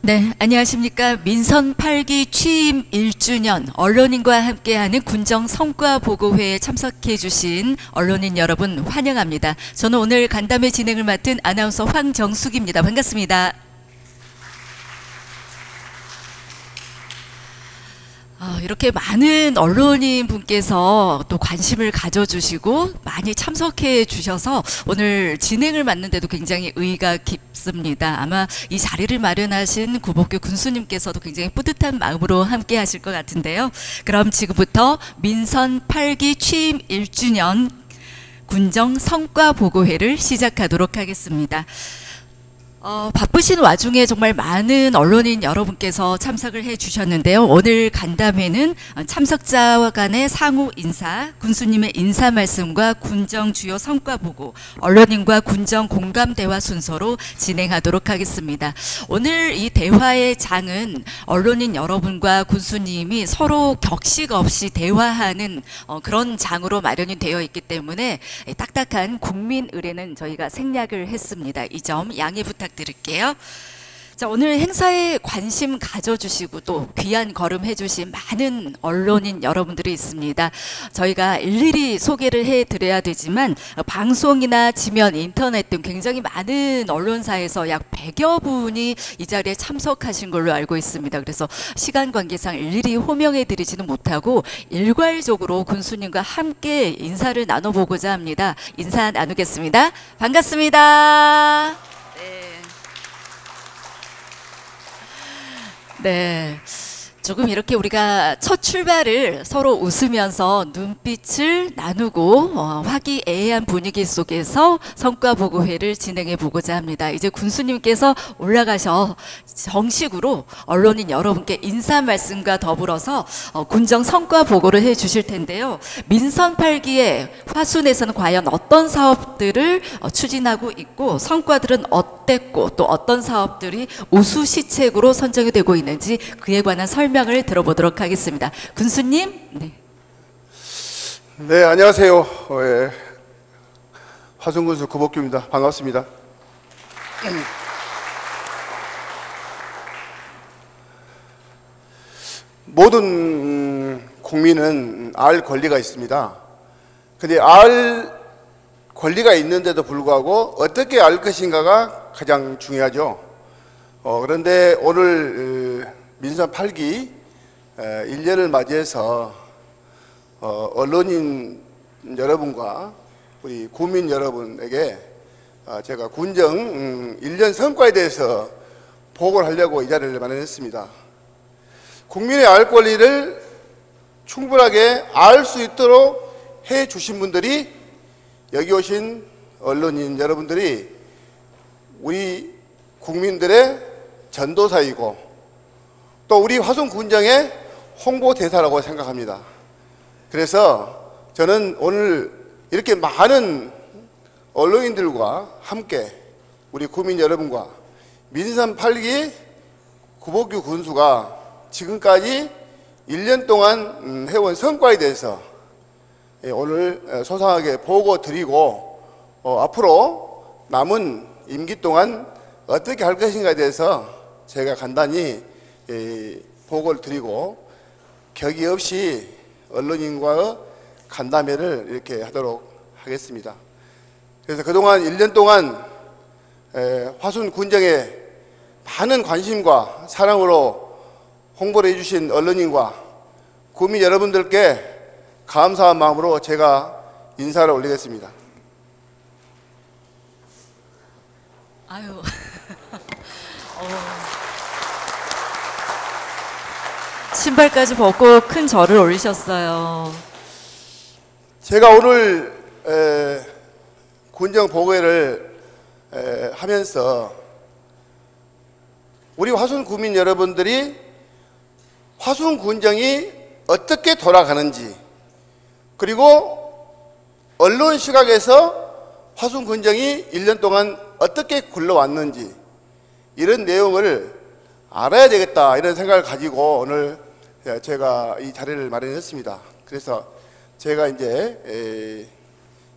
네, 안녕하십니까. 민선 8기 취임 1주년 언론인과 함께하는 군정 성과 보고회에 참석해 주신 언론인 여러분 환영합니다. 저는 오늘 간담회 진행을 맡은 아나운서 황정숙입니다. 반갑습니다. 이렇게 많은 언론인 분께서 또 관심을 가져주시고 많이 참석해 주셔서 오늘 진행을 맡는데도 굉장히 의의가 깊습니다. 아마 이 자리를 마련하신 구복규 군수님께서도 굉장히 뿌듯한 마음으로 함께 하실 것 같은데요. 그럼 지금부터 민선 8기 취임 1주년 군정 성과 보고회를 시작하도록 하겠습니다. 바쁘신 와중에 정말 많은 언론인 여러분께서 참석을 해 주셨는데요. 오늘 간담회는 참석자와 간의 상호 인사, 군수님의 인사 말씀과 군정 주요 성과 보고, 언론인과 군정 공감 대화 순서로 진행하도록 하겠습니다. 오늘 이 대화의 장은 언론인 여러분과 군수님이 서로 격식 없이 대화하는 그런 장으로 마련이 되어 있기 때문에 딱딱한 국민 의례는 저희가 생략을 했습니다. 이 점 양해 부탁드립니다. 드릴게요. 자, 오늘 행사에 관심 가져주시고 또 귀한 걸음 해주신 많은 언론인 여러분들이 있습니다. 저희가 일일이 소개를 해드려야 되지만 방송이나 지면, 인터넷 등 굉장히 많은 언론사에서 약 100여 분이 이 자리에 참석하신 걸로 알고 있습니다. 그래서 시간 관계상 일일이 호명해드리지는 못하고 일괄적으로 군수님과 함께 인사를 나눠보고자 합니다. 인사 나누겠습니다. 반갑습니다. 네, 조금 이렇게 우리가 첫 출발을 서로 웃으면서 눈빛을 나누고 화기애애한 분위기 속에서 성과 보고회를 진행해 보고자 합니다. 이제 군수님께서 올라가셔 정식으로 언론인 여러분께 인사 말씀과 더불어서 군정 성과 보고를 해 주실 텐데요. 민선 8기에 화순에서는 과연 어떤 사업들을 추진하고 있고 성과들은 어땠고 또 어떤 사업들이 우수시책으로 선정이 되고 있는지 그에 관한 설명을 들어보도록 하겠습니다. 군수님. 네, 안녕하세요. 화순군수 구복규입니다. 반갑습니다. 모든 국민은 알 권리가 있습니다. 근데 알 권리가 있는데도 불구하고 어떻게 알 것인가가 가장 중요하죠. 그런데 오늘 민선 8기 1년을 맞이해서 언론인 여러분과 우리 국민 여러분에게 제가 군정 1년 성과에 대해서 보고를 하려고 이 자리를 마련했습니다. 국민의 알 권리를 충분하게 알 수 있도록 해 주신 분들이 여기 오신 언론인 여러분들이 우리 국민들의 전도사이고 또 우리 화순군정의 홍보대사라고 생각합니다. 그래서 저는 오늘 이렇게 많은 언론인들과 함께 우리 국민 여러분과 민선 8기 구복규 군수가 지금까지 1년 동안 해온 성과에 대해서 오늘 소상하게 보고 드리고 앞으로 남은 임기 동안 어떻게 할 것인가에 대해서 제가 간단히 보고를 드리고 격의 없이 언론인과의 간담회를 이렇게 하도록 하겠습니다. 그래서 그동안 1년 동안 화순 군정에 많은 관심과 사랑으로 홍보를 해주신 언론인과 국민 여러분들께 감사한 마음으로 제가 인사를 올리겠습니다. 아유. 신발까지 벗고 큰 절을 올리셨어요. 제가 오늘 군정 보고회를 하면서 우리 화순 국민 여러분들이 화순 군정이 어떻게 돌아가는지 그리고 언론 시각에서 화순 군정이 1년 동안 어떻게 굴러왔는지 이런 내용을 알아야 되겠다 이런 생각을 가지고 오늘 제가 이 자리를 마련했습니다. 그래서 제가 이제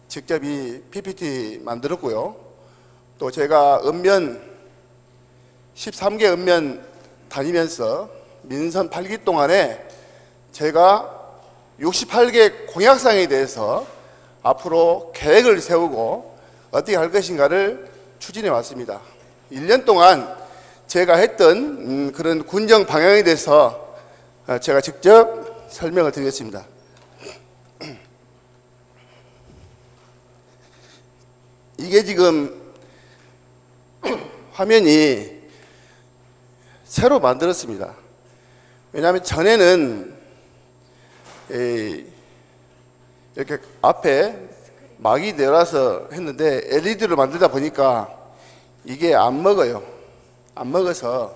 직접 이 PPT 만들었고요. 또 제가 13개 읍면 다니면서 민선 8기 동안에 제가 68개 공약사항에 대해서 앞으로 계획을 세우고 어떻게 할 것인가를 추진해 왔습니다. 1년 동안 제가 했던 그런 군정 방향에 대해서 제가 직접 설명을 드리겠습니다. 이게 지금 화면이 새로 만들었습니다. 왜냐하면 전에는 이렇게 앞에 막이 내려서 했는데 LED를 만들다 보니까 이게 안 먹어요. 안 먹어서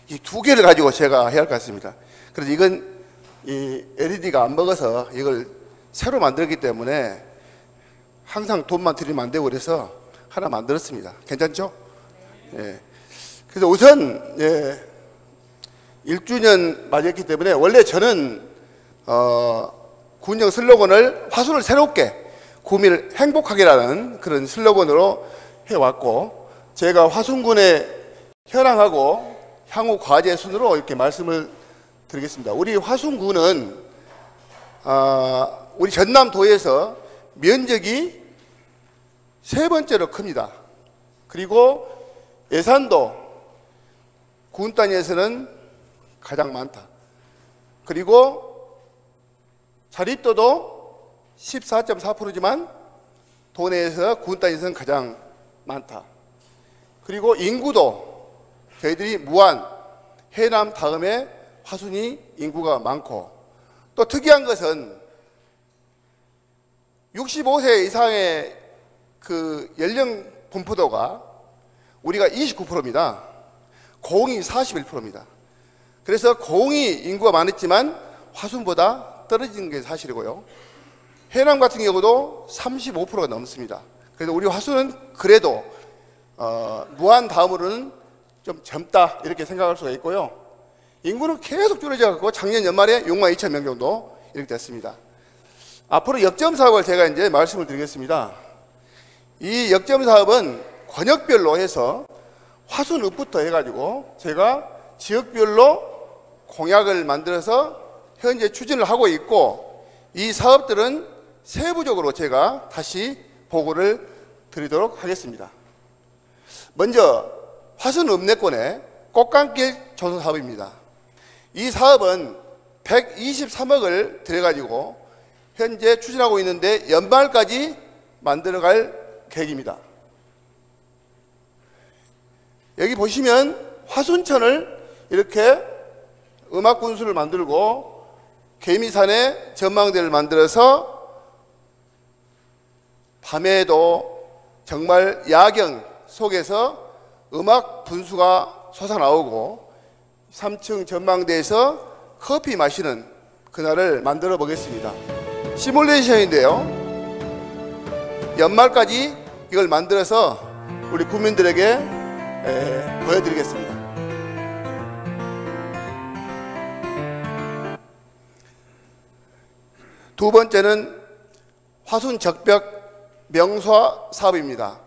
이 두 개를 가지고 제가 해야 할 것 같습니다. 그래서 이건 이 LED가 안 먹어서 이걸 새로 만들었기 때문에 항상 돈만 들이면 안 되고 그래서 하나 만들었습니다. 괜찮죠? 예. 그래서 우선 1주년 맞이했기 때문에 원래 저는 군정 슬로건을 화순을 새롭게 구미를 행복하게라는 그런 슬로건으로 해왔고, 제가 화순군의 현황하고 향후 과제 순으로 이렇게 말씀을 드리겠습니다. 우리 화순군은 우리 전남도에서 면적이 세 번째로 큽니다. 그리고 예산도 군 단위에서는 가장 많다. 그리고 자립도도 14.4%지만 도내에서 군 단위에서는 가장 많다. 그리고 인구도 저희들이 무안, 해남 다음에 화순이 인구가 많고, 또 특이한 것은 65세 이상의 그 연령 분포도가 우리가 29%입니다. 고흥이 41%입니다. 그래서 고흥이 인구가 많았지만 화순보다 떨어지는 게 사실이고요. 해남 같은 경우도 35%가 넘습니다. 그래서 우리 화순은 그래도 무안 다음으로는 좀 젊다 이렇게 생각할 수가 있고요. 인구는 계속 줄어져갖고 작년 연말에 6만 2천 명 정도 이렇게 됐습니다. 앞으로 역점 사업을 제가 이제 말씀을 드리겠습니다. 이 역점 사업은 권역별로 해서 화순읍부터 해가지고 제가 지역별로 공약을 만들어서 현재 추진을 하고 있고, 이 사업들은 세부적으로 제가 다시 보고를 드리도록 하겠습니다. 먼저 화순읍내권의 꽃감길 조성 사업입니다. 이 사업은 123억을 들여가지고 현재 추진하고 있는데 연말까지 만들어갈 계획입니다. 여기 보시면 화순천을 이렇게 음악군수를 만들고 개미산에 전망대를 만들어서 밤에도 정말 야경 속에서 음악 분수가 솟아나오고 3층 전망대에서 커피 마시는 그날을 만들어 보겠습니다. 시뮬레이션인데요. 연말까지 이걸 만들어서 우리 국민들에게 보여드리겠습니다. 두 번째는 화순적벽 명소화 사업입니다.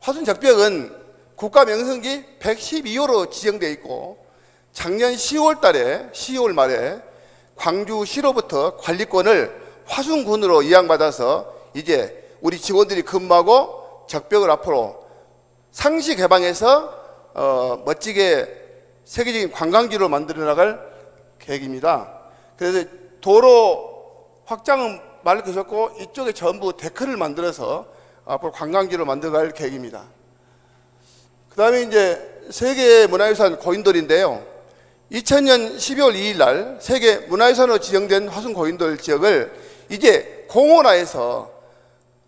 화순적벽은 국가명성지 112호로 지정되어 있고, 작년 10월 달에 10월 말에 광주시로부터 관리권을 화순군으로 이양받아서 이제 우리 직원들이 근무하고 적벽을 앞으로 상시 개방해서 멋지게 세계적인 관광지로 만들어 나갈 계획입니다. 그래서 도로 확장은 말을 거셨고 이쪽에 전부 데크를 만들어서 앞으로 관광지로 만들어갈 계획입니다. 그 다음에 이제 세계문화유산 고인돌인데요. 2000년 12월 2일 날 세계 문화유산으로 지정된 화순 고인돌 지역을 이제 공원화해서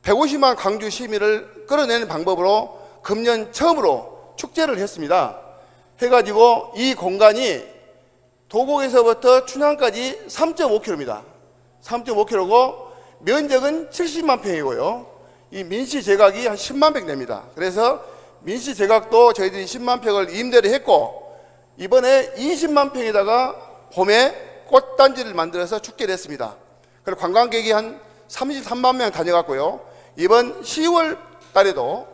150만 광주 시민을 끌어내는 방법으로 금년 처음으로 축제를 했습니다. 해가지고 이 공간이 도곡에서부터 춘향까지 3.5km입니다. 3.5km고 면적은 70만 평이고요. 이 민씨 제각이 한 10만 평 됩니다. 그래서 민씨 제각도 저희들이 10만 평을 임대를 했고, 이번에 20만 평에다가 봄에 꽃단지를 만들어서 축제를 했습니다. 그리고 관광객이 한 33만 명 다녀갔고요. 이번 10월 달에도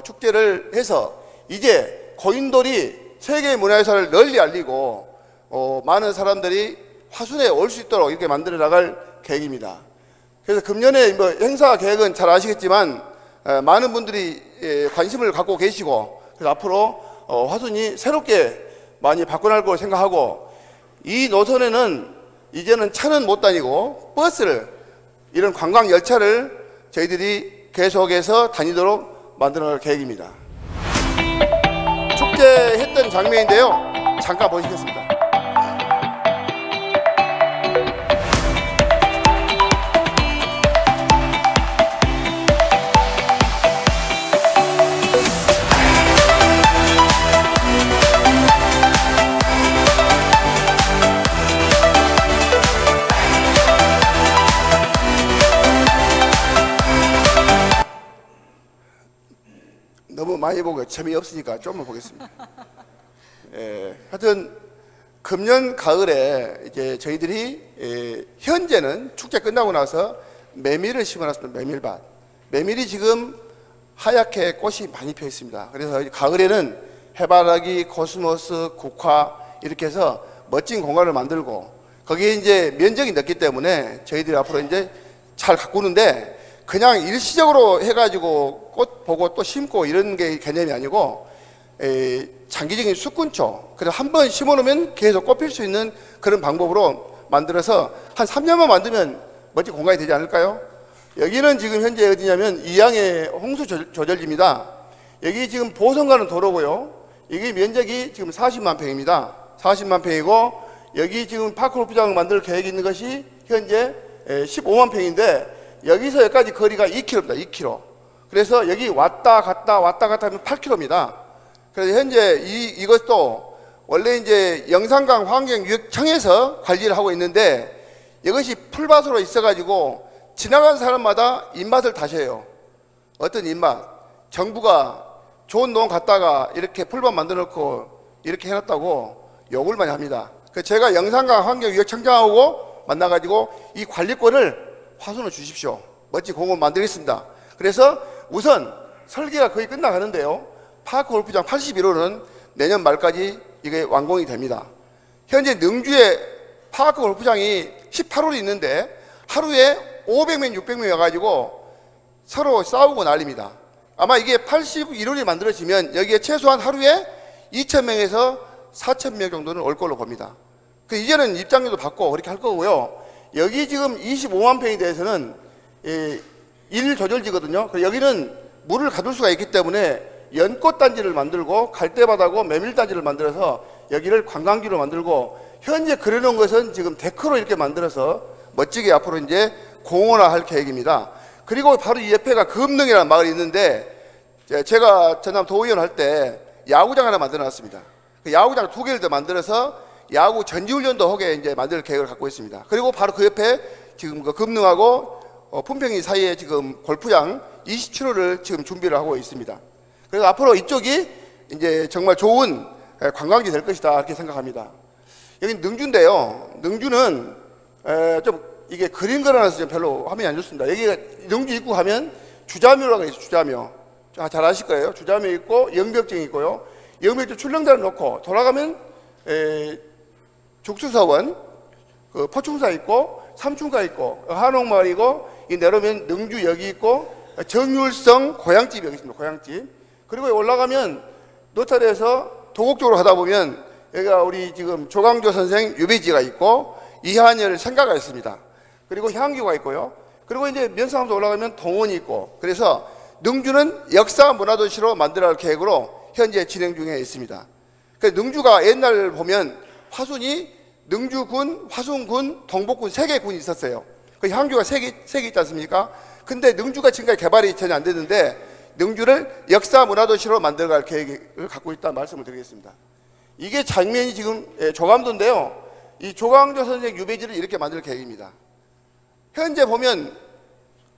축제를 해서 이제 고인돌이 세계 문화유산을 널리 알리고 많은 사람들이 화순에 올 수 있도록 이렇게 만들어 나갈 계획입니다. 그래서 금년에 뭐 행사 계획은 잘 아시겠지만 많은 분들이 관심을 갖고 계시고, 그래서 앞으로 화순이 새롭게 많이 바꿔날 거라고 생각하고, 이 노선에는 이제는 차는 못 다니고 버스를, 이런 관광 열차를 저희들이 계속해서 다니도록 만들어낼 계획입니다. 축제했던 장면인데요, 잠깐 보시겠습니다. 너무 많이 보고 재미없으니까 조금만 보겠습니다. 하여튼 금년 가을에 이제 저희들이 현재는 축제 끝나고 나서 메밀을 심어놨습니다. 메밀밭. 메밀이 지금 하얗게 꽃이 많이 펴 있습니다. 그래서 가을에는 해바라기, 코스모스, 국화 이렇게 해서 멋진 공간을 만들고, 거기에 이제 면적이 넓기 때문에 저희들이 앞으로 이제 잘 가꾸는데, 그냥 일시적으로 해가지고 꽃 보고 또 심고 이런 게 개념이 아니고 장기적인 숙군초, 그래서 한번 심어놓으면 계속 꽃필 수 있는 그런 방법으로 만들어서 한 3년만 만들면 멋진 공간이 되지 않을까요? 여기는 지금 현재 어디냐면 이양의 홍수 조절지입니다. 여기 지금 보성가는 도로고요, 여기 면적이 지금 40만 평입니다. 40만 평이고, 여기 지금 파크골프장을 만들 계획이 있는 것이 현재 15만 평인데, 여기서 여기까지 거리가 2km입니다. 2km. 그래서 여기 왔다 갔다 하면 8km입니다. 그래서 현재 이것도 원래 이제 영산강 환경유역청에서 관리를 하고 있는데, 이것이 풀밭으로 있어가지고 지나가는 사람마다 입맛을 다셔요. 어떤 입맛? 정부가 좋은 농 갖다가 이렇게 풀밭 만들어 놓고 이렇게 해놨다고 욕을 많이 합니다. 그래서 제가 영산강 환경유역청장하고 만나가지고 이 관리권을 화순을 주십시오. 멋진 공원 만들겠습니다. 그래서 우선 설계가 거의 끝나가는데요, 파크 골프장 81호는 내년 말까지 이게 완공이 됩니다. 현재 능주에 파크 골프장이 18홀이 있는데 하루에 500명, 600명 와가지고 서로 싸우고 난립니다. 아마 이게 81홀이 만들어지면 여기에 최소한 하루에 2,000명에서 4,000명 정도는 올 걸로 봅니다. 이제는 입장료도 받고 그렇게 할 거고요. 여기 지금 25만 평에 대해서는 일조절지거든요. 여기는 물을 가둘 수가 있기 때문에 연꽃단지를 만들고 갈대바다고 메밀단지를 만들어서 여기를 관광지로 만들고, 현재 그려놓은 것은 지금 데크로 이렇게 만들어서 멋지게 앞으로 이제 공원화할 계획입니다. 그리고 바로 이 옆에가 금능이라는 마을이 있는데, 제가 전남 도의원 할 때 야구장 하나 만들어 놨습니다. 그 야구장 2개를 더 만들어서 야구 전지훈련도 하게 이제 만들 계획을 갖고 있습니다. 그리고 바로 그 옆에 지금 그 금능하고 품평리 사이에 지금 골프장 27호를 지금 준비를 하고 있습니다. 그래서 앞으로 이쪽이 이제 정말 좋은 관광지 될 것이다, 이렇게 생각합니다. 여기 능주인데요. 능주는 좀 이게 그림 그려놔서 좀 별로 화면이 안 좋습니다. 여기가 능주 입구 가면 주자묘라고 있어요. 주자묘. 잘 아실 거예요. 주자묘 있고 영벽증이 있고요. 영벽증 출렁다리를 놓고 돌아가면 죽수서원, 그 포충사 있고 삼충가 있고 한옥마을이고, 이 내려오면 능주역이 있고 정율성 고향집 여기 있습니다. 고향집. 그리고 올라가면 노탈에서 도곡쪽으로 가다 보면 여기가 우리 지금 조광조 선생 유배지가 있고 이한열 생가가 있습니다. 그리고 향교가 있고요. 그리고 이제 면상도 올라가면 동원이 있고, 그래서 능주는 역사 문화도시로 만들어갈 계획으로 현재 진행 중에 있습니다. 그래서 능주가 옛날 보면 화순이 능주군, 화순군, 동복군 3개 군이 있었어요. 그 향교가 3개 있지 않습니까? 근데 능주가 지금까지 개발이 전혀 안 됐는데, 능주를 역사 문화도시로 만들어갈 계획을 갖고 있다는 말씀을 드리겠습니다. 이게 장면이 지금 조감도인데요. 이 조광조 선생 유배지를 이렇게 만들 계획입니다. 현재 보면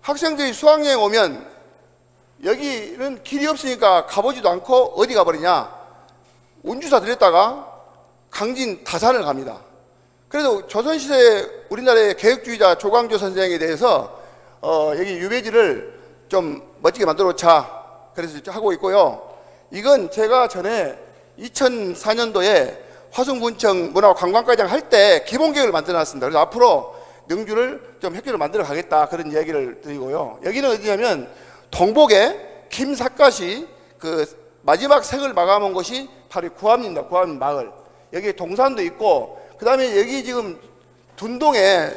학생들이 수학여행 오면 여기는 길이 없으니까 가보지도 않고 어디 가버리냐, 운주사 들렸다가 강진 다산을 갑니다. 그래도 조선시대 우리나라의 개혁주의자 조광조 선생에 대해서 여기 유배지를 좀 멋지게 만들어 놓자, 그래서 하고 있고요. 이건 제가 전에 2004년도에 화성군청 문화관광과장 할 때 기본 계획을 만들어 놨습니다. 그래서 앞으로 능주를 좀 획기로 만들어 가겠다, 그런 얘기를 드리고요. 여기는 어디냐면 동복에 김삿갓이 그 마지막 생을 마감한 곳이 바로 구암입니다. 구암 마을. 여기 동산도 있고, 그 다음에 여기 지금 둔동에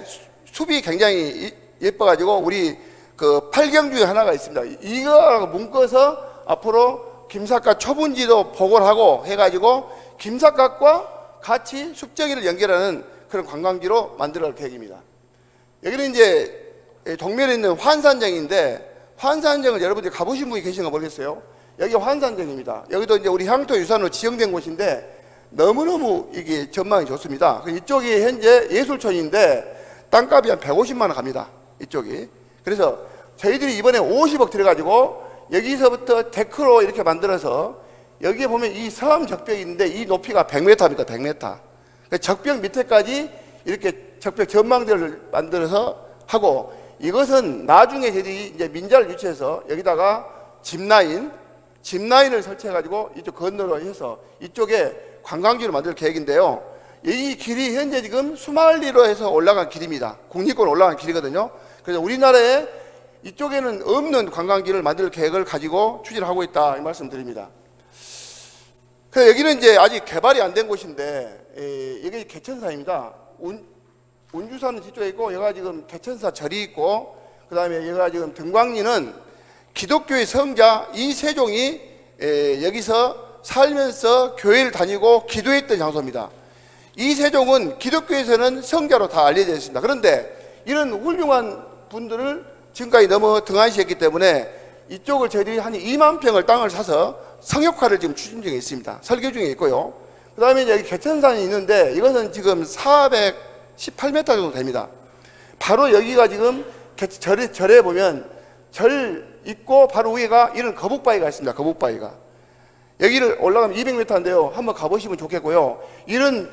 숲이 굉장히 예뻐가지고 우리 그 팔경 중에 하나가 있습니다. 이거 묶어서 앞으로 김삿갓 초분지도 보고를 하고 해가지고 김삿갓과 같이 숲정이를 연결하는 그런 관광지로 만들어 계획입니다. 여기는 이제 동면에 있는 환산정인데, 환산정을 여러분들이 가보신 분이 계신가 모르겠어요. 여기 환산정입니다. 여기도 이제 우리 향토유산으로 지정된 곳인데 너무너무 이게 전망이 좋습니다. 이쪽이 현재 예술촌인데 땅값이 한 150만 원 갑니다. 이쪽이. 그래서 저희들이 이번에 50억 들여가지고 여기서부터 데크로 이렇게 만들어서, 여기에 보면 이 섬 적벽이 있는데 이 높이가 100m입니다. 100m. 적벽 밑에까지 이렇게 적벽 전망대를 만들어서 하고, 이것은 나중에 저희들이 이제 민자를 유치해서 여기다가 짚라인을 설치해가지고 이쪽 건너로 해서 이쪽에 관광지로 만들 계획인데요. 이 길이 현재 지금 수말리로 해서 올라간 길입니다. 국립권 올라간 길이거든요. 그래서 우리나라에 이쪽에는 없는 관광지를 만들 계획을 가지고 추진을 하고 있다, 이 말씀 드립니다. 그래서 여기는 이제 아직 개발이 안 된 곳인데, 여기 개천사입니다. 운주사는 뒤쪽에 있고, 여기가 지금 개천사 절이 있고, 그 다음에 여기가 지금 등광리는 기독교의 성자 이세종이 여기서 살면서 교회를 다니고 기도했던 장소입니다. 이세종은 기독교에서는 성자로 다 알려져 있습니다. 그런데 이런 훌륭한 분들을 지금까지 너무 등한시했기 때문에 이쪽을 저희들이 한 2만 평을 땅을 사서 성역화를 지금 추진 중에 있습니다. 설계 중에 있고요. 그 다음에 여기 개천산이 있는데 이것은 지금 418m 정도 됩니다. 바로 여기가 지금 절에 보면 절 있고 바로 위에가 이런 거북바위가 있습니다. 거북바위가. 여기를 올라가면 200m인데요. 한번 가보시면 좋겠고요. 이런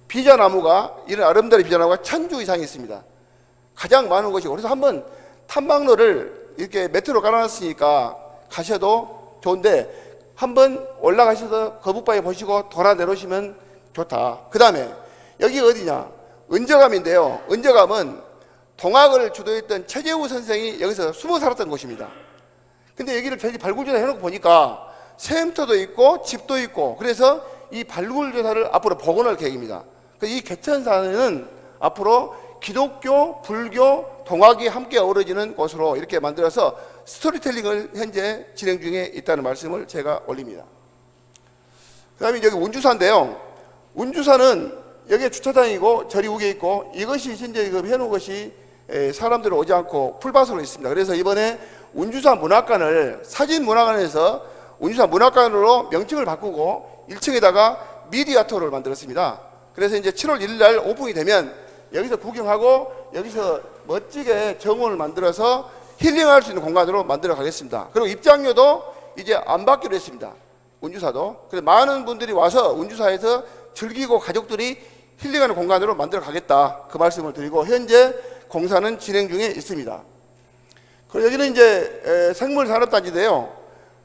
비자나무가, 이런 아름다운 비자나무가 1000주 이상 있습니다. 가장 많은 곳이고, 그래서 한번 탐방로를 이렇게 메트로 깔아놨으니까 가셔도 좋은데 한번 올라가셔서 거북바위 보시고 돌아 내려오시면 좋다. 그 다음에 여기 어디냐? 은저감인데요. 은저감은 동학을 주도했던 최재우 선생이 여기서 숨어 살았던 곳입니다. 근데 여기를 저희 발굴조사 해놓고 보니까 샘터도 있고 집도 있고, 그래서 이 발굴조사를 앞으로 복원할 계획입니다. 이 개천산에는 앞으로 기독교, 불교, 동학이 함께 어우러지는 곳으로 이렇게 만들어서 스토리텔링을 현재 진행 중에 있다는 말씀을 제가 올립니다. 그 다음에 여기 운주사인데요. 운주사는 여기에 주차장이고 절이 우게 있고, 이것이 현재 해놓은 것이 사람들이 오지 않고 풀밭으로 있습니다. 그래서 이번에 운주사 문학관을 사진문화관에서 운주사 문학관으로 명칭을 바꾸고 1층에다가 미디아토를 만들었습니다. 그래서 이제 7월 1일 날 오픈이 되면 여기서 구경하고 여기서 멋지게 정원을 만들어서 힐링할 수 있는 공간으로 만들어 가겠습니다. 그리고 입장료도 이제 안 받기로 했습니다. 운주사도. 그래서 많은 분들이 와서 운주사에서 즐기고 가족들이 힐링하는 공간으로 만들어 가겠다, 그 말씀을 드리고, 현재 공사는 진행 중에 있습니다. 그리고 여기는 이제 생물산업단지인데요.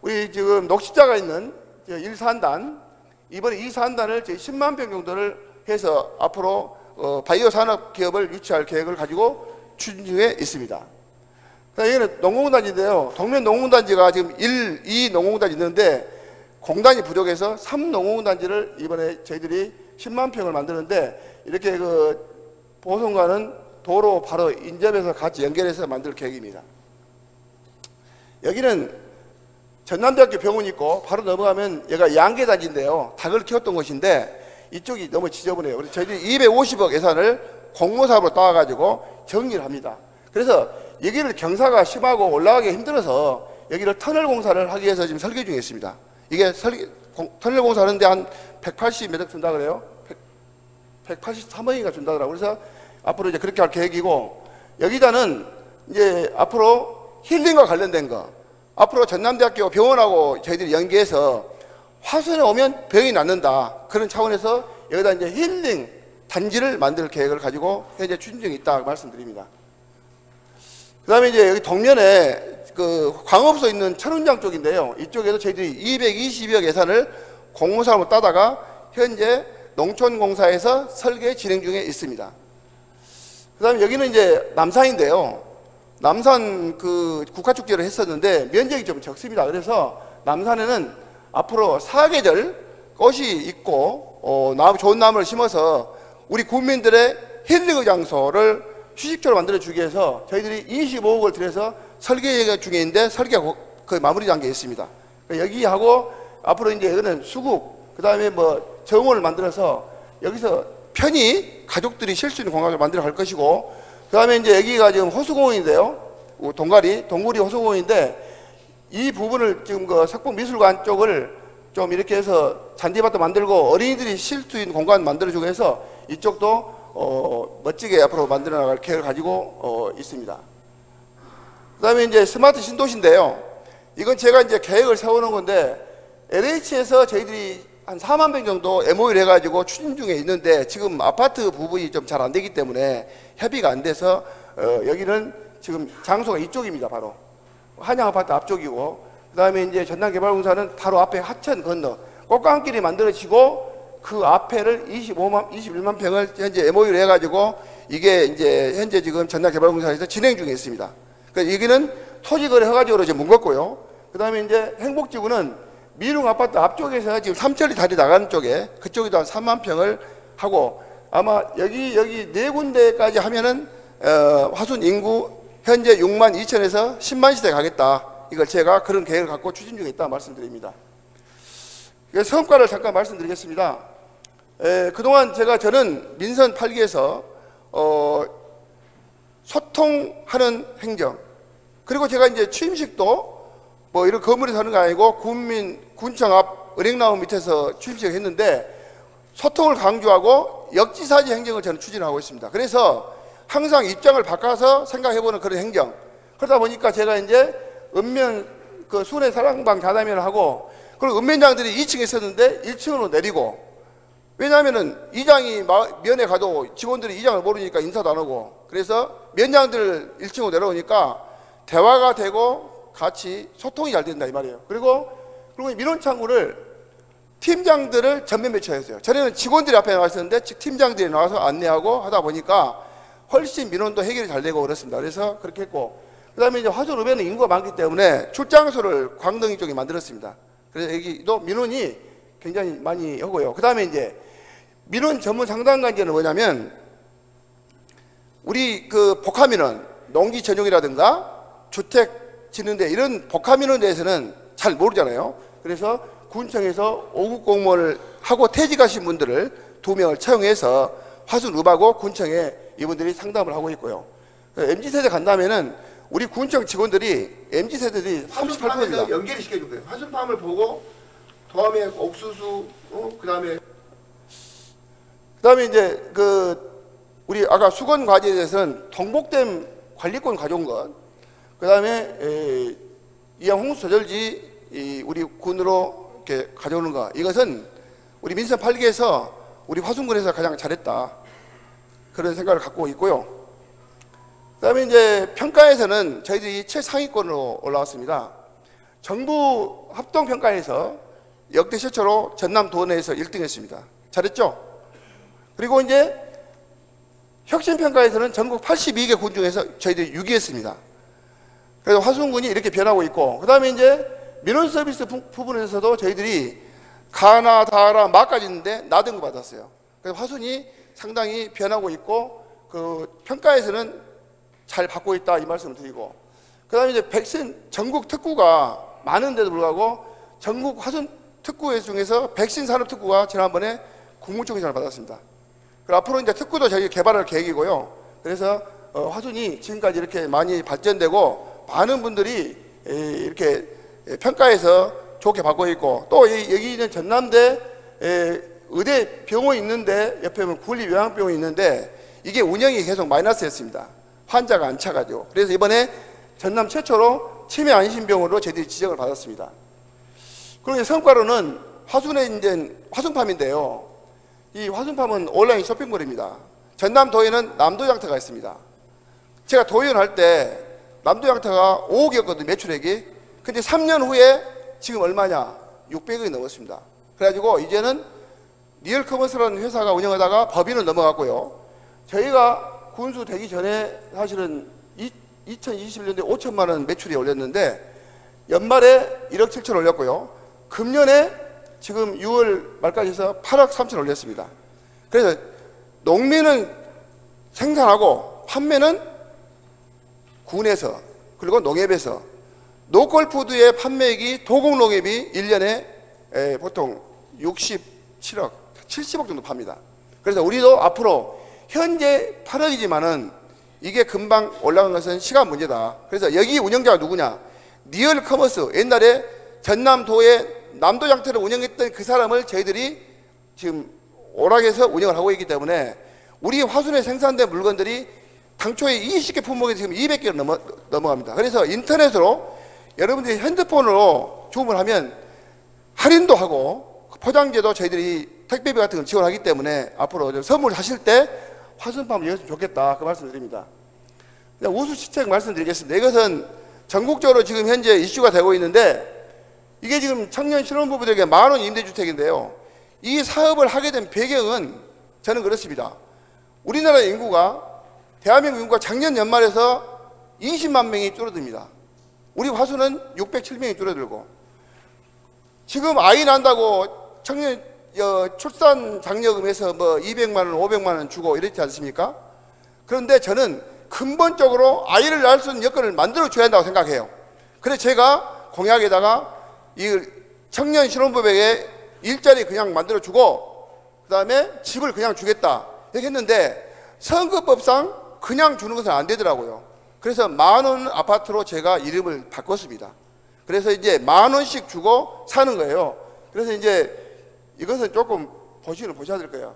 우리 지금 녹십자가 있는 1산단, 이번에 2산단을 10만 평 정도를 해서 앞으로 바이오 산업 기업을 유치할 계획을 가지고 추진 중에 있습니다. 여기는 농공단지인데요. 동면 농공단지가 지금 1, 2 농공단지 있는데 공단이 부족해서 3 농공단지를 이번에 저희들이 10만 평을 만드는데, 이렇게 그 보성과는 도로 바로 인접해서 같이 연결해서 만들 계획입니다. 여기는 전남대학교 병원이 있고 바로 넘어가면 여기가 양계단지인데요. 닭을 키웠던 곳인데 이쪽이 너무 지저분해요. 그래서 저희들이 250억 예산을 공모사업으로 따와가지고 정리를 합니다. 그래서 여기를 경사가 심하고 올라가기 힘들어서 여기를 터널 공사를 하기 위해서 지금 설계 중에 있습니다. 이게 터널 공사하는데 한 180 몇 억 준다 그래요? 183억인가 준다더라고요. 그래서 앞으로 이제 그렇게 할 계획이고, 여기다는 이제 앞으로 힐링과 관련된 거, 앞으로 전남대학교 병원하고 저희들이 연계해서 화순에 오면 병이 낫는다, 그런 차원에서 여기다 이제 힐링 단지를 만들 계획을 가지고 현재 추진 중에 있다 말씀드립니다. 그 다음에 이제 여기 동면에 그 광업소 있는 천운장 쪽인데요. 이쪽에도 저희들이 220억 예산을 공무사업을 따다가 현재 농촌공사에서 설계 진행 중에 있습니다. 그 다음에 여기는 이제 남산인데요. 남산 그 국가축제를 했었는데 면적이 좀 적습니다. 그래서 남산에는 앞으로 사계절 꽃이 있고 좋은 나무를 심어서 우리 국민들의 힐링의 장소를 휴식처로 만들어주기 위해서 저희들이 25억을 들여서 설계 중에 있는데 설계가 거의 마무리 단계에 있습니다. 여기하고 앞으로 이제 여기는 수국, 그 다음에 뭐 정원을 만들어서 여기서 편히 가족들이 쉴 수 있는 공간을 만들어 갈 것이고, 그 다음에 이제 여기가 지금 호수공원인데요. 동구리 호수공원인데 이 부분을 지금 그 석북미술관 쪽을 좀 이렇게 해서 잔디밭도 만들고 어린이들이 쉴 수 있는 공간 만들어주고 해서 이쪽도 멋지게 앞으로 만들어 나갈 계획을 가지고 있습니다. 그 다음에 이제 스마트 신도시인데요. 이건 제가 이제 계획을 세우는 건데 LH에서 저희들이 한 4만 평 정도 MOU를 해가지고 추진 중에 있는데 지금 아파트 부분이 좀 잘 안 되기 때문에 협의가 안 돼서 여기는 지금 장소가 이쪽입니다. 바로 한양 아파트 앞쪽이고, 그 다음에 이제 전남개발공사는 바로 앞에 하천 건너 꽃감길이 만들어지고 그 앞에를 21만 평을 현재 MOU를 해가지고 이게 이제 현재 지금 전남개발공사에서 진행 중에 있습니다. 그러니까 여기는 토지거래 허가적으로 지금 묶었고요. 그 다음에 이제 행복지구는 미릉 아파트 앞쪽에서 지금 삼천리 다리 나가는 쪽에 그쪽에도 한 3만 평을 하고 아마 여기 네 군데까지 하면은 화순 인구 현재 6만 2천에서 10만 시대 가겠다. 이걸 제가 그런 계획을 갖고 추진 중에 있다 말씀드립니다. 성과를 잠깐 말씀드리겠습니다. 그동안 저는 민선 8기에서 소통하는 행정, 그리고 제가 이제 취임식도 뭐 이런 건물에서 하는 거 아니고 군청 앞 은행나무 밑에서 취임식을 했는데 소통을 강조하고 역지사지 행정을 저는 추진하고 있습니다. 그래서 항상 입장을 바꿔서 생각해보는 그런 행정. 그러다 보니까 제가 이제 읍면 그 순회 사랑방 자담회를 하고, 그리고 읍면장들이 2층에 있었는데 1층으로 내리고, 왜냐하면은 이장이 면에 가도 직원들이 이장을 모르니까 인사도 안 하고, 그래서 면장들 1층으로 내려오니까 대화가 되고 같이 소통이 잘 된다 이 말이에요. 그리고 민원창구를 팀장들을 전면 배치했어요. 전에는 직원들이 앞에 나와 있었는데 팀장들이 나와서 안내하고 하다 보니까 훨씬 민원도 해결이 잘 되고 그렇습니다. 그래서 그렇게 했고, 그 다음에 이제 화순 읍에는 인구가 많기 때문에 출장소를 광릉이 쪽에 만들었습니다. 그래서 여기도 민원이 굉장히 많이 오고요. 그 다음에 이제 민원 전문 상담관제는 뭐냐면 우리 그 복합민원, 농지 전용이라든가 주택 짓는데 이런 복합민원에 대해서는 잘 모르잖아요. 그래서 군청에서 5급 공무원을 하고 퇴직하신 분들을 2명을 채용해서 화순읍하고 군청에 이분들이 상담을 하고 있고요. MZ세대 간다면은 우리 군청 직원들이 MZ세대들이 38%입니다. 연결이 시켜준 거예요. 화순팜을 보고 다음에 옥수수, 그 다음에 이제 우리 아까 수건 과제에 대해서는 동복댐 관리권 가져온 것, 그 다음에 이양 홍수 조절지 우리 군으로 이렇게 가져오는 것, 이것은 우리 민선 8기에서 우리 화순군에서 가장 잘했다 그런 생각을 갖고 있고요. 그 다음에 이제 평가에서는 저희들이 최상위권으로 올라왔습니다. 정부 합동평가에서 역대 최초로 전남 도내에서 1등 했습니다. 잘했죠? 그리고 이제 혁신평가에서는 전국 82개 군 중에서 저희들이 6위 했습니다. 그래서 화순군이 이렇게 변하고 있고, 그 다음에 이제 민원 서비스 부분에서도 저희들이 가나 다라 마까지 있는데 나등급 받았어요. 그래서 화순이 상당히 변하고 있고 그 평가에서는 잘 받고 있다 이 말씀을 드리고, 그 다음에 이제 백신 전국 특구가 많은데도 불구하고 전국 화순 특구 중에서 백신 산업 특구가 지난번에 국무총리상을 받았습니다. 그리고 앞으로 이제 특구도 저희 개발할 계획이고요. 그래서 화순이 지금까지 이렇게 많이 발전되고 많은 분들이 이렇게 평가에서 좋게 받고 있고, 또 여기 있는 전남대 의대 병원이 있는데 옆에 보면 국립요양병원이 있는데 이게 운영이 계속 마이너스였습니다. 환자가 안 차가지고. 그래서 이번에 전남 최초로 치매 안심병원으로 저희들이 지정을 받았습니다. 그리고 성과로는 화순에 이제 화순팜인데요. 이 화순팜은 온라인 쇼핑몰입니다. 전남도에는 남도양터가 있습니다. 제가 도의원 할 때 남도양터가 5억이었거든요, 매출액이. 근데 3년 후에 지금 얼마냐? 600억이 넘었습니다. 그래가지고 이제는 리얼커머스라는 회사가 운영하다가 법인은 넘어갔고요. 저희가 군수 되기 전에 사실은 2021년도에 5천만 원 매출이 올렸는데 연말에 1억 7천 올렸고요. 금년에 지금 6월 말까지 해서 8억 3천 올렸습니다. 그래서 농민은 생산하고 판매는 군에서 그리고 농협에서 노컬푸드의 판매액이 도곡농협이 1년에 보통 67억, 70억 정도 팝니다. 그래서 우리도 앞으로 현재 8억이지만은 이게 금방 올라간 것은 시간 문제다. 그래서 여기 운영자가 누구냐? 리얼 커머스, 옛날에 전남도의 남도장터를 운영했던 그 사람을 저희들이 지금 오락해서 운영을 하고 있기 때문에 우리 화순에 생산된 물건들이 당초에 20개 품목이 지금 200개로 넘어갑니다. 그래서 인터넷으로 여러분들이 핸드폰으로 주문을 하면 할인도 하고 포장재도 저희들이 택배비 같은 걸 지원하기 때문에 앞으로 선물 하실 때 화순팜을 이용했으면 좋겠다. 그 말씀 드립니다. 우수시책 말씀드리겠습니다. 이것은 전국적으로 지금 현재 이슈가 되고 있는데 이게 지금 청년 신혼부부들에게 만원 임대주택인데요. 이 사업을 하게 된 배경은 저는 그렇습니다. 우리나라 인구가 대한민국 인구가 작년 연말에서 20만 명이 줄어듭니다. 우리 화순은 607명이 줄어들고 지금 아이 난다고 청년 출산 장려금에서 뭐 200만 원, 500만 원 주고 이랬지 않습니까? 그런데 저는 근본적으로 아이를 낳을 수 있는 여건을 만들어 줘야 한다고 생각해요. 그래서 제가 공약에다가 이 청년 신혼부부에게 일자리 그냥 만들어 주고 그 다음에 집을 그냥 주겠다 이렇게 했는데 선거법상 그냥 주는 것은 안 되더라고요. 그래서 만원 아파트로 제가 이름을 바꿨습니다. 그래서 이제 만원씩 주고 사는 거예요. 그래서 이제 이것은 조금 보셔야 될 거예요.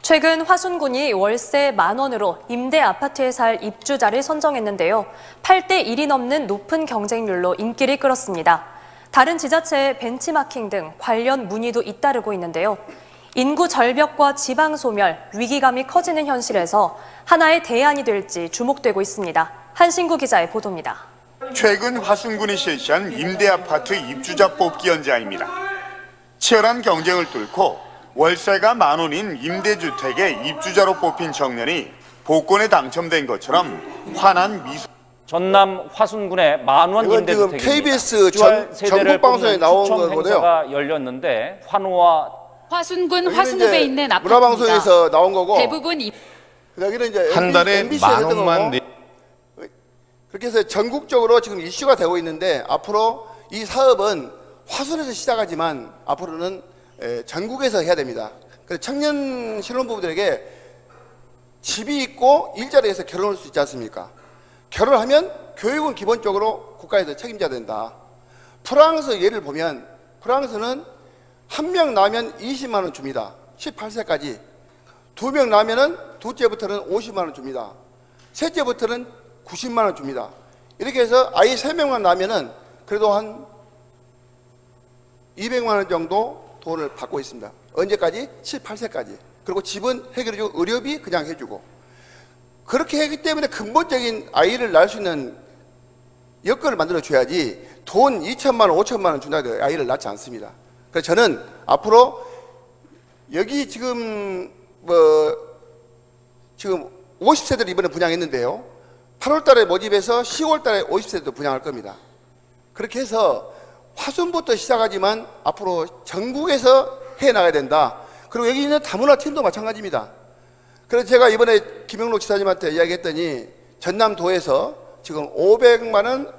최근 화순군이 월세 10,000원으로 임대 아파트에 살 입주자를 선정했는데요. 8대 1이 넘는 높은 경쟁률로 인기를 끌었습니다. 다른 지자체의 벤치마킹 등 관련 문의도 잇따르고 있는데요. 인구 절벽과 지방 소멸, 위기감이 커지는 현실에서 하나의 대안이 될지 주목되고 있습니다. 한신구 기자의 보도입니다. 최근 화순군이 실시한 임대아파트 입주자 뽑기 현장입니다. 치열한 경쟁을 뚫고 월세가 10,000원인 임대주택에 입주자로 뽑힌 청년이 복권에 당첨된 것처럼 환한 미소. 전남 화순군의 10,000원 임대주택입니다. 지금 KBS 전국 방송에 나온 거고요. 가 열렸는데 환호와 화순군 화순읍에 있는 아파트입니다. 문화방송에서 나온 거고 대부분 여기는 이제 한 달에 10,000원만 그렇게 해서 전국적으로 지금 이슈가 되고 있는데 앞으로 이 사업은 화순에서 시작하지만 앞으로는 전국에서 해야 됩니다. 그래서 청년 신혼부부들에게 집이 있고 일자리에서 결혼할 수 있지 않습니까? 결혼하면 교육은 기본적으로 국가에서 책임져야 된다. 프랑스 예를 보면 프랑스는 한 명 낳으면 20만 원 줍니다. 18세까지. 2명 낳으면 둘째부터는 50만 원 줍니다. 셋째부터는 90만 원 줍니다. 이렇게 해서 아이 3명만 낳으면 그래도 한 200만 원 정도 돈을 받고 있습니다. 언제까지? 18세까지. 그리고 집은 해결해주고 의료비 그냥 해주고. 그렇게 했기 때문에 근본적인 아이를 낳을 수 있는 여건을 만들어줘야지 돈 2천만 원, 5천만 원 준다고 해서 아이를 낳지 않습니다. 그래서 저는 앞으로 여기 지금 지금 50세대를 이번에 분양했는데요. 8월 달에 모집해서 10월 달에 50세대도 분양할 겁니다. 그렇게 해서 화순부터 시작하지만 앞으로 전국에서 해나가야 된다. 그리고 여기 있는 다문화 팀도 마찬가지입니다. 그래서 제가 이번에 김영록 지사님한테 이야기했더니 전남도에서 지금 500만 원,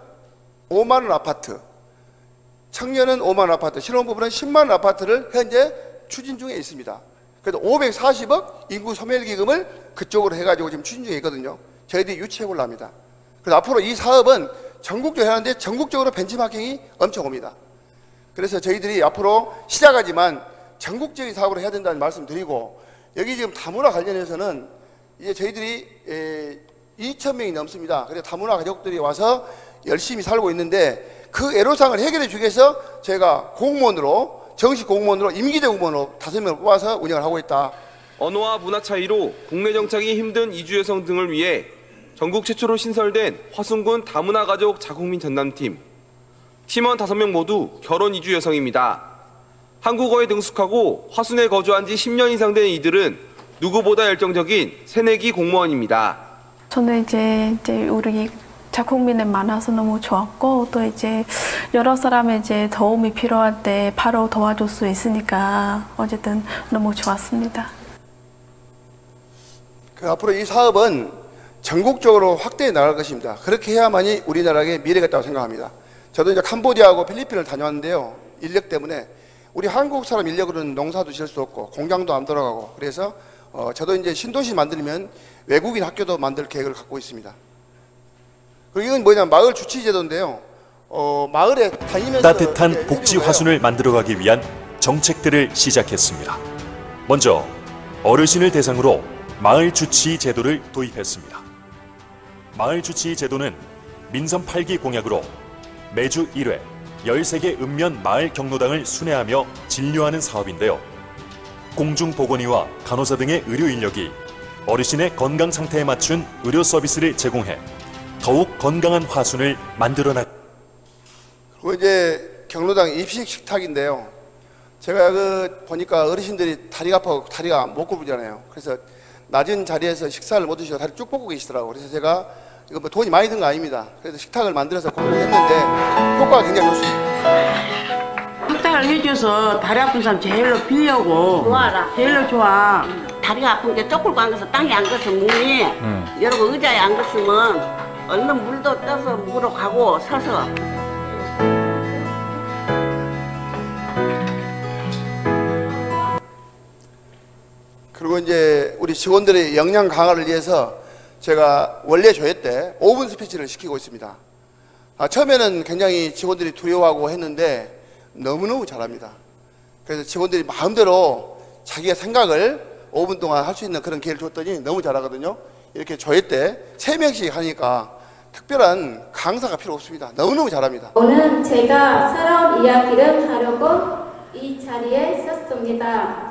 5만 원 아파트, 청년은 5만 원 아파트, 신혼부부는 10만 원 아파트를 현재 추진 중에 있습니다. 그래서 540억 인구 소멸기금을 그쪽으로 해가지고 지금 추진 중에 있거든요. 저희들이 유치해보려 합니다. 그래서 앞으로 이 사업은 전국적으로 하는데 전국적으로 벤치마킹이 엄청 옵니다. 그래서 저희들이 앞으로 시작하지만 전국적인 사업을 해야 된다는 말씀 드리고, 여기 지금 다문화 관련해서는 이제 저희들이 2,000명이 넘습니다. 그래서 다문화 가족들이 와서 열심히 살고 있는데 그 애로사항을 해결해 주기 위해서 제가 공무원으로, 정식 공무원으로, 임기제 공무원으로 5명을 뽑아서 운영을 하고 있다. 언어와 문화 차이로 국내 정착이 힘든 이주 여성 등을 위해 전국 최초로 신설된 화순군 다문화 가족 자국민 전담팀. 팀원 5명 모두 결혼 이주 여성입니다. 한국어에 능숙하고 화순에 거주한 지 10년 이상 된 이들은 누구보다 열정적인 새내기 공무원입니다. 저는 이제 우리 작곡민에 많아서 너무 좋았고, 또 이제 여러 사람의 이제 도움이 필요할 때 바로 도와줄 수 있으니까 어쨌든 너무 좋았습니다. 앞으로 이 사업은 전국적으로 확대해 나갈 것입니다. 그렇게 해야만이 우리나라의 미래가 있다고 생각합니다. 저도 이제 캄보디아하고 필리핀을 다녀왔는데요. 인력 때문에 우리 한국 사람 인력으로는 농사도 지을 수 없고 공장도 안 돌아가고, 그래서 저도 이제 신도시 만들면 외국인 학교도 만들 계획을 갖고 있습니다. 그리고 이건 뭐냐면 마을 주치 제도인데요. 마을에 다니면서 따뜻한 복지 화순을 만들어가기 위한 정책들을 시작했습니다. 먼저 어르신을 대상으로 마을 주치 제도를 도입했습니다. 마을 주치 제도는 민선 8기 공약으로 매주 1회 13개 읍면 마을 경로당을 순회하며 진료하는 사업인데요. 공중보건의와 간호사 등의 의료 인력이 어르신의 건강 상태에 맞춘 의료 서비스를 제공해 더욱 건강한 화순을 만들어나. 그리고 이제 경로당 입식 식탁인데요. 제가 보니까 어르신들이 다리가 아파서 다리가 못 굽잖아요. 그래서 낮은 자리에서 식사를 못 드시고 다리 쭉 뻗고 계시더라고요. 그래서 제가 이거 뭐 돈이 많이 든 거 아닙니다. 그래서 식탁을 만들어서 공부를 했는데 효과가 굉장히 좋습니다. 식탁을 해줘서 다리 아픈 사람 제일로 빌려고. 좋아라. 제일로 좋아. 다리가 아픈 게 쪼끌고 앉아서 땅에 앉아서 몸이 여러분 의자에 앉았으면 얼른 물도 떠서 물어 가고 서서. 그리고 이제 우리 직원들의 역량 강화를 위해서 제가 원래 조회 때 5분 스피치를 시키고 있습니다. 처음에는 굉장히 직원들이 두려워하고 했는데 너무너무 잘합니다. 그래서 직원들이 마음대로 자기의 생각을 5분 동안 할 수 있는 그런 기회를 줬더니 너무 잘하거든요. 이렇게 조회 때 3명씩 하니까 특별한 강사가 필요 없습니다. 너무너무 잘합니다. 오늘 제가 새로운 이야기를 하려고 이 자리에 섰습니다.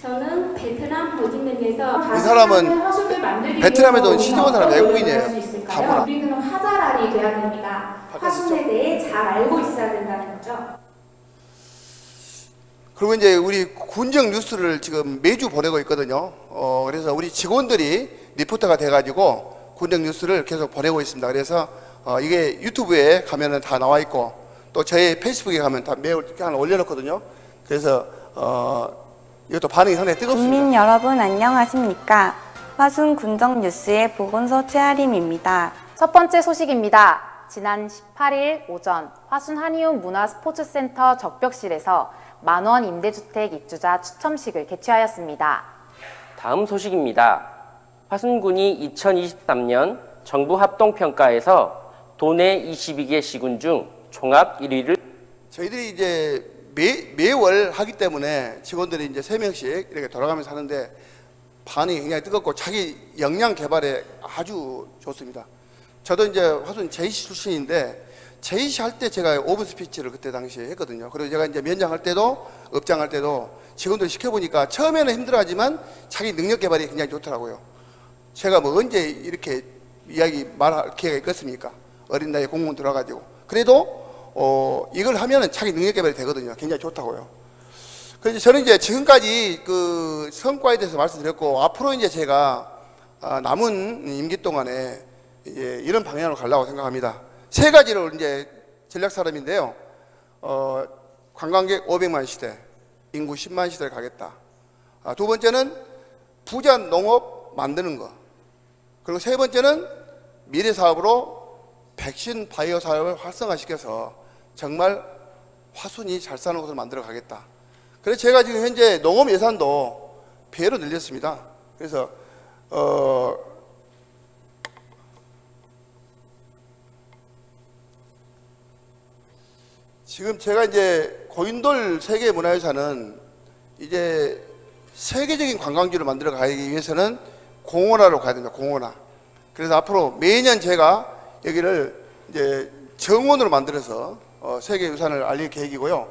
저는 베트남 호지민에서 이 사람은 베트남에도 시집 온 사람 외국인이에요. 다문화. 우리는 화자랄이 돼야 됩니다. 화순에 대해 잘 알고 있어야 된다는 거죠. 그리고 이제 우리 군정 뉴스를 지금 매주 보내고 있거든요. 그래서 우리 직원들이 리포터가 돼가지고 군정 뉴스를 계속 보내고 있습니다. 그래서 이게 유튜브에 가면은 다 나와 있고 또 저희 페이스북에 가면 다 매일 하나 올려놓거든요. 그래서 이것도 반응이 상당히 뜨겁습니다. 국민 여러분 안녕하십니까? 화순 군정 뉴스의 보건소 최아림입니다. 첫 번째 소식입니다. 지난 18일 오전 화순 한의원 문화스포츠센터 적벽실에서 만원 임대주택 입주자 추첨식을 개최하였습니다. 다음 소식입니다. 화순군이 2023년 정부 합동평가에서 도내 22개 시군 중 종합 1위를. 저희들이 이제 매월 하기 때문에 직원들이 이제 3명씩 이렇게 돌아가면서 하는데 반응이 굉장히 뜨겁고 자기 역량 개발에 아주 좋습니다. 저도 이제 화순 JC 출신인데 JC 할 때 제가 5분 스피치를 그때 당시에 했거든요. 그리고 제가 이제 면장할 때도 업장할 때도 직원들 시켜보니까 처음에는 힘들어하지만 자기 능력 개발이 굉장히 좋더라고요. 제가 뭐 언제 이렇게 말할 기회가 있겠습니까? 어린 나이에 공무원 들어가지고. 그래도 이걸 하면은 자기 능력 개발이 되거든요. 굉장히 좋다고요. 그래서 저는 이제 지금까지 그 성과에 대해서 말씀드렸고, 앞으로 이제 제가 남은 임기 동안에 이제 이런 방향으로 가려고 생각합니다. 3가지로 이제 전략 사람인데요. 관광객 500만 시대, 인구 10만 시대를 가겠다. 두 번째는 부자 농업 만드는 거. 그리고 세 번째는 미래 사업으로 백신 바이오 사업을 활성화시켜서 정말 화순이 잘 사는 곳을 만들어 가겠다. 그래서 제가 지금 현재 농업 예산도 배로 늘렸습니다. 그래서 지금 제가 이제 고인돌 세계문화유산은 이제 세계적인 관광지를 만들어 가기 위해서는 공원화로 가야 됩니다. 공원화. 그래서 앞으로 매년 제가 여기를 이제 정원으로 만들어서 세계유산을 알릴 계획이고요.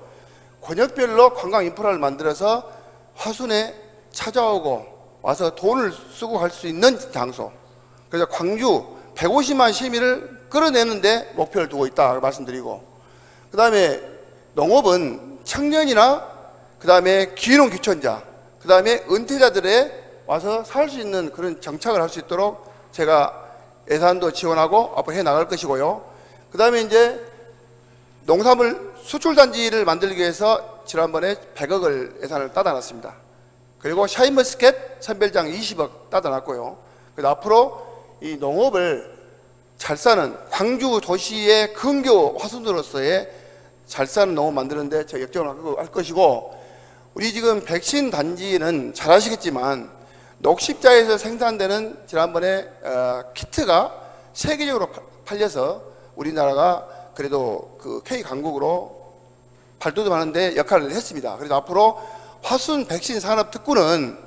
권역별로 관광 인프라를 만들어서 화순에 찾아오고 와서 돈을 쓰고 갈 수 있는 장소. 그래서 광주 150만 시민을 끌어내는데 목표를 두고 있다 말씀드리고, 그 다음에 농업은 청년이나 그 다음에 귀농 귀촌자, 그 다음에 은퇴자들의 와서 살 수 있는 그런 정착을 할 수 있도록 제가 예산도 지원하고 앞으로 해 나갈 것이고요. 그 다음에 이제 농산물 수출단지를 만들기 위해서 지난번에 100억을 예산을 따다놨습니다. 그리고 샤인머스켓 선별장 20억 따다놨고요. 그래서 앞으로 이 농업을 잘 사는 광주 도시의 근교 화순으로서의 잘 사는 농업 만드는데 제가 역정을 할 것이고, 우리 지금 백신 단지는 잘 아시겠지만 녹십자에서 생산되는 지난번에 키트가 세계적으로 팔려서 우리나라가 그래도 그 K 강국으로 발돋움하는데 역할을 했습니다. 그래서 앞으로 화순 백신 산업 특구는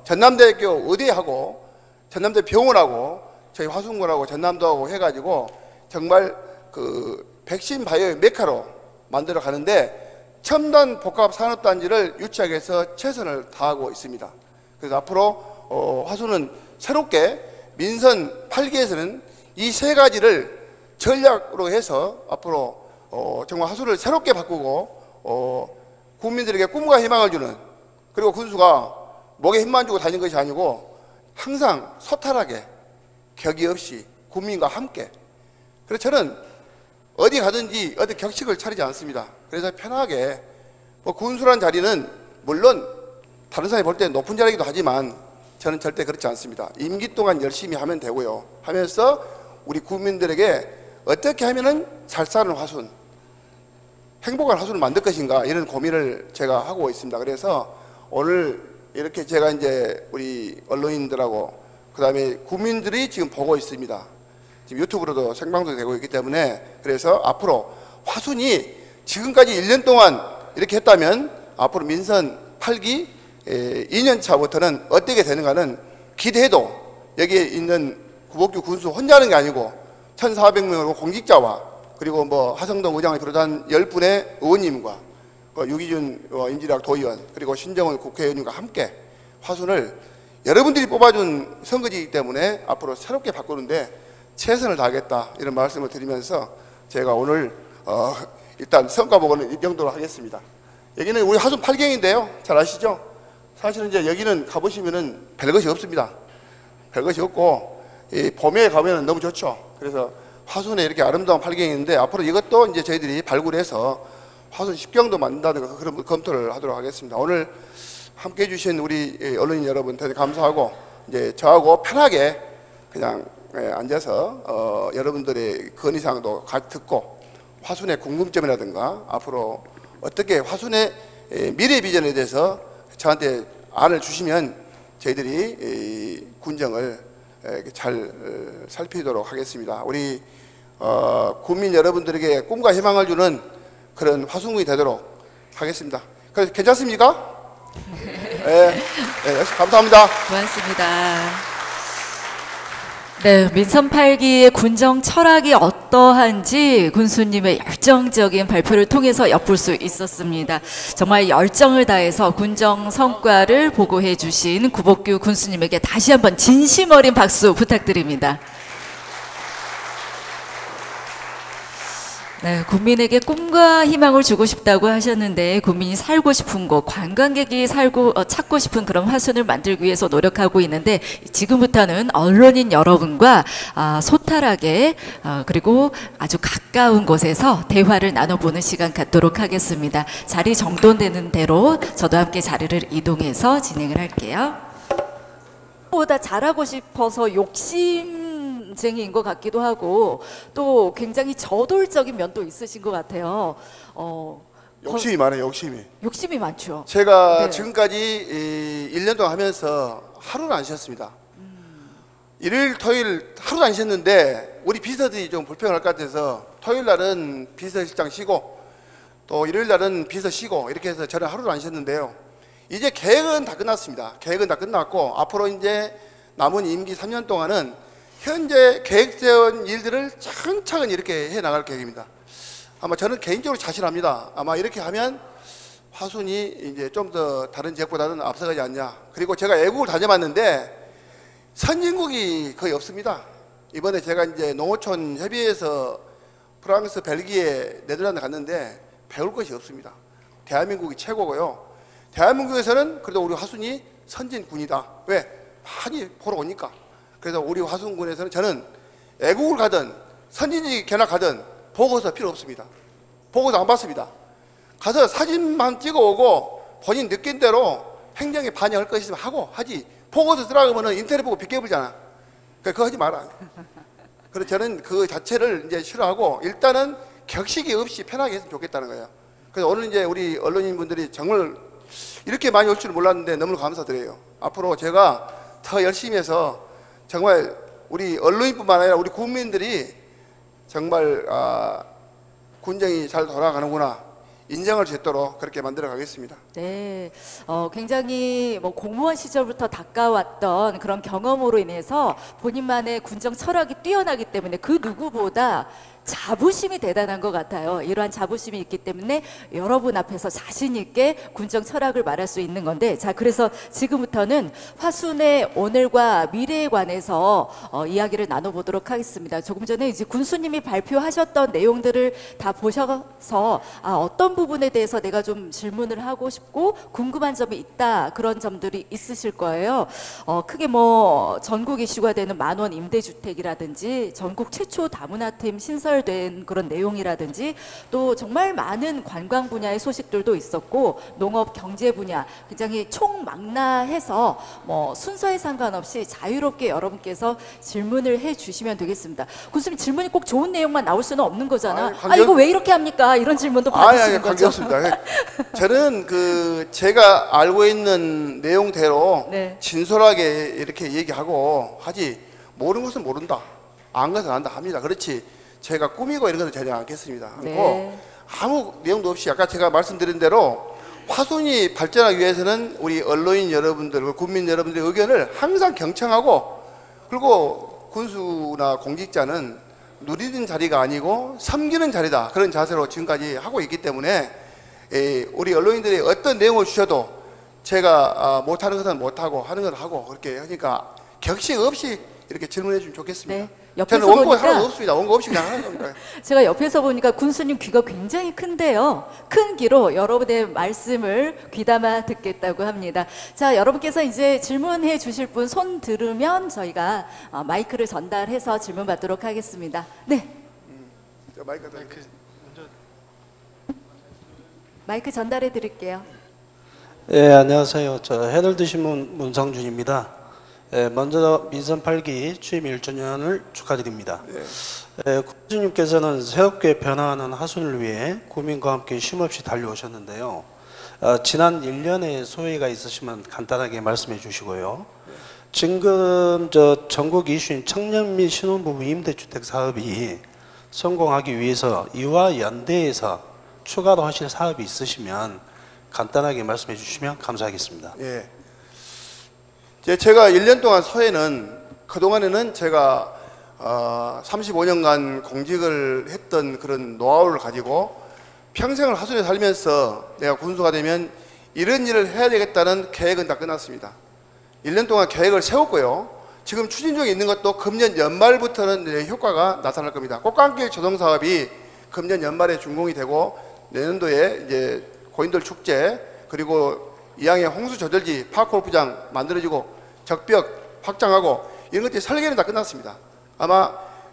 전남대학교 의대하고 전남대 병원하고 저희 화순군하고 전남도하고 해가지고 정말 그 백신 바이오의 메카로 만들어 가는데 첨단 복합 산업단지를 유치하기 위해서 최선을 다하고 있습니다. 그래서 앞으로 화순은 새롭게 민선 8기에서는 이 세 가지를 전략으로 해서 앞으로 정말 화순을 새롭게 바꾸고 국민들에게 꿈과 희망을 주는, 그리고 군수가 목에 힘만 주고 다니는 것이 아니고 항상 소탈하게 격이 없이 국민과 함께, 그래서 저는 어디 가든지 어디 격식을 차리지 않습니다. 그래서 편하게 군수란 자리는 물론 다른 사람이 볼 때 높은 자리이기도 하지만 저는 절대 그렇지 않습니다. 임기 동안 열심히 하면 되고요. 하면서 우리 국민들에게 어떻게 하면은 잘 사는 화순, 행복한 화순을 만들 것인가, 이런 고민을 제가 하고 있습니다. 그래서 오늘 이렇게 제가 이제 우리 언론인들하고 그 다음에 국민들이 지금 보고 있습니다. 지금 유튜브로도 생방송이 되고 있기 때문에, 그래서 앞으로 화순이 지금까지 1년 동안 이렇게 했다면 앞으로 민선 8기 2년 차부터는 어떻게 되는가는 기대해도, 여기에 있는 구복규 군수 혼자 하는 게 아니고 1,400명의 공직자와 그리고 뭐 하성동 의장을 비롯한 10분의 의원님과 유기준 임지학 도의원 그리고 신정은 국회의원님과 함께 화순을 여러분들이 뽑아준 선거지이기 때문에 앞으로 새롭게 바꾸는데 최선을 다하겠다, 이런 말씀을 드리면서 제가 오늘 일단 성과 보고는 이 정도로 하겠습니다. 여기는 우리 화순 8경인데요. 잘 아시죠? 사실은 이제 여기는 가보시면은 별것이 없습니다. 별것이 없고 이 봄에 가면은 너무 좋죠. 그래서 화순에 이렇게 아름다운 8경인데 앞으로 이것도 이제 저희들이 발굴해서 화순 10경도 만든다든가 그런 검토를 하도록 하겠습니다. 오늘 함께 해주신 우리 언론인 여러분 대단히 감사하고, 이제 저하고 편하게 그냥 앉아서 여러분들의 건의사항도 같이 듣고 화순의 궁금점이라든가 앞으로 어떻게 화순의 미래 비전에 대해서 저한테 안을 주시면 저희들이 군정을 잘 살피도록 하겠습니다. 우리 국민 여러분들에게 꿈과 희망을 주는 그런 화순군이 되도록 하겠습니다. 그래서 괜찮습니까? 네, 감사합니다. 고맙습니다. 네, 민선 8기의 군정 철학이 어떠한지 군수님의 열정적인 발표를 통해서 엿볼 수 있었습니다. 정말 열정을 다해서 군정 성과를 보고해 주신 구복규 군수님에게 다시 한번 진심 어린 박수 부탁드립니다. 네, 국민에게 꿈과 희망을 주고 싶다고 하셨는데, 국민이 살고 싶은 곳, 관광객이 찾고 싶은 그런 화순을 만들기 위해서 노력하고 있는데, 지금부터는 언론인 여러분과 소탈하게 그리고 아주 가까운 곳에서 대화를 나눠보는 시간 갖도록 하겠습니다. 자리 정돈되는 대로 저도 함께 자리를 이동해서 진행을 할게요. 보다 잘하고 싶어서 욕심쟁이인 것 같기도 하고 또 굉장히 저돌적인 면도 있으신 것 같아요. 욕심이 많아요. 욕심이 많죠. 제가 네. 지금까지 1년 동안 하면서 하루는 안 쉬었습니다. 일요일 토요일 하루도 안 쉬었는데 우리 비서들이 좀 불평할 것 같아서 토요일 날은 비서실장 쉬고 또 일요일 날은 비서 쉬고 이렇게 해서 저는 하루도 안 쉬었는데요. 이제 계획은 다 끝났습니다. 계획은 다 끝났고 앞으로 이제 남은 임기 3년 동안은 현재 계획 세운 일들을 차근차근 이렇게 해 나갈 계획입니다. 아마 저는 개인적으로 자신합니다. 아마 이렇게 하면 화순이 이제 좀 더 다른 지역보다는 앞서가지 않냐. 그리고 제가 외국을 다녀봤는데 선진국이 거의 없습니다. 이번에 제가 이제 농어촌 협의회에서 프랑스, 벨기에, 네덜란드 갔는데 배울 것이 없습니다. 대한민국이 최고고요. 대한민국에서는 그래도 우리 화순이 선진군이다. 왜? 많이 보러 오니까. 그래서 우리 화순군에서는 저는 애국을 가든 선진지 견학 가든 보고서 필요 없습니다. 보고서 안 받습니다. 가서 사진만 찍어오고 본인 느낀 대로 행정에 반영할 것이 있으면 하고 하지. 보고서 들어가면 인터넷 보고 비껴불잖아. 그거 하지 마라. 그래서 저는 그 자체를 이제 싫어하고 일단은 격식이 없이 편하게 했으면 좋겠다는 거예요. 그래서 오늘 이제 우리 언론인분들이 정말 이렇게 많이 올 줄 몰랐는데 너무 감사드려요. 앞으로 제가 더 열심히 해서 정말 우리 언론인뿐만 아니라 우리 국민들이 정말 군정이 잘 돌아가는구나 인정할 수 있도록 그렇게 만들어 가겠습니다. 네, 굉장히 뭐 공무원 시절부터 닦아왔던 그런 경험으로 인해서 본인만의 군정 철학이 뛰어나기 때문에 그 누구보다 자부심이 대단한 것 같아요. 이러한 자부심이 있기 때문에 여러분 앞에서 자신 있게 군정 철학을 말할 수 있는 건데, 자, 그래서 지금부터는 화순의 오늘과 미래에 관해서 이야기를 나눠보도록 하겠습니다. 조금 전에 이제 군수님이 발표하셨던 내용들을 다 보셔서 어떤 부분에 대해서 내가 좀 질문을 하고 싶고 궁금한 점이 있다, 그런 점들이 있으실 거예요. 크게 뭐 전국 이슈가 되는 만원 임대주택이라든지 전국 최초 다문화팀 신설된 그런 내용이라든지 또 정말 많은 관광 분야의 소식들도 있었고 농업 경제 분야 굉장히 총망라해서 뭐 순서에 상관없이 자유롭게 여러분께서 질문을 해주시면 되겠습니다. 군수님, 질문이 꼭 좋은 내용만 나올 수는 없는 거잖아. 이거 왜 이렇게 합니까? 이런 질문도 받으시는 거죠. 관계없습니다. 저는 그 제가 알고 있는 내용대로 네. 진솔하게 이렇게 얘기하고 하지, 모르는 것은 모른다, 안 것은 안다 합니다. 그렇지 제가 꾸미고 이런 것은 전혀 않겠습니다. 네. 아무 내용도 없이 아까 제가 말씀드린 대로 화순이 발전하기 위해서는 우리 언론인 여러분들, 국민 여러분들의 의견을 항상 경청하고, 그리고 군수나 공직자는 누리는 자리가 아니고 섬기는 자리다, 그런 자세로 지금까지 하고 있기 때문에 우리 언론인들이 어떤 내용을 주셔도 제가 못하는 것은 못하고 하는 건 하고 그렇게 하니까 격식 없이 이렇게 질문해 주면 좋겠습니다. 네, 저는 원고 하나도 없습니다. 원고 없이 그냥 하는 겁니다. 제가 옆에서 보니까 군수님 귀가 굉장히 큰데요. 큰 귀로 여러분의 말씀을 귀담아 듣겠다고 합니다. 자, 여러분께서 이제 질문해 주실 분 손 들으면 저희가 마이크를 전달해서 질문 받도록 하겠습니다. 네. 마이크 전달해 드릴게요. 네, 안녕하세요. 저 헤럴드 신문 문상준입니다. 먼저 민선 8기 취임 1주년을 축하드립니다. 군수님께서는 새롭게 변화하는 화순을 위해 국민과 함께 쉼없이 달려오셨는데요. 지난 1년의 소회가 있으시면 간단하게 말씀해 주시고요. 지금 전국 이슈인 청년 및 신혼부부 임대주택 사업이 성공하기 위해서 이와 연대해서 추가로 하실 사업이 있으시면 간단하게 말씀해 주시면 감사하겠습니다. 예. 제가 1년 동안 소회는, 그동안에는 제가 35년간 공직을 했던 그런 노하우를 가지고 평생을 화순에 살면서 내가 군수가 되면 이런 일을 해야 되겠다는 계획은 다 끝났습니다. 1년 동안 계획을 세웠고요. 지금 추진 중에 있는 것도 금년 연말부터는 효과가 나타날 겁니다. 꽃감길 조성 사업이 금년 연말에 준공이 되고 내년도에 이제 고인돌 축제, 그리고 이항의 홍수 조절지 파크골프장 만들어지고 적벽 확장하고 이런 것들이 설계는 다 끝났습니다. 아마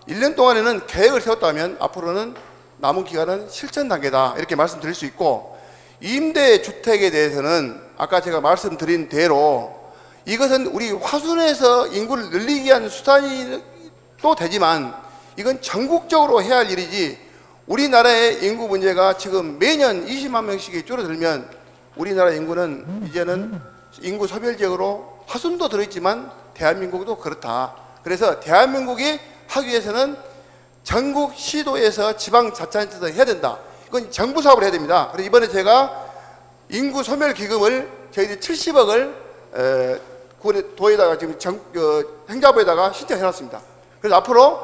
1년 동안에는 계획을 세웠다면 앞으로는 남은 기간은 실천 단계다, 이렇게 말씀드릴 수 있고, 임대주택에 대해서는 아까 제가 말씀드린 대로 이것은 우리 화순에서 인구를 늘리기 위한 수단이 또 되지만 이건 전국적으로 해야 할 일이지, 우리나라의 인구 문제가 지금 매년 20만 명씩이 줄어들면 우리나라 인구는 이제는 인구 소멸지역으로 화순도 들어있지만 대한민국도 그렇다. 그래서 대한민국이 하기 위해서는 전국 시도에서 지방자치단체에서 해야 된다. 이건 정부 사업을 해야 됩니다. 그래서 이번에 제가 인구 소멸 기금을 저희들이 70억을 도에다가 지금 행자부에다가 신청해놨습니다. 그래서 앞으로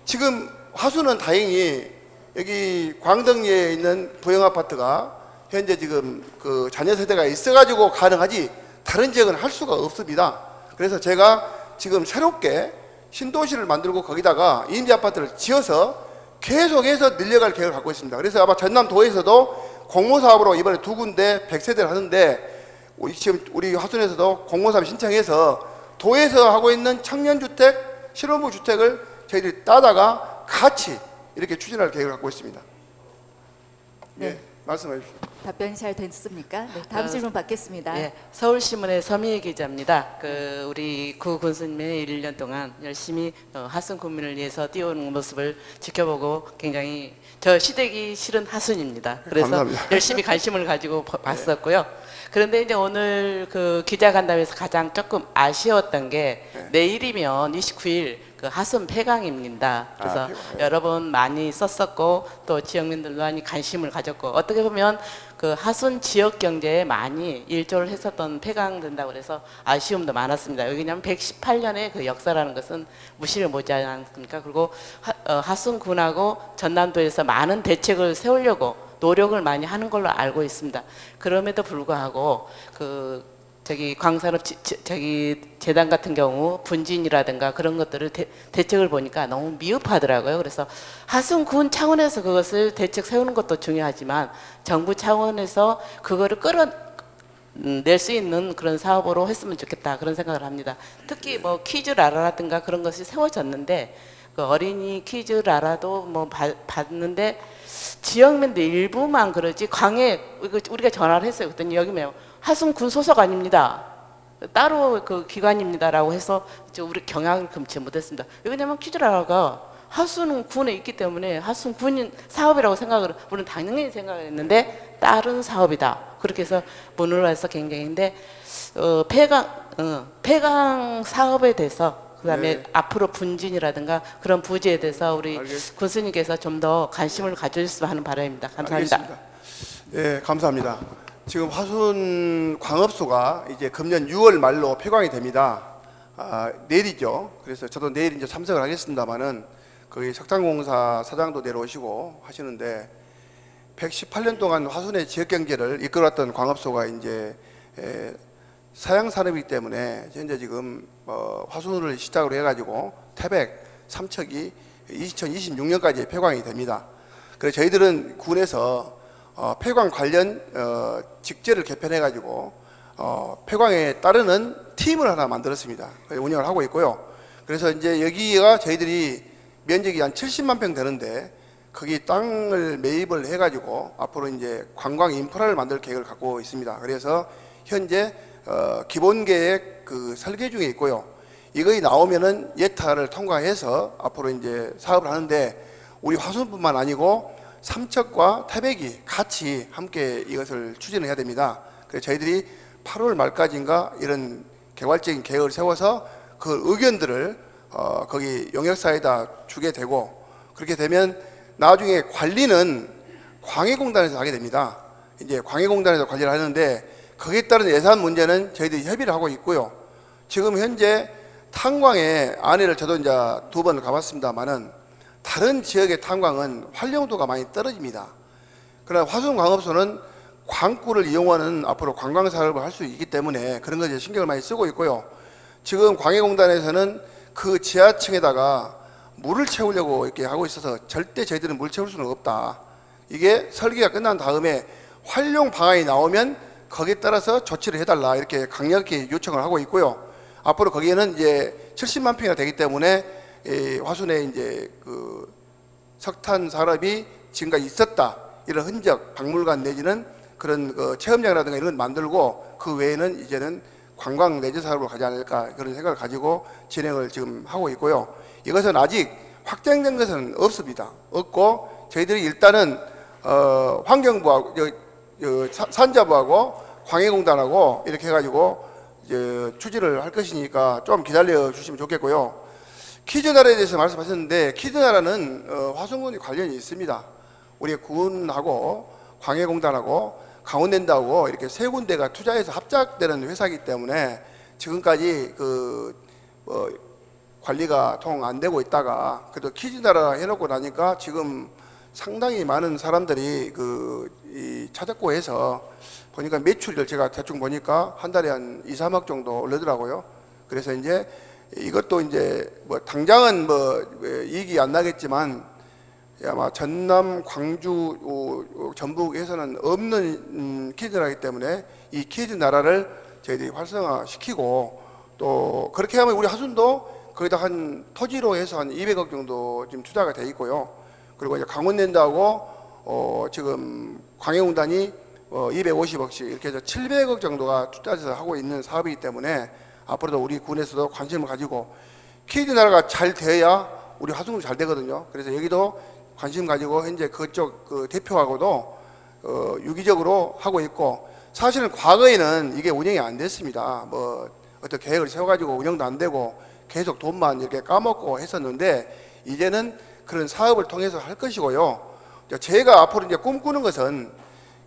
지금 화순은 다행히 여기 광덕리에 있는 부영아파트가 현재 지금 그 자녀 세대가 있어가지고 가능하지 다른 지역은 할 수가 없습니다. 그래서 제가 지금 새롭게 신도시를 만들고 거기다가 임대아파트를 지어서 계속해서 늘려갈 계획을 갖고 있습니다. 그래서 아마 전남도에서도 공모사업으로 이번에 2군데 100세대를 하는데 지금 우리 화순에서도 공모사업 신청해서 도에서 하고 있는 청년주택, 실업부 주택을 저희들이 따다가 같이 이렇게 추진할 계획을 갖고 있습니다. 네. 네, 말씀해 주십시오. 답변이 잘 됐습니까? 네, 다음 질문 받겠습니다. 예, 서울신문의 서미애 기자입니다. 우리 구 군수님의 1년 동안 열심히 하순 국민을 위해서 뛰어오는 모습을 지켜보고 굉장히 저 시댁이 실은 하순입니다. 그래서 감사합니다. 열심히 관심을 가지고 봤었고요. 그런데 이제 오늘 그 기자간담회에서 가장 조금 아쉬웠던 게 내일이면 29일 그 하순 폐강입니다. 그래서 여러 번 많이 썼었고 또 지역민들도 많이 관심을 가졌고 어떻게 보면 그 하순 지역 경제에 많이 일조를 했었던 폐강된다고 그래서 아쉬움도 많았습니다. 왜냐하면 118년의 그 역사라는 것은 무시를 못하지 않습니까? 그리고 하순군하고 전남도에서 많은 대책을 세우려고 노력을 많이 하는 걸로 알고 있습니다. 그럼에도 불구하고 광산업 재단 같은 경우 분진이라든가 그런 것들을 대책을 보니까 너무 미흡하더라고요. 그래서 하순군 차원에서 그것을 대책 세우는 것도 중요하지만 정부 차원에서 그거를 끌어낼 수 있는 그런 사업으로 했으면 좋겠다 그런 생각을 합니다. 특히 뭐 퀴즈라라든가 그런 것이 세워졌는데 그 어린이 퀴즈라라도 뭐 봤는데 지역민들 일부만 그러지 우리가 전화를 했어요. 그랬더니 여기 하순군 소속 아닙니다. 따로 그 기관입니다라고 해서 우리 경향을 금치 못했습니다. 왜냐하면 퀴즈라가 하순군에 있기 때문에 하순군 사업이라고 우리는 당연히 생각했는데 다른 사업이다. 그렇게 해서 문을 와서 굉장히 폐강 사업에 대해서 그다음에 네. 앞으로 분진이라든가 그런 부지에 대해서 우리 군수님께서 좀 더 관심을 가져주셨으면 하는 바람입니다. 감사합니다. 알겠습니다. 네, 감사합니다. 지금 화순 광업소가 이제 금년 6월 말로 폐광이 됩니다. 내일이죠. 그래서 저도 내일 이제 참석을 하겠습니다만은 거기 석탄공사 사장도 내려오시고 하시는데 118년 동안 화순의 지역 경제를 이끌어왔던 광업소가 이제 사양 산업이기 때문에 현재 지금 화순을 시작으로 해가지고 태백, 삼척이 2026년까지 폐광이 됩니다. 그래서 저희들은 군에서 폐광 관련 직제를 개편해가지고 폐광에 따르는 팀을 하나 만들었습니다. 운영을 하고 있고요. 그래서 이제 여기가 저희들이 면적이 한 70만 평 되는데 거기 땅을 매입을 해가지고 앞으로 이제 관광 인프라를 만들 계획을 갖고 있습니다. 그래서 현재 기본 계획 그 설계 중에 있고요. 이거이 나오면은 예타를 통과해서 앞으로 이제 사업을 하는데 우리 화순뿐만 아니고 삼척과 태백이 같이 함께 이것을 추진을 해야 됩니다. 그래서 저희들이 8월 말까지인가 이런 개괄적인 계획을 세워서 그 의견들을 거기 용역사에다 주게 되고 그렇게 되면 나중에 관리는 광해공단에서 하게 됩니다. 이제 광해공단에서 관리를 하는데 거기에 따른 예산 문제는 저희들이 협의를 하고 있고요. 지금 현재 탄광의 안에를 저도 이제 2번 가봤습니다만은 다른 지역의 탄광은 활용도가 많이 떨어집니다. 그러나 화순광업소는 광구를 이용하는 앞으로 관광 사업을 할 수 있기 때문에 그런 것에 신경을 많이 쓰고 있고요. 지금 광해공단에서는 그 지하층에다가 물을 채우려고 이렇게 하고 있어서 절대 저희들은 물 채울 수는 없다. 이게 설계가 끝난 다음에 활용 방안이 나오면 거기에 따라서 조치를 해달라 이렇게 강력히 요청을 하고 있고요. 앞으로 거기에는 이제 70만 평이나 되기 때문에 화순에 이제 그 석탄 산업이 지금까지 있었다 이런 흔적, 박물관 내지는 그런 그 체험장이라든가 이런 걸 만들고 그 외에는 이제는 관광 내지 사업으로 가지 않을까 그런 생각을 가지고 진행을 지금 하고 있고요. 이것은 아직 확정된 것은 없습니다. 없고 저희들이 일단은 환경부하고 산자부하고 광해공단하고 이렇게 해가지고 이제 추진을 할 것이니까 좀 기다려 주시면 좋겠고요. 퀴즈나라에 대해서 말씀하셨는데 퀴즈나라는 화순군이 관련이 있습니다. 우리 군하고 광해공단하고 강원랜드하고 이렇게 세 군데가 투자해서 합작되는 회사이기 때문에 지금까지 관리가 통 안 되고 있다가 그래도 퀴즈나라 해놓고 나니까 지금 상당히 많은 사람들이 찾았고 해서 보니까 매출을 제가 대충 보니까 한 달에 한 2, 3억 정도 올르더라고요. 그래서 이제 이것도 이제 뭐 당장은 뭐 이익이 안 나겠지만 아마 전남, 광주, 전북에서는 없는 키즈 나라이기 때문에 이 키즈 나라를 저희들이 활성화시키고 또 그렇게 하면 우리 하순도 거기다 한 토지로 해서 한 200억 정도 지금 투자가 돼 있고요. 그리고 이제 강원랜드하고 지금 광해운단이 250억씩 이렇게 해서 700억 정도가 투자해서 하고 있는 사업이기 때문에 앞으로도 우리 군에서도 관심을 가지고 키즈 나라가 잘 돼야 우리 화순도 잘 되거든요. 그래서 여기도 관심 가지고 현재 그쪽 그 대표하고도 유기적으로 하고 있고, 사실은 과거에는 이게 운영이 안 됐습니다. 뭐 어떤 계획을 세워가지고 운영도 안 되고 계속 돈만 이렇게 까먹고 했었는데 이제는 그런 사업을 통해서 할 것이고요. 제가 앞으로 이제 꿈꾸는 것은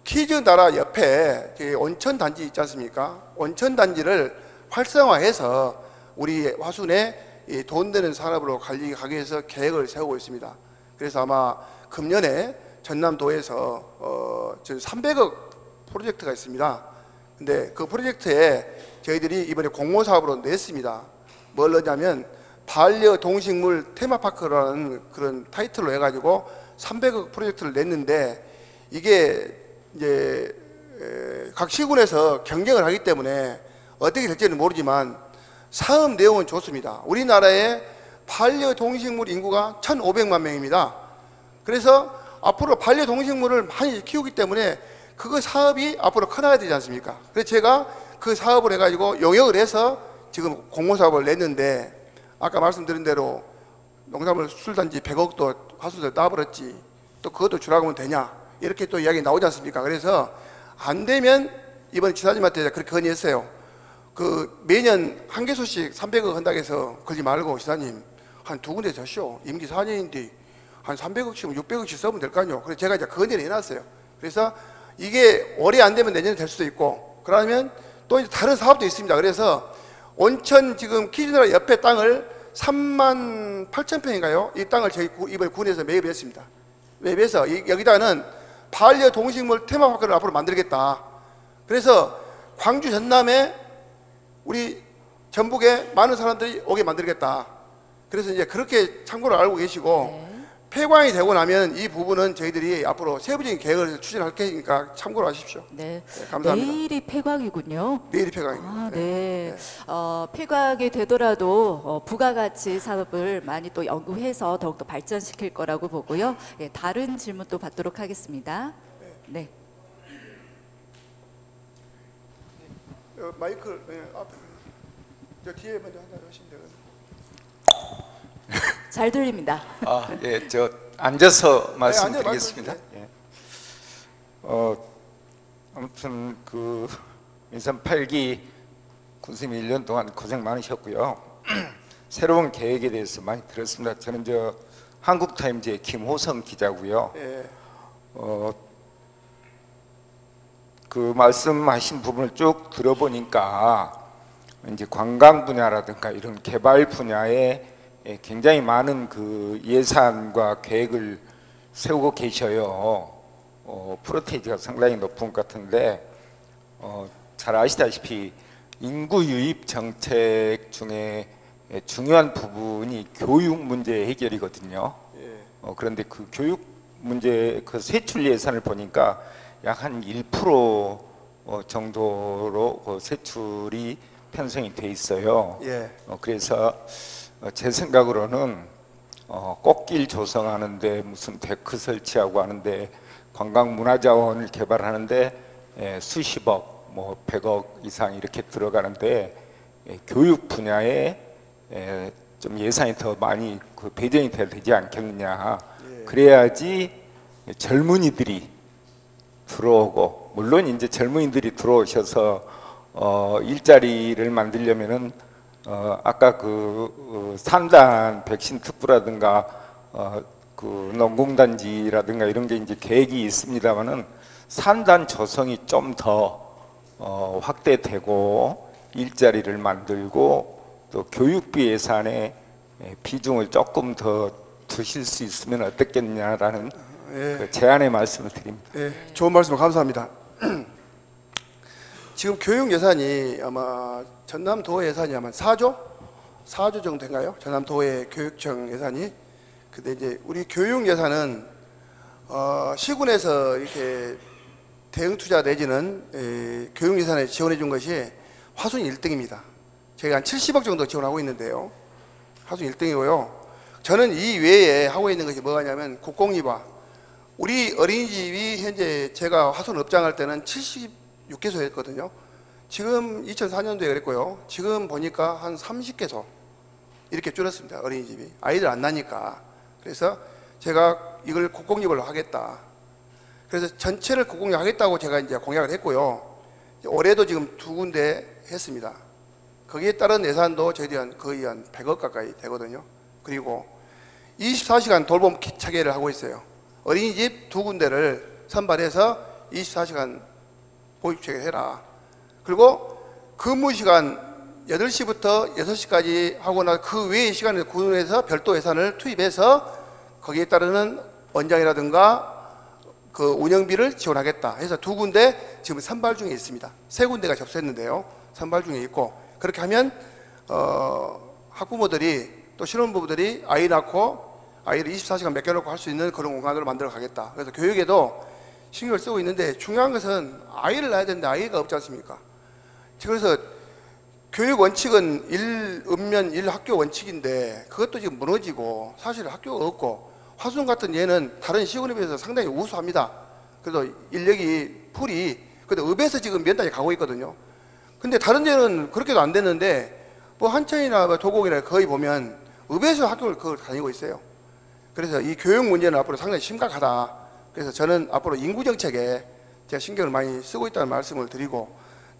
키즈 나라 옆에 온천 단지 있지 않습니까? 온천 단지를 활성화해서 우리 화순에 돈 되는 산업으로 가기 위해서 계획을 세우고 있습니다. 그래서 아마 금년에 전남도에서 300억 프로젝트가 있습니다. 근데 그 프로젝트에 저희들이 이번에 공모 사업으로 냈습니다. 뭘 넣냐면 반려동식물 테마파크라는 그런 타이틀로 해가지고 300억 프로젝트를 냈는데, 이게 이제 각 시군에서 경쟁을 하기 때문에 어떻게 될지는 모르지만 사업 내용은 좋습니다. 우리나라의 반려동식물 인구가 1,500만 명입니다. 그래서 앞으로 반려동식물을 많이 키우기 때문에 그거 사업이 앞으로 커나야 되지 않습니까? 그래서 제가 그 사업을 해가지고 용역을 해서 지금 공모사업을 냈는데, 아까 말씀드린 대로 농산물 수출단지 100억도 화순에서 따버렸지, 또 그것도 주라고 하면 되냐, 이렇게 또 이야기 나오지 않습니까? 그래서 안 되면 이번 지사님한테 그렇게 건의했어요. 그 매년 한 개소씩 300억 한다고 해서 걸지 말고 지사님 한 두 군데 졌쇼. 임기 4년인데 한 300억씩 600억씩 써면 될 거 아니에요. 그래서 제가 이제 건의를 해놨어요. 그래서 이게 올해 안 되면 내년에 될 수도 있고, 그러면 또 이제 다른 사업도 있습니다. 그래서 온천 지금 키즈나라 옆에 땅을 38,000평인가요? 이 땅을 저희 이번에 군에서 매입했습니다. 매입해서 여기다는 반려동식물 테마파크를 앞으로 만들겠다. 그래서 광주 전남에 우리 전북에 많은 사람들이 오게 만들겠다. 그래서 이제 그렇게 참고로 알고 계시고, 폐광이 되고 나면 이 부분은 저희들이 앞으로 세부적인 계획을 추진할 테니까 참고로 하십시오. 네. 네, 감사합니다. 내일이 폐광이군요. 내일이 폐광입니다. 아, 네. 폐광이 되더라도 부가가치 산업을 많이 또 연구해서 더욱더 발전시킬 거라고 보고요. 예, 다른 질문 또 받도록 하겠습니다. 네. 마이크 앞에 저 뒤에 먼저 하시면 되거든요. 잘 들립니다. 예, 저 앉아서 말씀드리겠습니다. 예. 아무튼 그 민선 8기 군수님 1년 동안 고생 많으셨고요. 새로운 계획에 대해서 많이 들었습니다. 저는 저 한국타임즈의 김호성 기자고요. 예. 그 말씀하신 부분을 쭉 들어보니까 이제 관광 분야라든가 이런 개발 분야에 굉장히 많은 그 예산과 계획을 세우고 계셔요. 프로테이지가 상당히 높은 것 같은데, 잘 아시다시피 인구 유입 정책 중에 중요한 부분이 교육 문제 해결이거든요. 그런데 그 교육 문제 그 세출 예산을 보니까 약 한 1% 정도로 그 세출이 편성이 돼 있어요. 그래서 제 생각으로는 꽃길 조성하는데 무슨 데크 설치하고 하는데 관광문화자원을 개발하는데 수십억, 뭐 100억 이상 이렇게 들어가는데 교육 분야에 좀 예산이 더 많이 그 배정이 돼야 되지 않겠느냐. 그래야지 젊은이들이 들어오고, 물론 이제 젊은이들이 들어오셔서 일자리를 만들려면은 아까 그 산단 백신 특구라든가 그 농공단지라든가 이런 게 이제 계획이 있습니다만은 산단 조성이 좀 더 확대되고 일자리를 만들고 또 교육비 예산에 비중을 조금 더 두실 수 있으면 어떻겠냐라는 그 제안의 말씀을 드립니다. 좋은 말씀 감사합니다. 지금 교육 예산이 아마 전남도 예산이 아마 4조 정도 된가요? 전남도의 교육청 예산이. 근데 이제 우리 교육 예산은 시군에서 이렇게 대응 투자 내지는 교육 예산에 지원해 준 것이 화순 1등입니다. 저희가 한 70억 정도 지원하고 있는데요. 화순 1등이고요. 저는 이 외에 하고 있는 것이 뭐냐면 국공립화. 우리 어린이집이 현재 제가 화순 업장할 때는 76개소였거든요. 지금 2004년도에 그랬고요. 지금 보니까 한 30개소 이렇게 줄었습니다. 어린이집이. 아이들 안 나니까. 그래서 제가 이걸 국공립으로 하겠다. 그래서 전체를 국공립 하겠다고 제가 이제 공약을 했고요. 올해도 지금 2군데 했습니다. 거기에 따른 예산도 저희들이 거의 한 100억 가까이 되거든요. 그리고 24시간 돌봄 체계를 하고 있어요. 어린이집 2군데를 선발해서 24시간 보육체계 해라. 그리고 근무시간 8시부터 6시까지 하거나 그 외의 시간을 구분해서 별도 예산을 투입해서 거기에 따르는 원장이라든가 그 운영비를 지원하겠다 해서 2군데 지금 선발 중에 있습니다. 3군데가 접수했는데요. 선발 중에 있고, 그렇게 하면 학부모들이 또 신혼부부들이 아이 낳고 아이를 24시간 맡겨놓고 할 수 있는 그런 공간으로 만들어 가겠다. 그래서 교육에도 신경을 쓰고 있는데, 중요한 것은 아이를 낳아야 되는데 아이가 없지 않습니까? 그래서 교육 원칙은 1읍면 1학교 원칙인데 그것도 지금 무너지고 사실 학교가 없고, 화순 같은 예는 다른 시군에 비해서 상당히 우수합니다. 그래도 인력이 풀이, 근데 읍에서 지금 면단이 가고 있거든요. 근데 다른 데는 그렇게도 안 됐는데 뭐 한천이나 도곡이나 거의 보면 읍에서 학교를 그걸 다니고 있어요. 그래서 이 교육 문제는 앞으로 상당히 심각하다. 그래서 저는 앞으로 인구 정책에 제가 신경을 많이 쓰고 있다는 말씀을 드리고,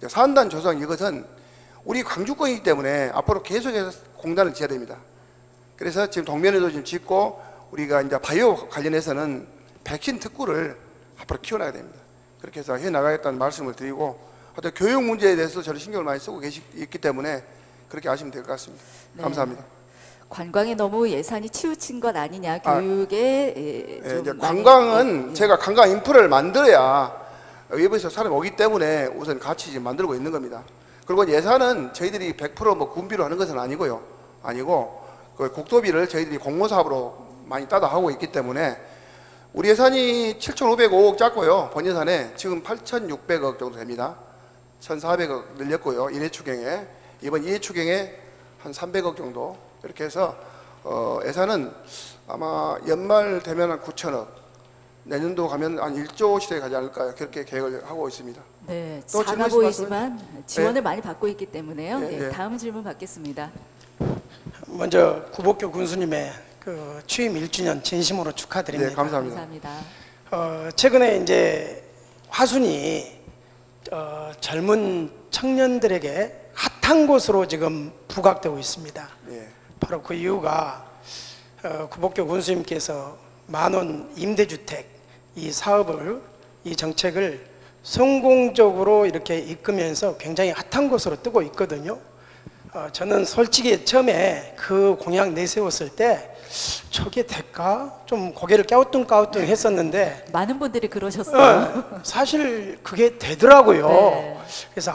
산단 조성 이것은 우리 광주권이기 때문에 앞으로 계속해서 공단을 지어야 됩니다. 그래서 지금 동면에도 지금 짓고, 우리가 이제 바이오 관련해서는 백신 특구를 앞으로 키워나가야 됩니다. 그렇게 해서 해 나가겠다는 말씀을 드리고, 하여튼 교육 문제에 대해서 저는 신경을 많이 쓰고 있기 때문에 그렇게 아시면 될 것 같습니다. 네. 감사합니다. 관광에 너무 예산이 치우친 것 아니냐, 교육에 좀 이제 관광은 제가 관광 인프라를 만들어야 외부에서 사람이 오기 때문에 우선 같이 지금 만들고 있는 겁니다. 그리고 예산은 저희들이 100% 뭐 군비로 하는 것은 아니고요. 아니고 그 국도비를 저희들이 공모사업으로 많이 따다 하고 있기 때문에 우리 예산이 7,505억 작고요. 본 예산에 지금 8,600억 정도 됩니다. 1,400억 늘렸고요. 1회 추경에. 이번 2회 추경에 한 300억 정도 이렇게 해서 예산은 아마 연말 되면 한 9천억, 내년도 가면 한 1조 시대에 가지 않을까, 그렇게 계획을 하고 있습니다. 네, 또 작아 보이지만 지원을 네. 많이 받고 있기 때문에요. 네, 네, 네. 다음 질문 받겠습니다. 먼저 구복교 군수님의 그 취임 1주년 진심으로 축하드립니다. 네, 감사합니다. 감사합니다. 최근에 이제 화순이 젊은 청년들에게 핫한 곳으로 지금 부각되고 있습니다. 네. 바로 그 이유가 구복교 군수님께서 만원 임대주택 이 사업을, 이 정책을 성공적으로 이렇게 이끌면서 굉장히 핫한 곳으로 뜨고 있거든요. 저는 솔직히 처음에 그 공약 내세웠을 때 저게 될까? 좀 고개를 갸우뚱 했었는데 많은 분들이 그러셨어요. 사실 그게 되더라고요. 네. 그래서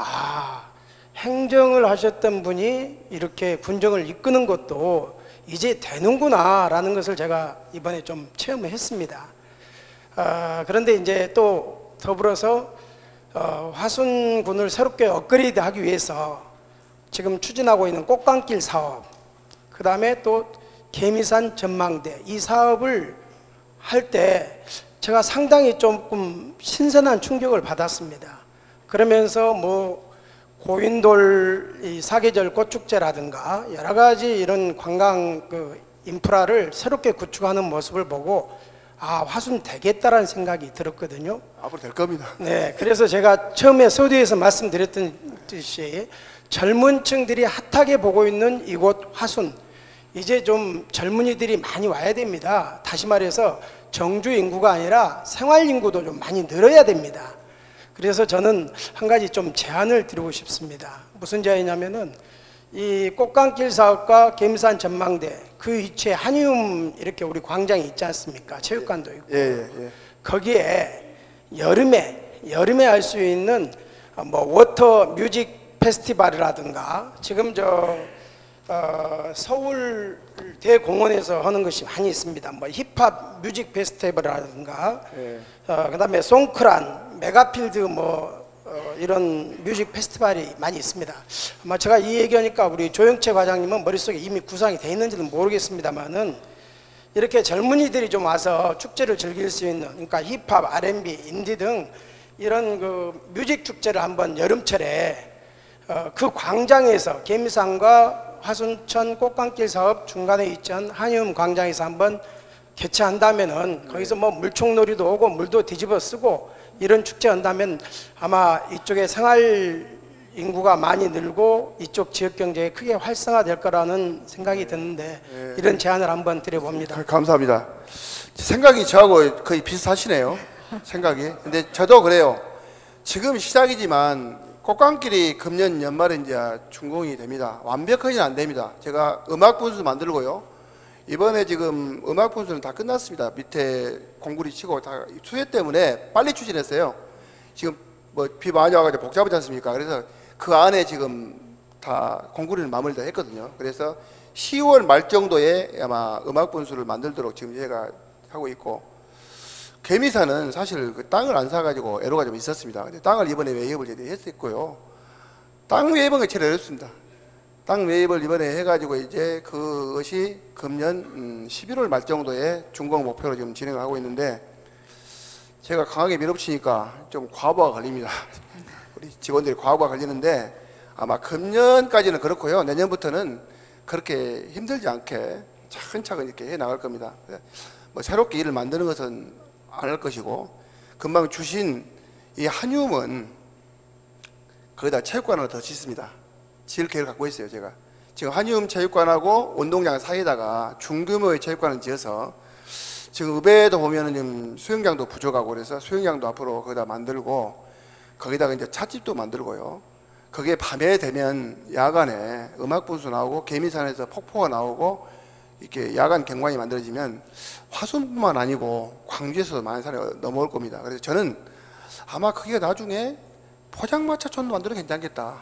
행정을 하셨던 분이 이렇게 군정을 이끄는 것도 이제 되는구나 라는 것을 제가 이번에 좀 체험을 했습니다. 그런데 이제 또 더불어서 화순군을 새롭게 업그레이드 하기 위해서 지금 추진하고 있는 꽃감길 사업, 그 다음에 또 개미산 전망대, 이 사업을 할 때 제가 상당히 조금 신선한 충격을 받았습니다. 그러면서 뭐 고인돌 이 사계절 꽃축제라든가 여러 가지 이런 관광 그 인프라를 새롭게 구축하는 모습을 보고 화순 되겠다라는 생각이 들었거든요. 앞으로 될 겁니다. 네, 그래서 제가 처음에 서두에서 말씀드렸던 듯이 젊은 층들이 핫하게 보고 있는 이곳 화순, 이제 좀 젊은이들이 많이 와야 됩니다. 다시 말해서 정주 인구가 아니라 생활 인구도 좀 많이 늘어야 됩니다. 그래서 저는 한 가지 좀 제안을 드리고 싶습니다. 무슨 제안이냐면은 이 꽃감길 사업과 개미산 전망대 그 위치에 한의움 이렇게 우리 광장이 있지 않습니까? 체육관도 있고 거기에 여름에 할 수 있는 뭐 워터 뮤직 페스티벌이라든가 지금 서울 대공원에서 하는 것이 많이 있습니다. 뭐 힙합 뮤직 페스티벌이라든가, 그다음에 송크란, 메가필드 이런 뮤직 페스티벌이 많이 있습니다. 아마 제가 이 얘기하니까 우리 조영채 과장님은 머릿속에 이미 구상이 돼 있는지는 모르겠습니다만은 이렇게 젊은이들이 좀 와서 축제를 즐길 수 있는, 그러니까 힙합, R&B, 인디 등 이런 그 뮤직 축제를 한번 여름철에 그 광장에서 계미산과 화순천 꽃감길 사업 중간에 있던 한유음 광장에서 한번 개최한다면은 거기서 뭐 물총놀이도 오고 물도 뒤집어 쓰고 이런 축제 한다면 아마 이쪽에 생활 인구가 많이 늘고 이쪽 지역 경제에 크게 활성화될 거라는 생각이 드는데 이런 제안을 한번 드려봅니다. 감사합니다. 생각이 저하고 거의 비슷하시네요. 생각이. 근데 저도 그래요. 지금 시작이지만 꽃감길이 금년 연말에 이제 준공이 됩니다. 완벽하게는 안 됩니다. 제가 음악 분수 만들고요. 이번에 지금 음악 분수는 다 끝났습니다. 밑에 공구리 치고 다 수해 때문에 빨리 추진했어요. 지금 뭐 비 많이 와가지고 복잡하지 않습니까? 그래서 그 안에 지금 다 공구리는 마무리 다 했거든요. 그래서 10월 말 정도에 아마 음악 분수를 만들도록 지금 제가 하고 있고, 개미사는 사실 그 땅을 안 사가지고 애로가 좀 있었습니다. 근데 땅을 이번에 매입을 했었고요. 땅 매입은 제일 어렵습니다. 땅 매입을 이번에 해가지고 이제 그것이 금년 11월 말 정도에 준공 목표로 지금 진행을 하고 있는데, 제가 강하게 밀어붙이니까 좀 과부하 걸립니다. 우리 직원들이 과부하 걸리는데 아마 금년까지는 그렇고요. 내년부터는 그렇게 힘들지 않게 차근차근 이렇게 해 나갈 겁니다. 뭐 새롭게 일을 만드는 것은 안 할 것이고, 금방 주신 이 한유음은 거기다 체육관 하나 더 짓습니다. 지을 계획을 갖고 있어요. 제가 지금 한유음 체육관하고 운동장 사이에다가 중규모의 체육관을 지어서 지금 읍에도 보면은 지금 수영장도 부족하고 그래서 수영장도 앞으로 거기다 만들고, 거기다가 이제 찻집도 만들고요. 그게 밤에 되면 야간에 음악 분수 나오고 개미산에서 폭포가 나오고 이렇게 야간 경관이 만들어지면 화순뿐만 아니고 광주에서도 많은 사람이 넘어올 겁니다. 그래서 저는 아마 그게 나중에 포장마차촌도 만들어도 괜찮겠다.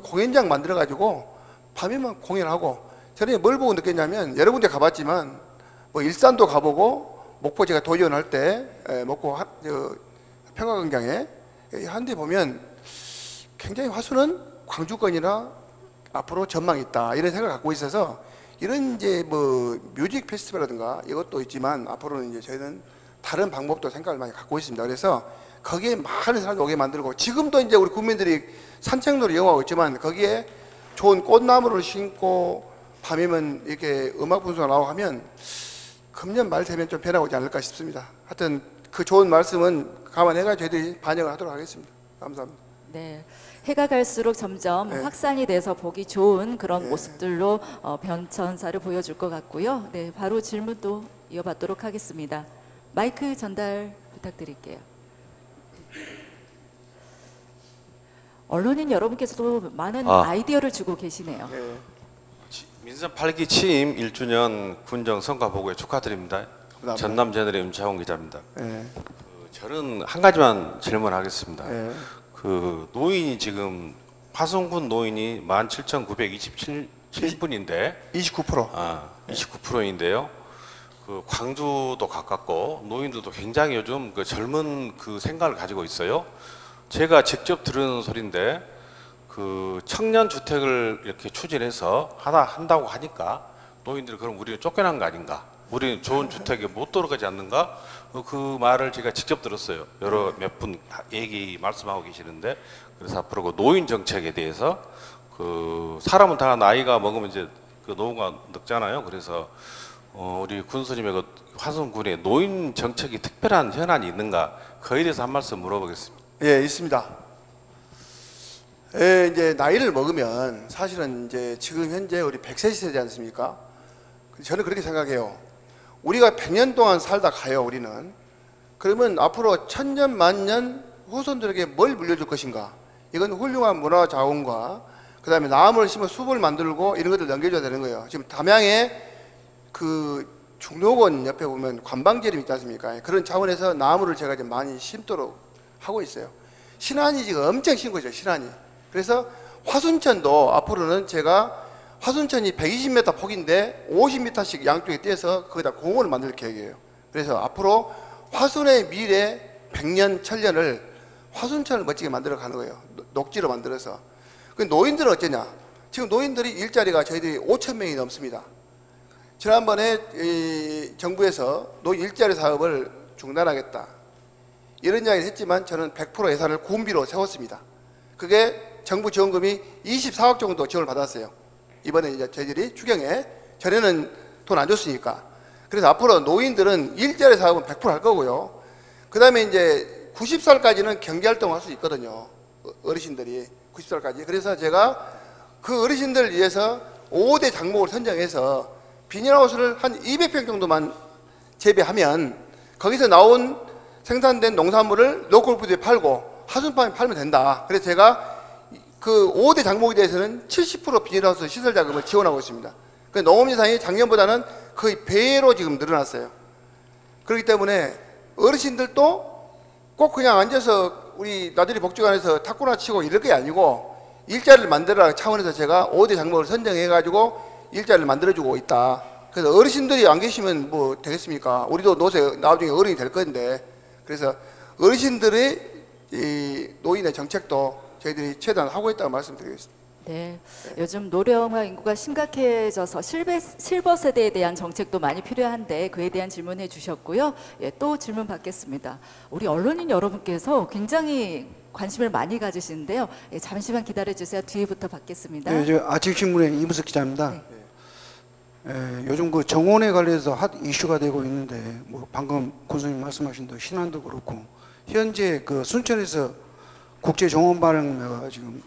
공연장 만들어가지고 밤에만 공연하고, 저는 뭘 보고 느꼈냐면, 여러 군데 가봤지만 뭐 일산도 가보고 목포 제가 도의원 때 목포 평화광장에 한 데 보면 굉장히 화순은 광주권이나 앞으로 전망이 있다 이런 생각을 갖고 있어서, 이런 이제 뭐 뮤직 페스티벌이라든가 이것도 있지만 앞으로는 이제 저희는 다른 방법도 생각을 많이 갖고 있습니다. 그래서 거기에 많은 사람들이 오게 만들고, 지금도 이제 우리 국민들이 산책로를 이용하고 있지만 거기에 좋은 꽃나무를 심고 밤이면 이렇게 음악 분수가 나오고 하면 금년 말 되면 좀 변화오지 않을까 싶습니다. 하여튼 그 좋은 말씀은 감안해가지고 저희들이 반영을 하도록 하겠습니다. 감사합니다. 네. 해가 갈수록 점점 확산이 돼서 보기 좋은 그런 모습들로 변천사를 보여줄 것 같고요. 네, 바로 질문도 이어받도록 하겠습니다. 마이크 전달 부탁드릴게요. 언론인 여러분께서도 많은 아이디어를 주고 계시네요. 민선 8기 취임 1주년 군정 성과 보고에 축하드립니다. 전남제널의 윤창훈 기자입니다. 저는 한 가지만 질문하겠습니다. 그 노인이 지금 화순군 노인이 17,927분인데 29%. 29%인데요. 그 광주도 가깝고 노인들도 굉장히 요즘 그 젊은 그 생각을 가지고 있어요. 제가 직접 들은 소리인데 그 청년 주택을 이렇게 추진해서 한다고 하니까 노인들이 그럼 우리는 쫓겨난 거 아닌가? 우리는 좋은 주택에 못 들어가지 않는가? 그 말을 제가 직접 들었어요. 몇 분 얘기 말씀하고 계시는데, 그래서 앞으로 그 노인 정책에 대해서 그 사람은 다 나이가 먹으면 이제 그 노후가 늙잖아요. 그래서 우리 군수님의 그 화순군의 노인 정책이 특별한 현안이 있는가? 그에 대해서 한 말씀 물어보겠습니다. 예, 있습니다. 이제 나이를 먹으면 사실은 이제 지금 현재 우리 100세 시대지 않습니까? 저는 그렇게 생각해요. 우리가 100년 동안 살다 가요, 우리는. 그러면 앞으로 1000년, 만년 후손들에게 뭘 물려줄 것인가? 이건 훌륭한 문화 자원과 그 다음에 나무를 심어 숲을 만들고 이런 것들 넘겨줘야 되는 거예요. 지금 담양에 그 중록원 옆에 보면 관방제림 있지 않습니까? 그런 차원에서 나무를 제가 좀 많이 심도록 하고 있어요. 신안이 지금 엄청 심고 있어요, 신안이. 그래서 화순천도 앞으로는 제가 화순천이 120m 폭인데 50m씩 양쪽에 떼서 거기다 공원을 만들 계획이에요. 그래서 앞으로 화순의 미래 100년, 1000년을 화순천을 멋지게 만들어 가는 거예요. 녹지로 만들어서. 그 노인들은 어쩌냐? 지금 노인들이 일자리가 저희들이 5,000명이 넘습니다. 지난번에 이 정부에서 노인 일자리 사업을 중단하겠다 이런 이야기를 했지만 저는 100% 예산을 군비로 세웠습니다. 그게 정부 지원금이 24억 정도 지원을 받았어요. 이번에 이제 저희들이 추경에 전에는 돈 안 줬으니까. 그래서 앞으로 노인들은 일자리 사업은 100% 할 거고요. 그 다음에 이제 90살까지는 경제활동을 할 수 있거든요. 어르신들이 90살까지. 그래서 제가 그 어르신들을 위해서 5대 장목을 선정해서 비닐하우스를 한 200평 정도만 재배하면 거기서 나온 생산된 농산물을 노골푸드에 팔고 하순팜에 팔면 된다. 그래서 제가 그 5대 장목에 대해서는 70% 비닐하우스 시설 자금을 지원하고 있습니다. 그러니까 농업 예산이 작년보다는 거의 배로 지금 늘어났어요. 그렇기 때문에 어르신들도 꼭 그냥 앉아서 우리 나들이 복지관에서 탁구나 치고 이럴 게 아니고 일자리를 만들어라 차원에서 제가 5대 장목을 선정해가지고 일자리를 만들어주고 있다. 그래서 어르신들이 안 계시면 뭐 되겠습니까? 우리도 노세 나중에 어른이 될 건데. 그래서 어르신들의 이 노인의 정책도 저희들이 최대한 하고 있다고 말씀드리겠습니다. 네, 요즘 노령화 인구가 심각해져서 실버 세대에 대한 정책도 많이 필요한데 그에 대한 질문해 주셨고요. 예, 또 질문 받겠습니다. 우리 언론인 여러분께서 굉장히 관심을 많이 가지시는데요. 예, 잠시만 기다려 주세요. 뒤에부터 받겠습니다. 네, 저 아침신문의 이무석 기자입니다. 요즘 그 정원에 관련해서 핫 이슈가 되고 있는데 뭐 방금 군수님 말씀하신 대로 신안도 그렇고 현재 그 순천에서 국제 정원 발행회가 지금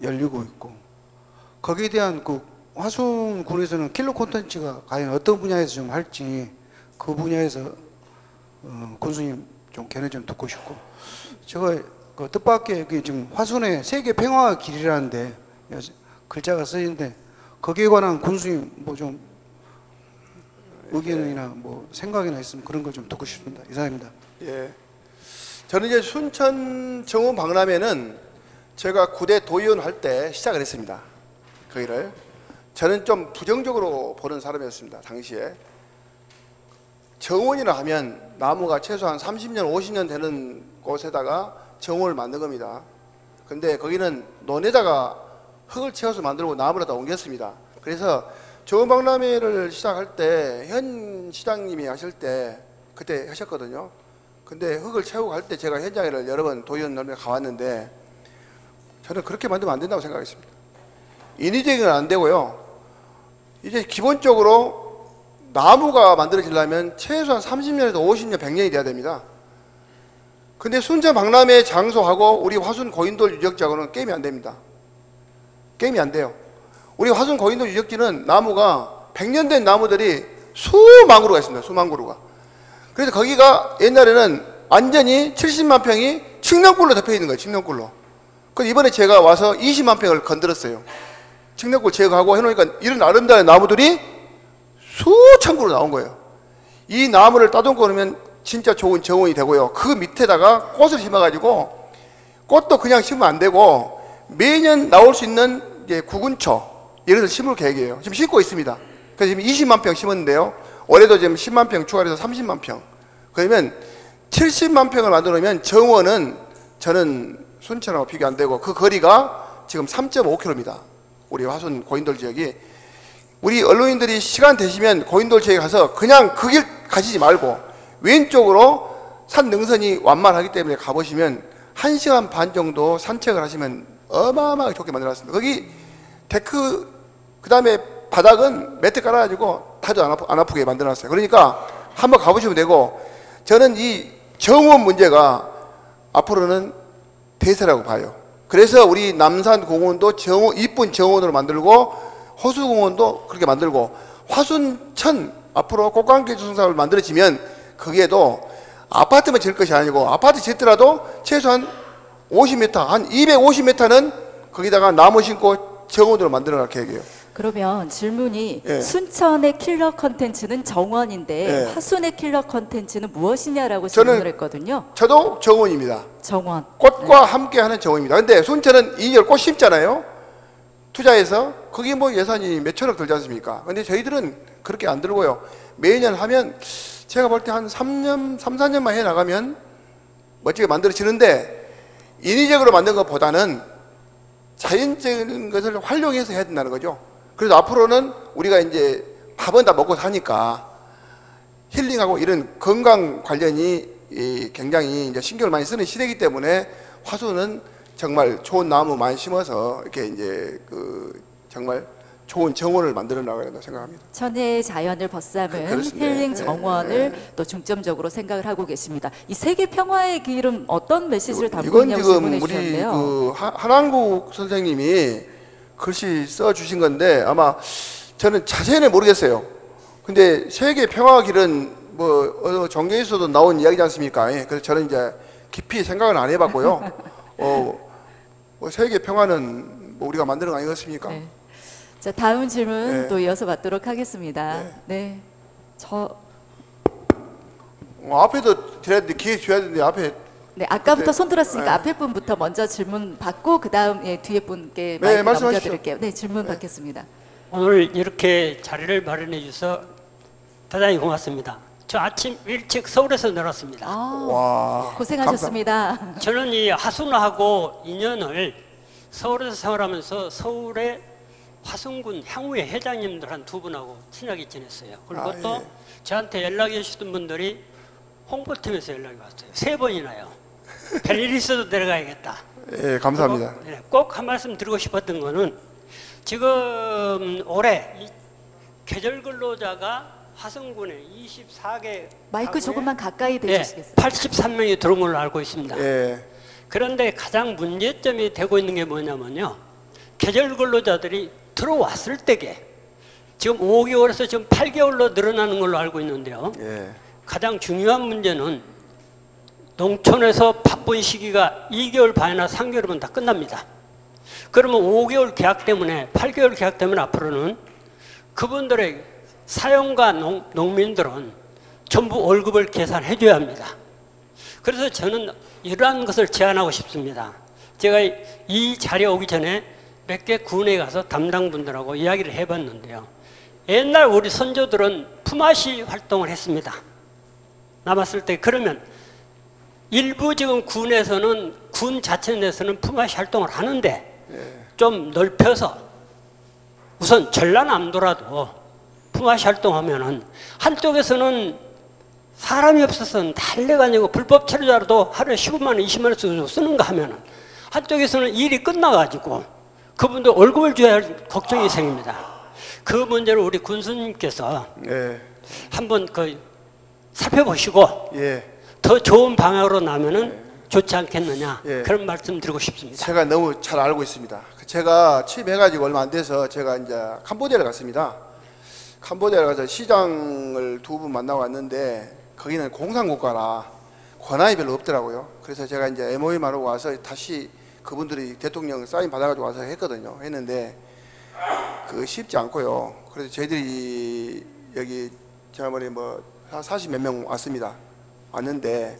열리고 있고 거기에 대한 그 화순군에서는 킬러 콘텐츠가 과연 어떤 분야에서 좀 할지 그 분야에서 군수님 좀 견해 좀 듣고 싶고 제가 그 뜻밖의 그 지금 화순의 세계 평화 길이라는데 글자가 쓰이는데 거기에 관한 군수님 뭐 좀 의견이나 뭐 생각이나 있으면 그런 걸 좀 듣고 싶습니다. 이상입니다. 예, 저는 이제 순천 정원 박람회는 제가 9대 도의원 할 때 시작을 했습니다. 거기를 저는 좀 부정적으로 보는 사람이었습니다. 당시에 정원이라 하면 나무가 최소한 30년 50년 되는 곳에다가 정원을 만든 겁니다. 근데 거기는 논에다가 흙을 채워서 만들고 나무를 다 옮겼습니다. 그래서 정원박람회를 시작할 때 현 시장님이 하실 때 그때 하셨거든요. 근데 흙을 채우고 할 때 제가 현장에를 여러 번 도의원 논에 가봤는데 저는 그렇게 만들면 안 된다고 생각했습니다. 인위적인 건 안 되고요. 이제 기본적으로 나무가 만들어지려면 최소한 30년에서 50년, 100년이 돼야 됩니다. 근데 순천 박람회 장소하고 우리 화순 고인돌 유적지하고는 게임이 안 됩니다. 게임이 안 돼요. 우리 화순 고인돌 유적지는 나무가 100년 된 나무들이 수만 그루가 있습니다. 수만 그루가. 그래서 거기가 옛날에는 완전히 70만 평이 칡령꿀로 덮여 있는 거예요. 칡령꿀로. 그래서 이번에 제가 와서 20만 평을 건드렸어요. 칡령꿀 제거하고 해놓으니까 이런 아름다운 나무들이 수천 그루 나온 거예요. 이 나무를 따듬고 놓으면 진짜 좋은 정원이 되고요. 그 밑에다가 꽃을 심어가지고 꽃도 그냥 심으면 안 되고 매년 나올 수 있는 이제 구근초 예를 들어 심을 계획이에요. 지금 심고 있습니다. 그래서 지금 20만 평 심었는데요. 올해도 지금 10만 평 추가해서 30만 평. 그러면 70만 평을 만들어 놓으면 정원은 저는 순천하고 비교 안 되고 그 거리가 지금 3.5km입니다. 우리 화순 고인돌 지역이. 우리 언론인들이 시간 되시면 고인돌 지역에 가서 그냥 그 길 가시지 말고 왼쪽으로 산 능선이 완만하기 때문에 가보시면 1시간 반 정도 산책을 하시면 어마어마하게 좋게 만들어놨습니다. 거기 데크 그 다음에 바닥은 매트 깔아가지고 다리도 안 아프게 만들어놨어요. 그러니까 한번 가보시면 되고 저는 이 정원 문제가 앞으로는 대세라고 봐요. 그래서 우리 남산공원도 이쁜 정원으로 만들고 호수공원도 그렇게 만들고 화순천 앞으로 꽃감기 조성사업을 만들어지면 거기에도 아파트만 지을 것이 아니고 아파트 짓더라도 최소한 50m, 한 250m는 거기다가 나무 심고 정원으로 만들어갈 계획이에요. 그러면 질문이 예. 순천의 킬러 컨텐츠는 정원인데 예. 화순의 킬러 컨텐츠는 무엇이냐라고 질문을 했거든요. 저도 정원입니다. 정원. 꽃과 함께하는 정원입니다. 근데 순천은 2년 꽃 심잖아요. 투자해서 거기 뭐 예산이 몇천억 들지 않습니까? 근데 저희들은 그렇게 안 들고요. 매년 하면 제가 볼 때 한 3년, 3, 4년만 해 나가면 멋지게 만들어지는데 인위적으로 만든 것보다는 자연적인 것을 활용해서 해야 된다는 거죠. 그래서 앞으로는 우리가 이제 밥은 다 먹고 사니까 힐링하고 이런 건강 관련이 굉장히 이제 신경을 많이 쓰는 시대이기 때문에 화수는 정말 좋은 나무 많이 심어서 이렇게 이제 정말 좋은 정원을 만들어 나가야 된다고 생각합니다. 천혜의 자연을 벗삼은 힐링 정원을 또 중점적으로 생각을 하고 계십니다. 이 세계 평화의 길은 어떤 메시지를 담고 있냐고 질문해 주셨는데요. 이건 지금 우리 한한국 선생님이 글씨 써주신 건데 아마 저는 자세히는 모르겠어요. 근데 세계 평화 길은 뭐 종교에서도 나온 이야기지 않습니까? 그래서 저는 이제 깊이 생각은 안 해봤고요. 뭐 세계 평화는 뭐 우리가 만드는 거 아니겠습니까? 네. 자, 다음 질문 또 이어서 받도록 하겠습니다. 네. 앞에도 드려야 되는데 기회 줘야 되는데 앞에. 네, 아까부터 손 들었으니까 앞에 분부터 먼저 질문 받고 그 다음 뒤에 분께 마이크 넘겨드릴게요. 네, 질문 받겠습니다. 오늘 이렇게 자리를 마련해 주셔서 대단히 고맙습니다. 저 아침 일찍 서울에서 내렸습니다. 와, 고생하셨습니다. 저는 이 하순하고 인연을 서울에서 생활하면서 서울의 화순군 향후의 회장님들 한 두 분하고 친하게 지냈어요. 그리고 또 저한테 연락해 주시던 분들이 홍보팀에서 연락이 왔어요. 3번이나요. 별일 있어도 내려가야겠다. 예, 감사합니다. 꼭 한 말씀 드리고 싶었던 거는 지금 올해 계절 근로자가 화순군에 24개 마이크 조금만 가까이 대주시겠어요? 83명이 들어온 걸로 알고 있습니다. 예. 그런데 가장 문제점이 되고 있는 게 뭐냐면요. 계절 근로자들이 들어왔을 때게 지금 5개월에서 지금 8개월로 늘어나는 걸로 알고 있는데요. 가장 중요한 문제는 농촌에서 바쁜 시기가 2개월 반이나 3개월이면 다 끝납니다. 그러면 5개월 계약 때문에 8개월 계약 때문에 앞으로는 그분들의 사용가 농민들은 전부 월급을 계산해 줘야 합니다. 그래서 저는 이러한 것을 제안하고 싶습니다. 제가 이 자리에 오기 전에 몇 개 군에 가서 담당분들하고 이야기를 해봤는데요. 옛날 우리 선조들은 품앗이 활동을 했습니다. 남았을 때 그러면 일부 지금 군에서는 군 자체 내에서는 품앗이 활동을 하는데 좀 넓혀서 우선 전라남도라도 품앗이 활동하면은 한쪽에서는 사람이 없어서 달래가지고 불법 체류자로도 하루에 15만 원, 20만 원씩 쓰는가 하면은 한쪽에서는 일이 끝나가지고 그분들 월급을 줘야 할 걱정이 생깁니다. 그 문제를 우리 군수님께서 한번 살펴보시고 더 좋은 방향으로 나면은 좋지 않겠느냐 그런 말씀 드리고 싶습니다. 제가 너무 잘 알고 있습니다. 제가 취임해가지고 얼마 안 돼서 제가 이제 캄보디아를 갔습니다. 캄보디아를 가서 시장을 두 분 만나고 왔는데 거기는 공산국가라 권한이 별로 없더라고요. 그래서 제가 이제 MOU만 하고 와서 다시 그분들이 대통령 사인 받아가지고 와서 했거든요. 했는데 쉽지 않고요. 그래서 저희들이 여기 지난번에 뭐 40몇 명 왔습니다. 왔는데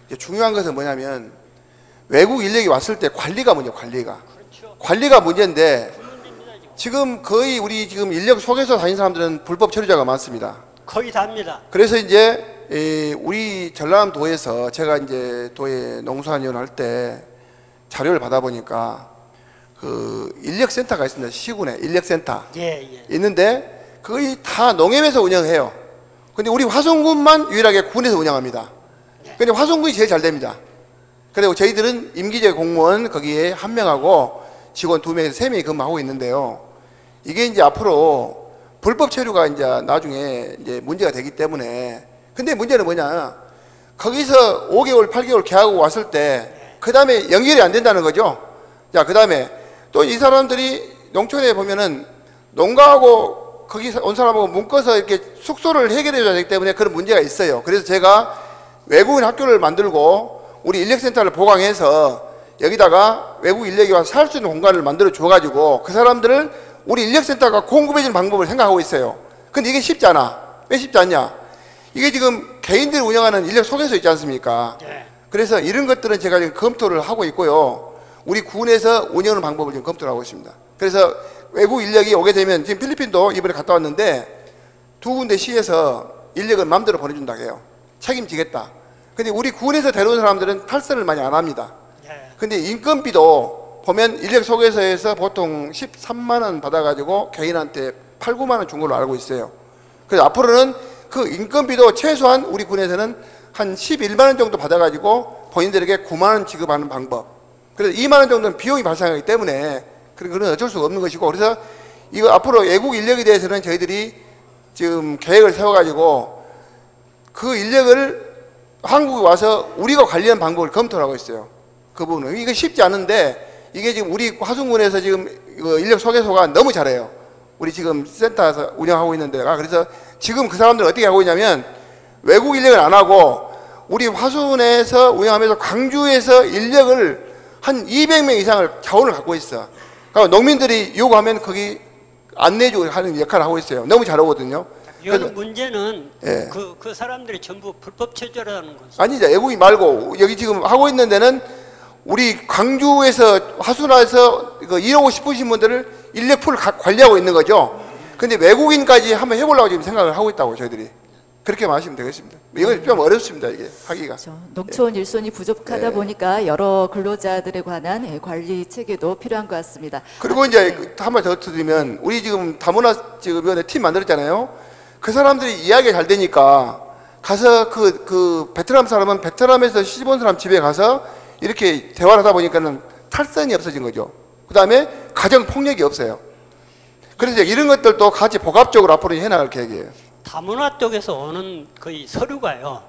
이제 중요한 것은 뭐냐면 외국 인력이 왔을 때 관리가 문제예요. 관리가 문제인데 지금 거의 우리 지금 인력 속에서 다니는 사람들은 불법 체류자가 많습니다. 거의 다입니다. 그래서 이제 우리 전라남도에서 제가 이제 도에 농수산위원 할 때 자료를 받아보니까 그 인력센터가 있습니다. 시군에 인력센터 있는데 거의 다 농협에서 운영해요. 근데 우리 화순군만 유일하게 군에서 운영합니다. 근데 화순군이 제일 잘 됩니다. 그리고 저희들은 임기제 공무원 거기에 1명하고 직원 2명에서 3명이 근무하고 있는데요. 이게 이제 앞으로 불법 체류가 이제 나중에 이제 문제가 되기 때문에 근데 문제는 뭐냐 거기서 5개월 8개월 계약하고 왔을 때 그 다음에 연결이 안 된다는 거죠. 자, 그 다음에 또 이 사람들이 농촌에 보면은 농가하고 거기 온 사람하고 묶어서 이렇게 숙소를 해결해줘야 되기 때문에 그런 문제가 있어요. 그래서 제가 외국인 학교를 만들고 우리 인력센터를 보강해서 여기다가 외국 인력이 와서 살 수 있는 공간을 만들어 줘가지고 그 사람들을 우리 인력센터가 공급해주는 방법을 생각하고 있어요. 근데 이게 쉽지 않아. 왜 쉽지 않냐? 이게 지금 개인들이 운영하는 인력 속에서 있지 않습니까? 그래서 이런 것들은 제가 지금 검토를 하고 있고요. 우리 군에서 운영하는 방법을 지금 검토를 하고 있습니다. 그래서 외국 인력이 오게 되면 지금 필리핀도 이번에 갔다 왔는데 두 군데 시에서 인력을 마음대로 보내준다고 해요. 책임지겠다. 근데 우리 군에서 데려온 사람들은 탈선을 많이 안 합니다. 근데 인건비도 보면 인력 소개서에서 보통 13만 원 받아가지고 개인한테 8, 9만 원 준 걸로 알고 있어요. 그래서 앞으로는 그 인건비도 최소한 우리 군에서는 한 11만 원 정도 받아가지고 본인들에게 9만 원 지급하는 방법. 그래서 2만 원 정도는 비용이 발생하기 때문에 그건 어쩔 수가 없는 것이고, 그래서 이거 앞으로 외국 인력에 대해서는 저희들이 지금 계획을 세워가지고 그 인력을 한국에 와서 우리가 관리하는 방법을 검토를 하고 있어요. 그 부분은. 이거 쉽지 않은데 이게 지금 우리 화순군에서 지금 인력 소개소가 너무 잘해요. 우리 지금 센터에서 운영하고 있는 데가. 그래서 지금 그 사람들은 어떻게 하고 있냐면 외국 인력을 안 하고 우리 화순에서 운영하면서 광주에서 인력을 한 200명 이상을 자원을 갖고 있어. 그러니까 농민들이 요구하면 거기 안내주고 하는 역할을 하고 있어요. 너무 잘하거든요. 이건 문제는 예. 그 사람들이 전부 불법 체류라는 거죠. 아니죠. 외국인 말고 여기 지금 하고 있는 데는 우리 광주에서 화순에서 일하고 싶으신 분들을 인력풀을 관리하고 있는 거죠. 근데 외국인까지 한번 해보려고 지금 생각을 하고 있다고 저희들이. 그렇게 마시면 되겠습니다. 이건 좀 어렵습니다. 이게 하기가. 그렇죠. 농촌 일손이 부족하다 보니까 여러 근로자들에 관한 관리 체계도 필요한 것 같습니다. 그리고 이제 한 번 더 드리면 우리 지금 다문화위원회 팀 만들었잖아요. 그 사람들이 이야기가 잘 되니까 가서 그 베트남 사람은 베트남에서 시집 온 사람 집에 가서 이렇게 대화를 하다 보니까는 탈선이 없어진 거죠. 그 다음에 가정 폭력이 없어요. 그래서 이런 것들도 같이 복합적으로 앞으로 해나갈 계획이에요. 다문화 쪽에서 오는 거의 서류가요.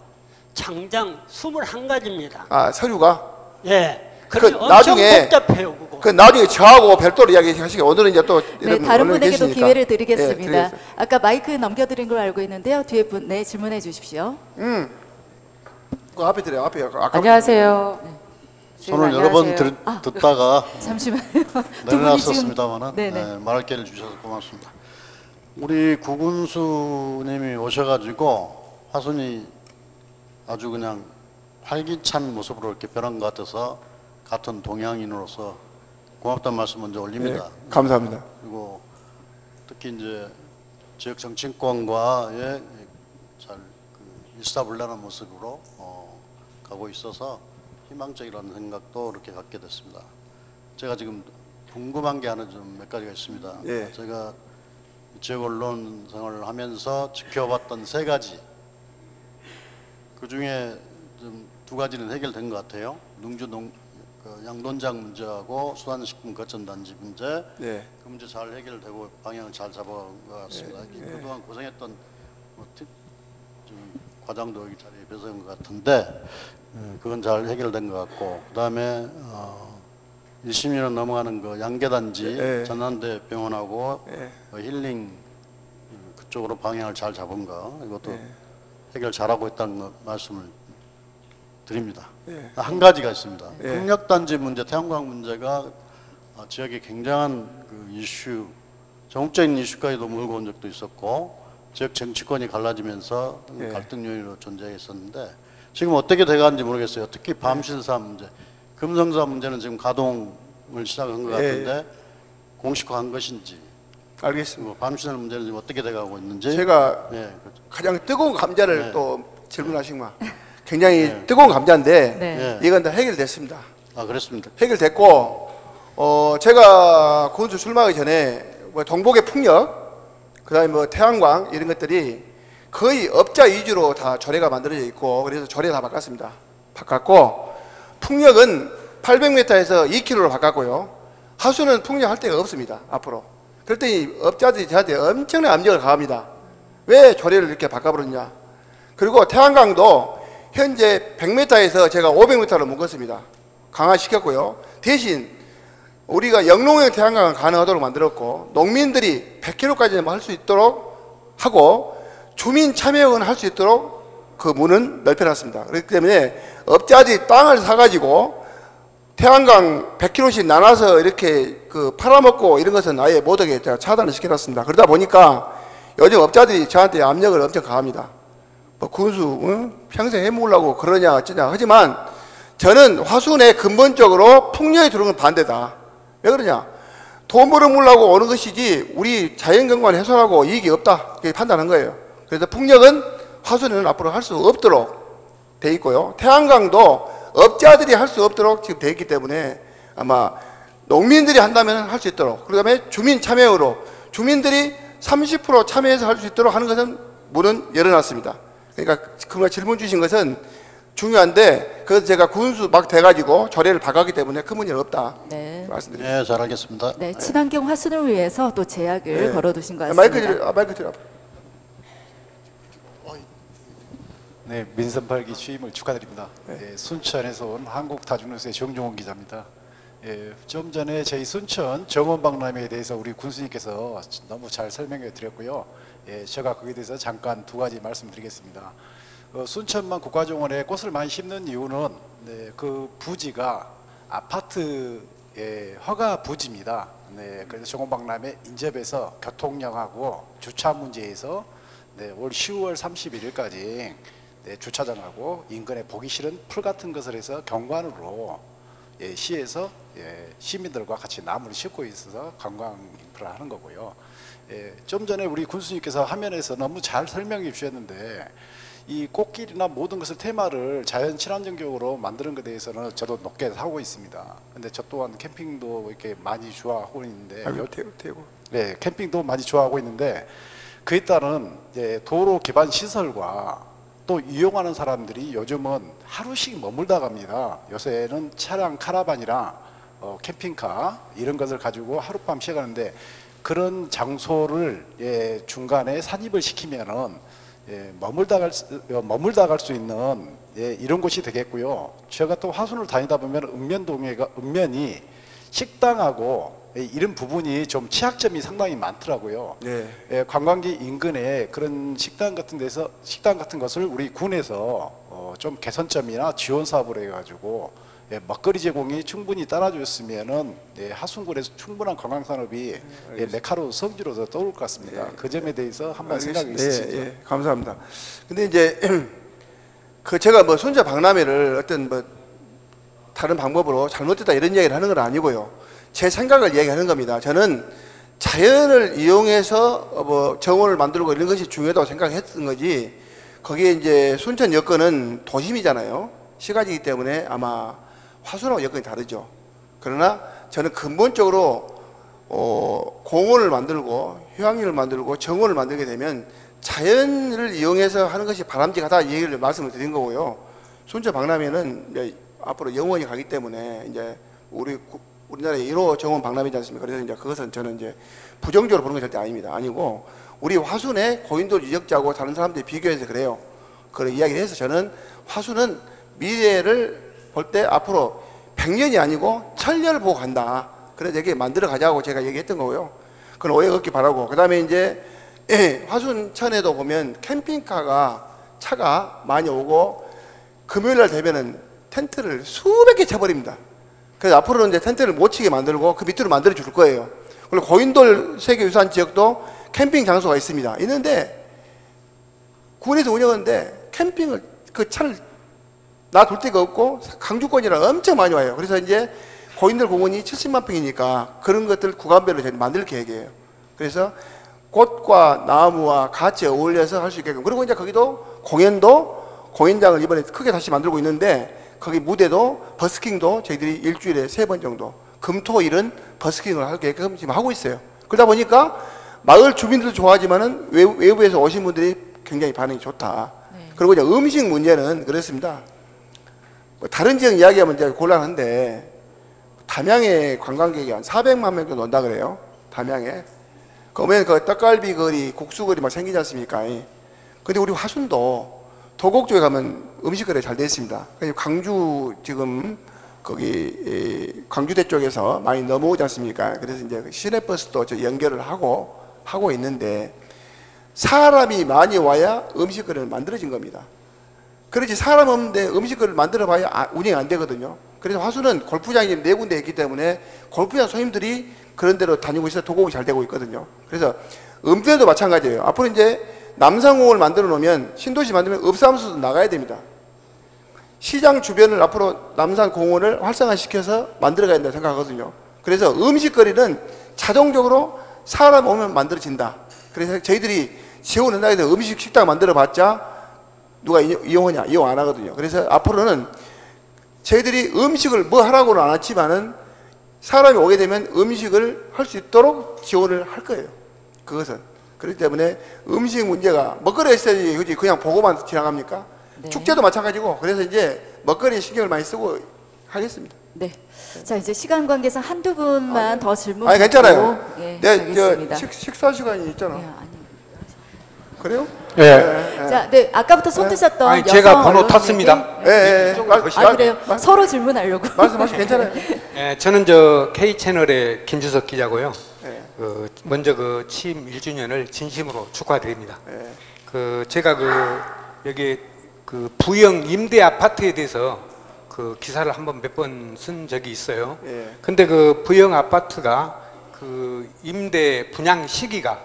장장 21가지입니다. 아, 서류가? 예. 그 엄청 나중에 복잡해요, 그거. 그 나중에 저하고 별도로 이야기하시게. 오늘은 이제 또 네, 다른 분에게도 기회를 드리겠습니다. 네, 드리겠습니다. 아까 마이크 넘겨드린 걸 알고 있는데요. 뒤에 분, 네, 질문해 주십시오. 그 앞에 드려요. 앞에. 안녕하세요. 손을 여러 번 듣다가 잠시만요. 내려놨었습니다만은 네, 말할 기회를 주셔서 고맙습니다. 우리 구군수님이 오셔가지고 화순이 아주 그냥 활기찬 모습으로 이렇게 변한 것 같아서 같은 동양인으로서 고맙다는 말씀 먼저 올립니다. 네, 감사합니다. 그리고 특히 이제 지역 정치권과의 잘 일사불란한 모습으로 가고 있어서 희망적이라는 생각도 이렇게 갖게 됐습니다. 제가 지금 궁금한 게 하나 좀 몇 가지가 있습니다. 예. 제가 지역 언론 생활을 하면서 지켜봤던 3가지, 그 중에 좀 2가지는 해결된 것 같아요. 능주 양돈장 문제하고 수산식품 거점단지 문제, 예. 그 문제 잘 해결되고 방향을 잘 잡아간 것 같습니다. 예. 그동안 고생했던 좀 과장도 여기 자리에 배서인 것 같은데 그건 잘 해결된 것 같고, 그 다음에 20년 넘어가는 그 양계단지 전남대 병원하고 힐링 그쪽으로 방향을 잘 잡은 거, 이것도 해결 잘하고 있다는 거 말씀을 드립니다. 한 가지가 있습니다. 풍력단지 문제, 태양광 문제가 지역에 굉장한 그 이슈, 전국적인 이슈까지도 몰고 온 적도 있었고 지역 정치권이 갈라지면서 갈등 요인으로 존재했었는데 지금 어떻게 돼가는지 모르겠어요. 특히 밤신사 문제, 금성사 문제는 지금 가동을 시작한 것 같은데 공식화한 것인지. 알겠습니다. 밤신사 문제는 지금 어떻게 돼가고 있는지. 제가 가장 뜨거운 감자를 또 질문하시구만. 굉장히 뜨거운 감자인데 이건 다 해결됐습니다. 아, 그렇습니다. 해결됐고 제가 군수 출마하기 전에 뭐 동복의 풍력, 그다음에 뭐 태양광 이런 것들이 거의 업자 위주로 다 조례가 만들어져 있고, 그래서 조례 다 바꿨습니다. 바꿨고 풍력은 800m에서 2km로 바꿨고요. 하수는 풍력할 데가 없습니다. 앞으로. 그랬더니 업자들이 저한테 엄청난 압력을 가합니다. 왜 조례를 이렇게 바꿔버렸냐. 그리고 태양광도 현재 100m에서 제가 500m로 묶었습니다. 강화시켰고요. 대신 우리가 영농형 태양광을 가능하도록 만들었고, 농민들이 100km까지 할 수 있도록 하고 주민 참여는 할 수 있도록 그 문은 넓혀놨습니다. 그렇기 때문에 업자들이 땅을 사가지고 태양광 100km씩 나눠서 이렇게 그 팔아먹고 이런 것은 아예 못하게 제가 차단을 시켜놨습니다. 그러다 보니까 요즘 업자들이 저한테 압력을 엄청 가합니다. 뭐 군수 평생 해먹으려고 그러냐 어쩌냐 하지만 저는 화순에 근본적으로 풍력이 들어오는 건 반대다. 왜 그러냐. 돈 벌어물라고 오는 것이지 우리 자연경관 훼손하고 이익이 없다 그렇게 판단한 거예요. 그래서 풍력은 화순에는 앞으로 할 수 없도록 돼 있고요. 태양광도 업자들이 할 수 없도록 지금 돼 있기 때문에 아마 농민들이 한다면 할 수 있도록, 그 다음에 주민 참여로 주민들이 30% 참여해서 할 수 있도록 하는 것은 문은 열어놨습니다. 그러니까 그가 질문 주신 것은 중요한데, 그래서 제가 군수 막 돼가지고 조례를 바꿨기 때문에 큰 문제는 없다. 네. 말씀드립니다. 네, 잘 알겠습니다. 네, 친환경 화순을 위해서 또 제약을 네. 걸어두신 것 같습니다. 마이크 드려. 네, 민선 8기 취임을 축하드립니다. 네, 순천에서 온 한국다중뉴스의 정종원 기자입니다. 좀 전에 저희 순천 정원박람회에 대해서 우리 군수님께서 너무 잘 설명해 드렸고요. 제가 거기에 대해서 잠깐 두 가지 말씀드리겠습니다. 순천만 국가정원에 꽃을 많이 심는 이유는 그 부지가 아파트의 허가 부지입니다. 그래서 정원박람회 인접해서 교통량하고 주차 문제에서 올 10월 31일까지 주차장하고 인근에 보기 싫은 풀 같은 것을 해서 경관으로 시에서 시민들과 같이 나무를 심고 있어서 관광 인프라 하는 거고요. 좀 전에 우리 군수님께서 화면에서 너무 잘 설명해 주셨는데, 이 꽃길이나 모든 것을 테마를 자연 친환경적으로 만드는 것에 대해서는 저도 높게 하고 있습니다. 근데 저 또한 캠핑도 이렇게 많이 좋아하고 있는데, 네, 캠핑도 많이 좋아하고 있는데, 그에 따른 도로 기반 시설과 또 이용하는 사람들이 요즘은 하루씩 머물다 갑니다. 요새는 차량 카라반이랑 캠핑카 이런 것을 가지고 하룻밤 쉬어가는데, 그런 장소를 중간에 산입을 시키면은 머물다 갈 수 있는 이런 곳이 되겠고요. 제가 또 화순을 다니다 보면 읍면이 식당하고 이런 부분이 좀 취약점이 상당히 많더라고요. 네. 관광지 인근에 그런 식당 같은 것을 우리 군에서 좀 개선점이나 지원 사업을 해가지고 먹거리 제공이 충분히 따라줬으면은 하순군에서 충분한 관광산업이 메카로 성지로서 떠올 것 같습니다. 그 점에 대해서 한번 생각이 있으시죠? 감사합니다. 근데 이제 그 제가 뭐 손자 박람회를 어떤 뭐 다른 방법으로 잘못됐다 이런 이야기를 하는 건 아니고요. 제 생각을 이야기하는 겁니다. 저는 자연을 이용해서 뭐 정원을 만들고 이런 것이 중요하다고 생각했던 거지, 거기에 이제 순천 여건은 도심이잖아요. 시가지이기 때문에 아마 화순하고 여건이 다르죠. 그러나 저는 근본적으로 공원을 만들고 휴양림을 만들고 정원을 만들게 되면 자연을 이용해서 하는 것이 바람직하다, 이 얘기를 말씀을 드린 거고요. 순천 박람회는 이제 앞으로 영원히 가기 때문에 이제 우리나라의 1호 정원 박람회지 않습니까? 그래서 이제 그것은 저는 이제 부정적으로 보는 게 절대 아닙니다. 아니고 우리 화순의 고인돌 유적지하고 다른 사람들이 비교해서 그래요. 그런 이야기를 해서 저는 화순은 미래를 볼 때 앞으로 100년이 아니고 1000년을 보고 간다. 그래서 이렇게 만들어 가자고 제가 얘기했던 거고요. 그건 오해가 없기 바라고. 그 다음에 이제 화순천에도 보면 캠핑카가 차가 많이 오고 금요일날 되면은 텐트를 수백 개 쳐버립니다. 그래서 앞으로는 이제 텐트를 못 치게 만들고 그 밑으로 만들어 줄 거예요. 그리고 고인돌 세계유산 지역도 캠핑 장소가 있습니다. 있는데 군에서 운영하는데 캠핑을 그 차를 놔둘 데가 없고 강주권이라 엄청 많이 와요. 그래서 이제 고인돌 공원이 70만 평이니까 그런 것들 구간별로 저희 만들 계획이에요. 그래서 꽃과 나무와 같이 어울려서 할 수 있게끔, 그리고 이제 거기도 공연장을 이번에 크게 다시 만들고 있는데 거기 무대도 버스킹도 저희들이 일주일에 3번 정도 금토일은 버스킹을 하게끔 지금 하고 있어요. 그러다 보니까 마을 주민들도 좋아하지만은 외부에서 오신 분들이 굉장히 반응이 좋다. 그리고 이제 음식 문제는 그렇습니다. 다른 지역 이야기하면 이제 곤란한데 담양에 관광객이 한 400만 명 정도 온다 그래요. 담양에. 그러면 그 떡갈비 거리, 국수 거리 막 생기지 않습니까? 근데 우리 화순도 도곡 쪽에 가면 음식거리 잘 돼 있습니다. 광주 지금 거기 광주대 쪽에서 많이 넘어오지 않습니까? 그래서 이제 시내버스도 연결을 하고 있는데 사람이 많이 와야 음식거리는 만들어진 겁니다. 그렇지 사람 없는데 음식거리를 만들어 봐야 운영이 안 되거든요. 그래서 화순은 골프장이 4군데 있기 때문에 골프장 손님들이 그런 데로 다니고 있어서 도곡이 잘 되고 있거든요. 그래서 읍면도 마찬가지예요. 앞으로 이제 남산공원을 만들어 놓으면 신도시 만들면 읍사무소도 나가야 됩니다. 시장 주변을 앞으로 남산공원을 활성화시켜서 만들어 가야 된다고 생각하거든요. 그래서 음식거리는 자동적으로 사람 오면 만들어진다. 그래서 저희들이 지원한다고 해서 음식 식당 만들어봤자 누가 이용하냐? 이용 안 하거든요. 그래서 앞으로는 저희들이 음식을 뭐 하라고는 안 했지만은 사람이 오게 되면 음식을 할 수 있도록 지원을 할 거예요. 그것은. 그렇기 때문에 음식 문제가 먹거리가 있어야지 그지 그냥 보고만 지나갑니까? 네. 축제도 마찬가지고 그래서 이제 먹거리에 신경을 많이 쓰고 하겠습니다. 네. 자 이제 시간 관계상 한두 분만 더 질문. 아니 괜찮아요. 예, 네, 알겠습니다. 식사 시간이 있잖아. 그래요? 네. 자, 네 아까부터 손 드셨던 아니, 제가 번호 탔습니다. 그래요. 서로 질문하려고. 말씀하시면 괜찮아요. 예, 저는 저 K 채널의 김주석 기자고요. 먼저 그 취임 1주년을 진심으로 축하드립니다. 제가 여기 부영 임대 아파트에 대해서 기사를 한번 몇 번 쓴 적이 있어요. 근데 부영 아파트가 임대 분양 시기가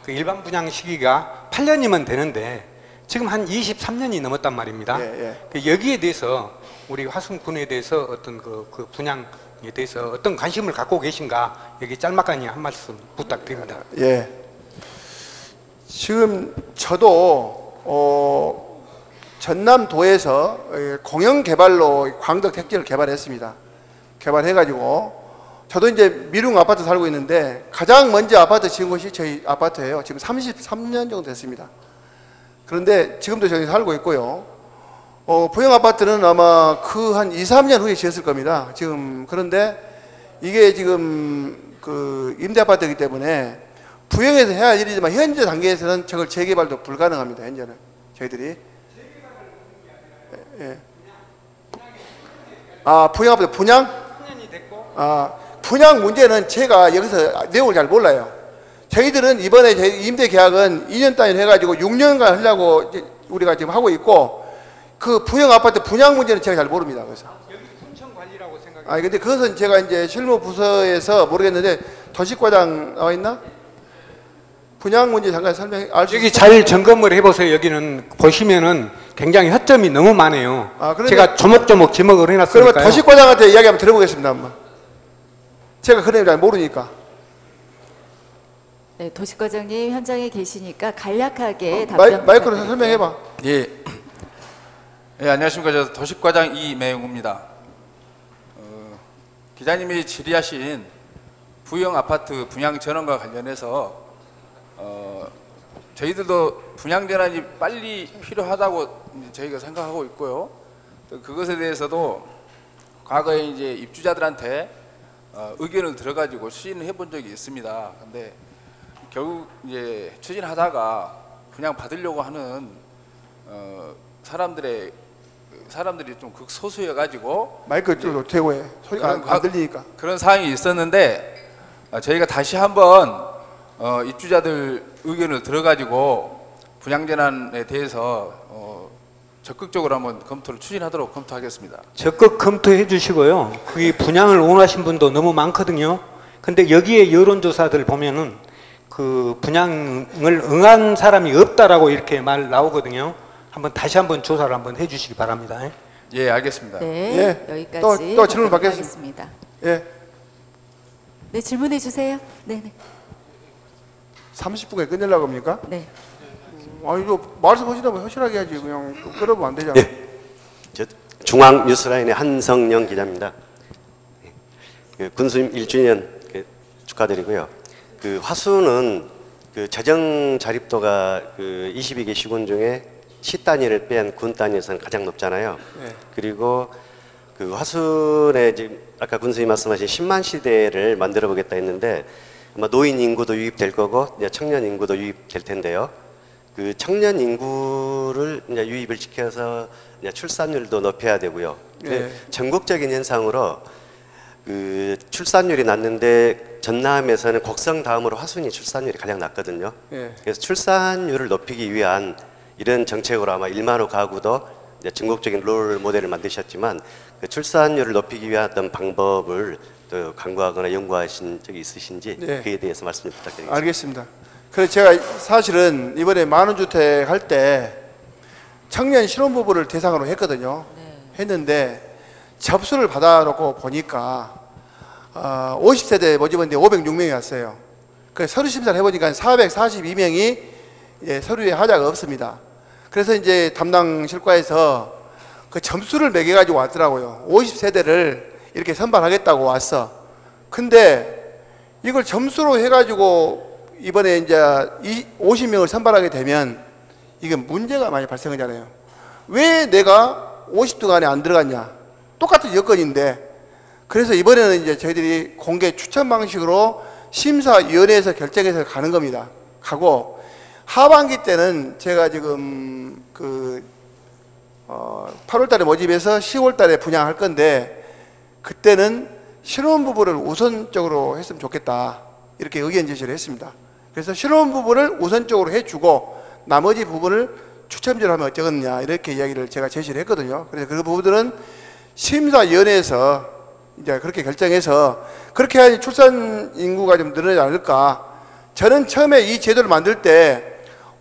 일반 분양 시기가 8년이면 되는데 지금 한 23년이 넘었단 말입니다. 여기에 대해서 우리 화순군에 대해서 어떤 그 분양에 대해서 어떤 관심을 갖고 계신가 여기 짤막하니 한 말씀 부탁드립니다. 예. 지금 저도 전남도에서 공영 개발로 광덕 택지를 개발했습니다. 개발해가지고 저도 이제 미륵 아파트 살고 있는데 가장 먼저 아파트 지은 곳이 저희 아파트예요. 지금 33년 정도 됐습니다. 그런데 지금도 저기 살고 있고요. 부영 아파트는 아마 한 2, 3년 후에 지었을 겁니다. 지금 그런데 이게 지금 임대 아파트이기 때문에 부영에서 해야 할 일이지만 현재 단계에서는 저걸 재개발도 불가능합니다. 현재는 저희들이. 예. 부영 아파트 분양? 분양 문제는 제가 여기서 내용을 잘 몰라요. 저희들은 이번에 임대 계약은 2년 단위로 해가지고 6년간 하려고 우리가 지금 하고 있고 부영 아파트 분양 문제는 제가 잘 모릅니다. 그래서. 여기 순천 관리라고 생각해요. 근데 그것은 제가 이제 실무 부서에서 모르겠는데 도시과장 나와 있나? 분양 문제 잠깐 설명해. 여기 잘 점검을 해보세요. 여기는 보시면은 굉장히 허점이 너무 많아요. 제가 조목조목 지목을 해놨으니까요. 그러면 도시과장한테 이야기 한번 들어보겠습니다. 한번. 제가 그런 잘 모르니까. 네, 도시과장님 현장에 계시니까 간략하게 답변 마이크로 설명해봐. 예. 예, 안녕하십니까. 저 도시과장 이매용입니다. 기자님이 질의하신 부영 아파트 분양 전환과 관련해서 저희들도 분양 전환이 빨리 필요하다고 저희가 생각하고 있고요. 또 그것에 대해서도 과거에 이제 입주자들한테 의견을 들어가지고 추진을 해본 적이 있습니다. 근데 결국 이제 추진하다가 분양 받으려고 하는 사람들이 좀 극소수여 가지고 마이크 좀 대고 해. 소리가 안 들리니까. 그런 상황이 있었는데 저희가 다시 한번 입주자들 의견을 들어가지고 분양 전환에 대해서 적극적으로 한번 검토를 추진하도록 검토하겠습니다. 적극 검토해 주시고요. 그 분양을 원하신 분도 너무 많거든요. 근데 여기에 여론조사들 보면은 분양을 응한 사람이 없다라고 이렇게 말 나오거든요. 다시 한번 조사를 한번 해주시기 바랍니다. 예, 알겠습니다. 네, 여기까지 또 질문 받겠습니다. 예. 네, 질문해 주세요. 네. 30분에 끝내려고 합니까? 네. 이거 말씀하시다면 확실하게 해야지. 그냥 끌어보면 안 되잖아. 네. 중앙뉴스라인의 한성영 기자입니다. 군수임 1주년 축하드리고요. 화수는 재정 자립도가 22개 시군 중에 시 단위를 뺀 군 단위에서는 가장 높잖아요. 그리고 화순에 지금 아까 군수님 말씀하신 10만 시대를 만들어 보겠다 했는데 아마 노인 인구도 유입될 거고 청년 인구도 유입될 텐데요. 청년 인구를 유입을 시켜서 출산율도 높여야 되고요. 전국적인 현상으로 출산율이 낮는데 전남에서는 곡성 다음으로 화순이 출산율이 가장 낮거든요. 그래서 출산율을 높이기 위한 이런 정책으로 아마 1만 호 가구도 전국적인 롤 모델을 만드셨지만 출산율을 높이기 위한 어떤 방법을 또 강구하거나 연구하신 적이 있으신지 그에 대해서 말씀 좀 부탁드리겠습니다. 알겠습니다. 그래서 제가 사실은 이번에 만원주택 할 때 청년 신혼부부를 대상으로 했거든요. 했는데 접수를 받아놓고 보니까 50세대 모집원데 506명이 왔어요. 그래서 서류 심사를 해보니까 442명이 서류에 하자가 없습니다. 그래서 이제 담당 실과에서 그 점수를 매겨가지고 왔더라고요. 50세대를 이렇게 선발하겠다고 왔어. 근데 이걸 점수로 해가지고 이번에 이제 50명을 선발하게 되면 이게 문제가 많이 발생하잖아요. 왜 내가 50등 안에 안 들어갔냐? 똑같은 여건인데. 그래서 이번에는 이제 저희들이 공개 추천 방식으로 심사위원회에서 결정해서 가는 겁니다. 가고 하반기 때는 제가 지금 8월 달에 모집해서 10월 달에 분양할 건데 그때는 신혼부부를 우선적으로 했으면 좋겠다. 이렇게 의견 제시를 했습니다. 그래서 신혼부부를 우선적으로 해주고 나머지 부분을 추첨제로 하면 어쩌겠느냐 이렇게 이야기를 제가 제시를 했거든요. 그래서 그 부분들은 심사위원회에서 이제 그렇게 결정해서 그렇게 해야지 출산 인구가 좀 늘어나지 않을까. 저는 처음에 이 제도를 만들 때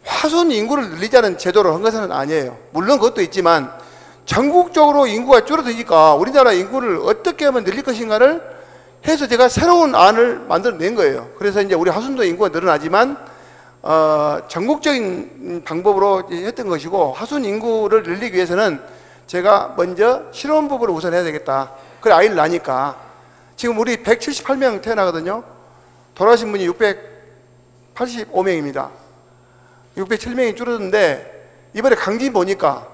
화순 인구를 늘리자는 제도를 한 것은 아니에요. 물론 그것도 있지만 전국적으로 인구가 줄어드니까 우리나라 인구를 어떻게 하면 늘릴 것인가를 해서 제가 새로운 안을 만들어낸 거예요. 그래서 이제 우리 화순도 인구가 늘어나지만 전국적인 방법으로 했던 것이고 화순 인구를 늘리기 위해서는 제가 먼저 신혼부부를 우선 해야 되겠다. 그래 아이를 낳으니까 지금 우리 178명 태어나거든요. 돌아가신 분이 685명입니다. 607명이 줄었는데 이번에 강진 보니까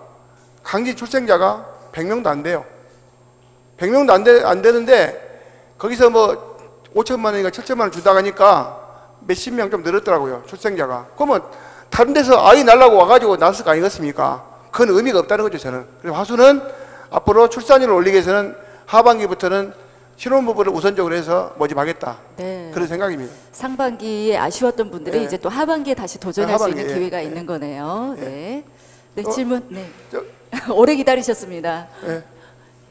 강진 출생자가 100명도 안 돼요. 100명도 안 되는데 거기서 뭐 5천만 원인가 7천만 원 준다고 하니까 몇십 명 좀 늘었더라고요. 출생자가. 그러면 다른 데서 아이 낳으려고 와가지고 낳았을 거 아니겠습니까? 그건 의미가 없다는 거죠, 저는. 그래서 화수는 앞으로 출산율을 올리기 위해서는 하반기부터는 신혼부부를 우선적으로 해서 모집하겠다. 네. 그런 생각입니다. 상반기에 아쉬웠던 분들이 네. 이제 또 하반기에 다시 도전할 수 있는 기회가 네. 있는 거네요. 네. 네. 네, 질문. 네. 오래 기다리셨습니다. 네.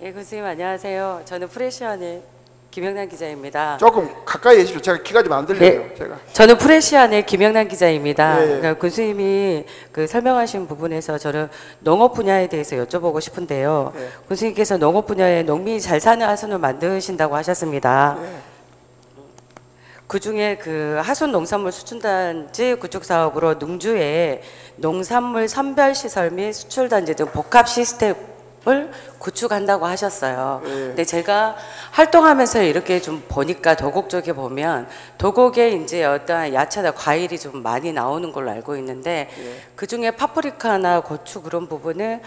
예, 교수님 안녕하세요. 저는 프레시안의 김영란 기자입니다. 조금 가까이 해주십시오. 제가 키가 좀 안 들려요. 네, 제가. 저는 프레시안의 김영란 기자입니다. 네. 그러니까 교수님이 그 설명하신 부분에서 저는 농업 분야에 대해서 여쭤보고 싶은데요. 네. 교수님께서 농업 분야에 농민이 잘 사는 하순을 만드신다고 하셨습니다. 네. 그 중에 그 하순 농산물 수출단지 구축 사업으로 농주에 농산물 선별 시설 및 수출단지 등 복합 시스템을 구축한다고 하셨어요. 네. 근데 제가 활동하면서 이렇게 좀 보니까 도곡 쪽에 보면 도곡에 이제 어떤 야채나 과일이 좀 많이 나오는 걸로 알고 있는데 그 중에 파프리카나 고추 그런 부분은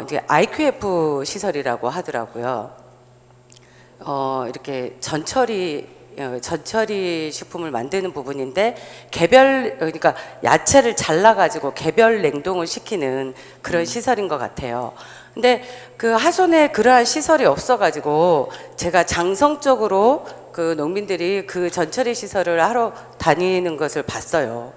이제 IQF 시설이라고 하더라고요. 이렇게 전처리 식품을 만드는 부분인데 그러니까 야채를 잘라가지고 개별 냉동을 시키는 그런 시설인 것 같아요. 근데 그 하순에 그러한 시설이 없어가지고 제가 장성적으로 그 농민들이 그 전처리 시설을 하러 다니는 것을 봤어요.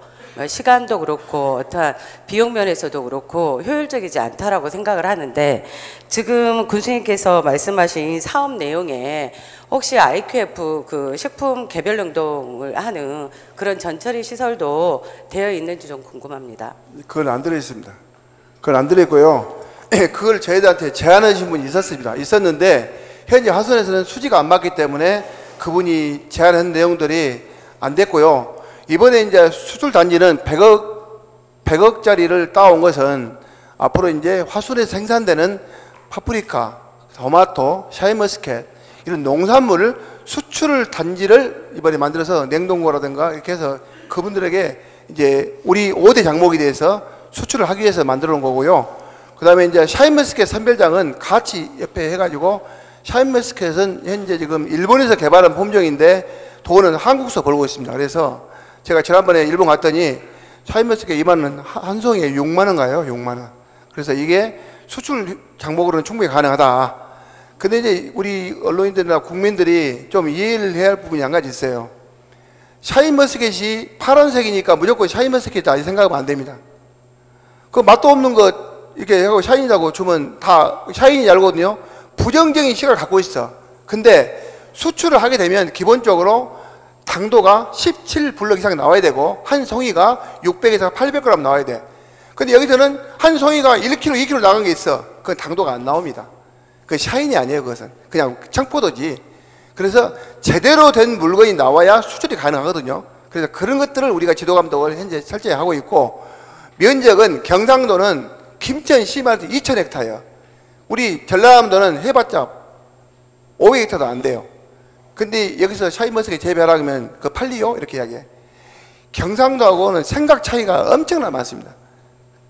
시간도 그렇고 어떠한 비용 면에서도 그렇고 효율적이지 않다라고 생각을 하는데 지금 군수님께서 말씀하신 사업 내용에 혹시 IQF 그 식품 개별 냉동을 하는 그런 전처리 시설도 되어 있는지 좀 궁금합니다. 그건 안 들어있습니다. 그건 안 들어있고요. 그걸 저희들한테 제안하신 분이 있었는데 현재 화순에서는 수지가 안 맞기 때문에 그분이 제안한 내용들이 안 됐고요. 이번에 이제 수출 단지는 100억짜리를 따온 것은 앞으로 이제 화순에서 생산되는 파프리카, 토마토, 샤인머스켓 이런 농산물을 수출 단지를 이번에 만들어서 냉동고라든가 이렇게 해서 그분들에게 이제 우리 5대 장목에 대해서 수출을 하기 위해서 만들어 놓은 거고요. 그 다음에 이제 샤인머스켓 선별장은 같이 옆에 해가지고 샤인머스켓은 현재 지금 일본에서 개발한 품종인데 돈은 한국서 벌고 있습니다. 그래서 제가 지난번에 일본 갔더니 샤인머스켓 2만 원 한 송이에 6만 원가요? 6만 원. 그래서 이게 수출 장목으로는 충분히 가능하다. 근데 이제 우리 언론인들이나 국민들이 좀 이해를 해야 할 부분이 한 가지 있어요. 샤인머스켓이 파란색이니까 무조건 샤인머스켓이다 이 생각하면 안 됩니다. 그 맛도 없는 것 이렇게 하고 샤인이라고 주면 다 샤인이 알거든요. 부정적인 시각을 갖고 있어. 근데 수출을 하게 되면 기본적으로 당도가 17블럭 이상 나와야 되고 한 송이가 600에서 800g 나와야 돼. 근데 여기서는 한 송이가 1kg, 2kg 나간 게 있어. 그건 당도가 안 나옵니다. 그 샤인이 아니에요. 그것은 그냥 청포도지. 그래서 제대로 된 물건이 나와야 수출이 가능하거든요. 그래서 그런 것들을 우리가 지도 감독을 현재 철저히 하고 있고, 면적은 경상도는 김천 시마트 2,000헥타예요. 우리 전라남도는 해봤자 500헥타도 안 돼요. 근데 여기서 샤인머스켓 재배하려면 그 팔리요? 이렇게 이야기해. 경상도하고는 생각 차이가 엄청나 많습니다.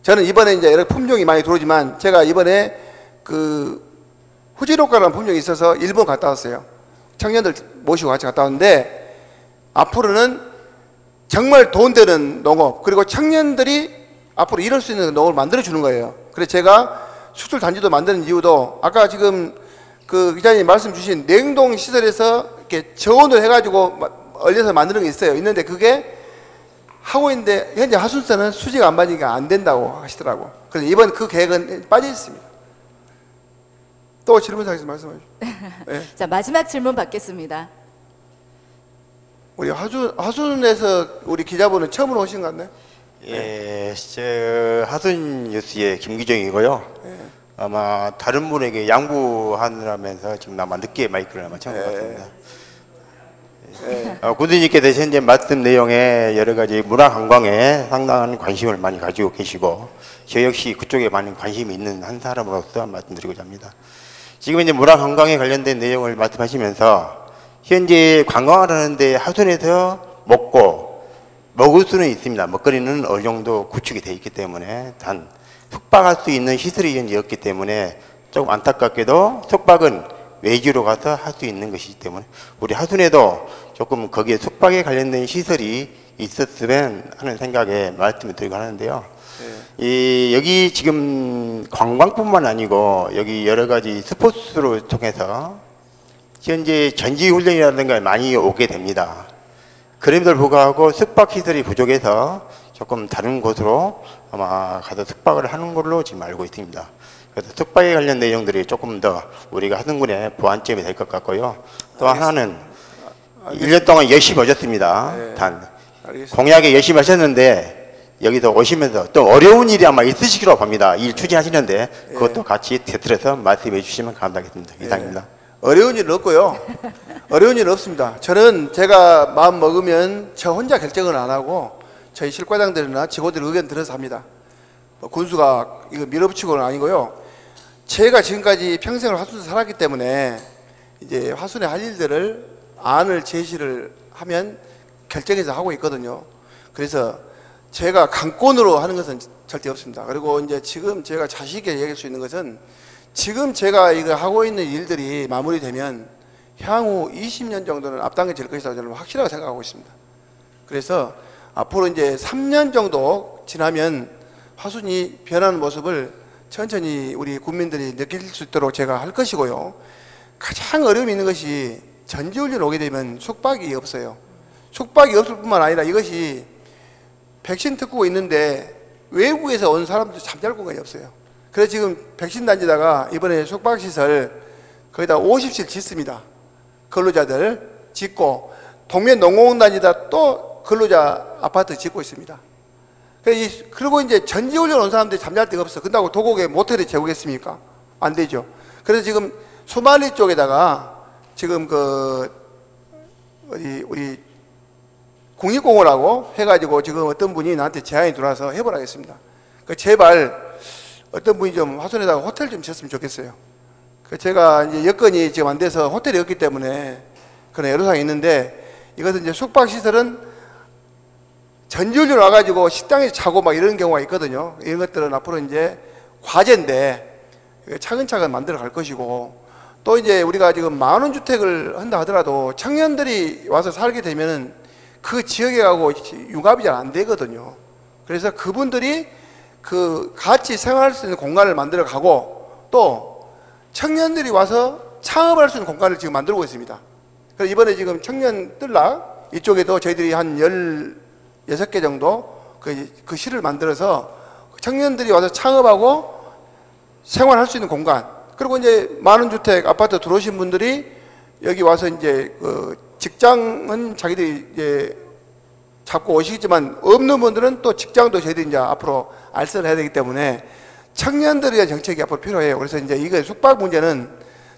저는 이번에 이제 여러 품종이 많이 들어오지만 제가 이번에 그 후지로카라는 품종이 있어서 일본 갔다 왔어요. 청년들 모시고 같이 갔다 왔는데, 앞으로는 정말 돈 되는 농업, 그리고 청년들이 앞으로 일할 수 있는 농업을 만들어 주는 거예요. 그래서 제가 수출 단지도 만드는 이유도, 아까 지금 그 기자님 말씀 주신 냉동 시설에서 이렇게 저온을 해가지고 얼려서 만드는 게 있어요. 있는데 그게 하고 있는데 현재 하순서는 수지가 안 맞으니까 안 된다고 하시더라고. 그래서 이번 그 계획은 빠져 있습니다. 또 질문 사항에서 말씀해 주세요. 네. 자, 마지막 질문 받겠습니다. 우리 하순에서 우리 기자분은 처음으로 오신 것 같나요? 예, 저 하순 뉴스의 김기정이고요. 네. 아마 다른 분에게 양보하느라면서 지금 아마 늦게 마이크를 아마 채운 것 같습니다. 군수님께서 현재 말씀 내용에 여러 가지 문화관광에 상당한 관심을 많이 가지고 계시고, 저 역시 그쪽에 많은 관심이 있는 한 사람으로서 말씀드리고자 합니다. 지금 이제 문화관광에 관련된 내용을 말씀하시면서 현재 관광을 하는데 하순에서 먹을 수는 있습니다. 먹거리는 어느 정도 구축이 되어 있기 때문에, 단 숙박할 수 있는 시설이 현재 없기 때문에 조금 안타깝게도 숙박은 외지로 가서 할 수 있는 것이기 때문에 우리 하순에도 조금 거기에 숙박에 관련된 시설이 있었으면 하는 생각에 말씀을 드리고 하는데요. 여기 지금 관광뿐만 아니고 여기 여러 가지 스포츠를 통해서 현재 전지훈련이라든가 많이 오게 됩니다. 그럼에도 불구하고 숙박시설이 부족해서 조금 다른 곳으로 아마 가서 숙박을 하는 걸로 지금 알고 있습니다. 그래서 숙박에 관련 내용들이 조금 더 우리가 하는군의 보완점이 될 것 같고요. 또 하나는 1년 동안 열심히 오셨습니다. 단 공약에 열심히 하셨는데 여기서 오시면서 또 어려운 일이 아마 있으시기로 봅니다. 일 추진하시는데 그것도 같이 곁들여서 말씀해 주시면 감사하겠습니다. 이상입니다. 어려운 일은 없고요. 어려운 일은 없습니다. 저는 제가 마음 먹으면 저 혼자 결정을 안 하고 저희 실과장들이나 직원들 의견 들어서 합니다. 군수가 이거 밀어붙이고는 아니고요. 제가 지금까지 평생을 화순에서 살았기 때문에 이제 화순에 할 일들을 안을 제시를 하면 결정해서 하고 있거든요. 그래서 제가 강권으로 하는 것은 절대 없습니다. 그리고 이제 지금 제가 자신 있게 얘기할 수 있는 것은 지금 제가 이거 하고 있는 일들이 마무리되면 향후 20년 정도는 앞당겨질 것이라고 저는 확실하게 생각하고 있습니다. 그래서 앞으로 이제 3년 정도 지나면 화순이 변하는 모습을 천천히 우리 국민들이 느낄 수 있도록 제가 할 것이고요. 가장 어려움이 있는 것이 전지훈련 오게 되면 숙박이 없어요. 숙박이 없을 뿐만 아니라 이것이 백신 특구가 있는데 외국에서 온 사람들 잠잘 공간이 없어요. 그래서 지금 백신 단지다가 이번에 숙박시설 거기다 50실 짓습니다. 근로자들 짓고 동면 농공원 단지다 또 근로자 아파트 짓고 있습니다. 그리고 이제 전지훈련 온 사람들이 잠잘 데가 없어. 근다고 도곡에 모텔에 재우겠습니까? 안 되죠. 그래서 지금 소말리 쪽에다가 지금 우리 국립공원하고 해가지고 지금 어떤 분이 나한테 제안이 들어와서 해보라 했습니다. 제발 어떤 분이 좀 화순에다가 호텔 좀 지었으면 좋겠어요. 제가 이제 여건이 지금 안 돼서 호텔이 없기 때문에 그런 애로사항이 있는데, 이것은 이제 숙박시설은 전지훈련 와가지고 식당에서 자고 막 이런 경우가 있거든요. 이런 것들은 앞으로 이제 과제인데 차근차근 만들어 갈 것이고, 또 이제 우리가 지금 만원주택을 한다 하더라도 청년들이 와서 살게 되면은 그 지역에 가고 융합이 잘 안 되거든요. 그래서 그분들이 그 같이 생활할 수 있는 공간을 만들어 가고, 또 청년들이 와서 창업할 수 있는 공간을 지금 만들고 있습니다. 그래서 이번에 지금 청년 뜰락 이쪽에도 저희들이 한 16개 정도 그 실을 만들어서 청년들이 와서 창업하고 생활할 수 있는 공간, 그리고 이제 많은 주택 아파트 들어오신 분들이 여기 와서 이제 그 직장은 자기들이 이제 잡고 오시겠지만 없는 분들은 또 직장도 저희들이 이제 앞으로 알선을 해야 되기 때문에 청년들에 대한 정책이 앞으로 필요해요. 그래서 이제 이거 숙박 문제는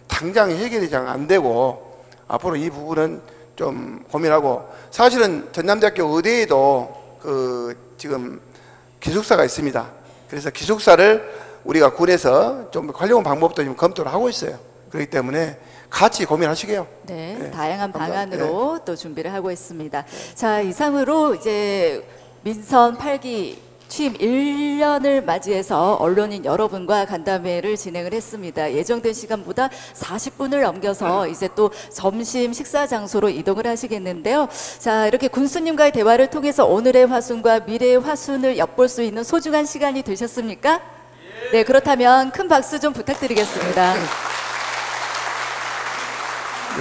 당장 해결이 잘 안 되고 앞으로 이 부분은 좀 고민하고, 사실은 전남대학교 의대에도 지금 기숙사가 있습니다. 그래서 기숙사를 우리가 군에서 좀 활용 방법도 좀 검토를 하고 있어요. 그렇기 때문에 같이 고민하시게요. 네, 네, 다양한 감사합니다. 방안으로 또 준비를 하고 있습니다. 자, 이상으로 이제 민선 8기 취임 1년을 맞이해서 언론인 여러분과 간담회를 진행을 했습니다. 예정된 시간보다 40분을 넘겨서 이제 또 점심 식사 장소로 이동을 하시겠는데요. 자, 이렇게 군수님과의 대화를 통해서 오늘의 화순과 미래의 화순을 엿볼 수 있는 소중한 시간이 되셨습니까? 네, 그렇다면 큰 박수 좀 부탁드리겠습니다.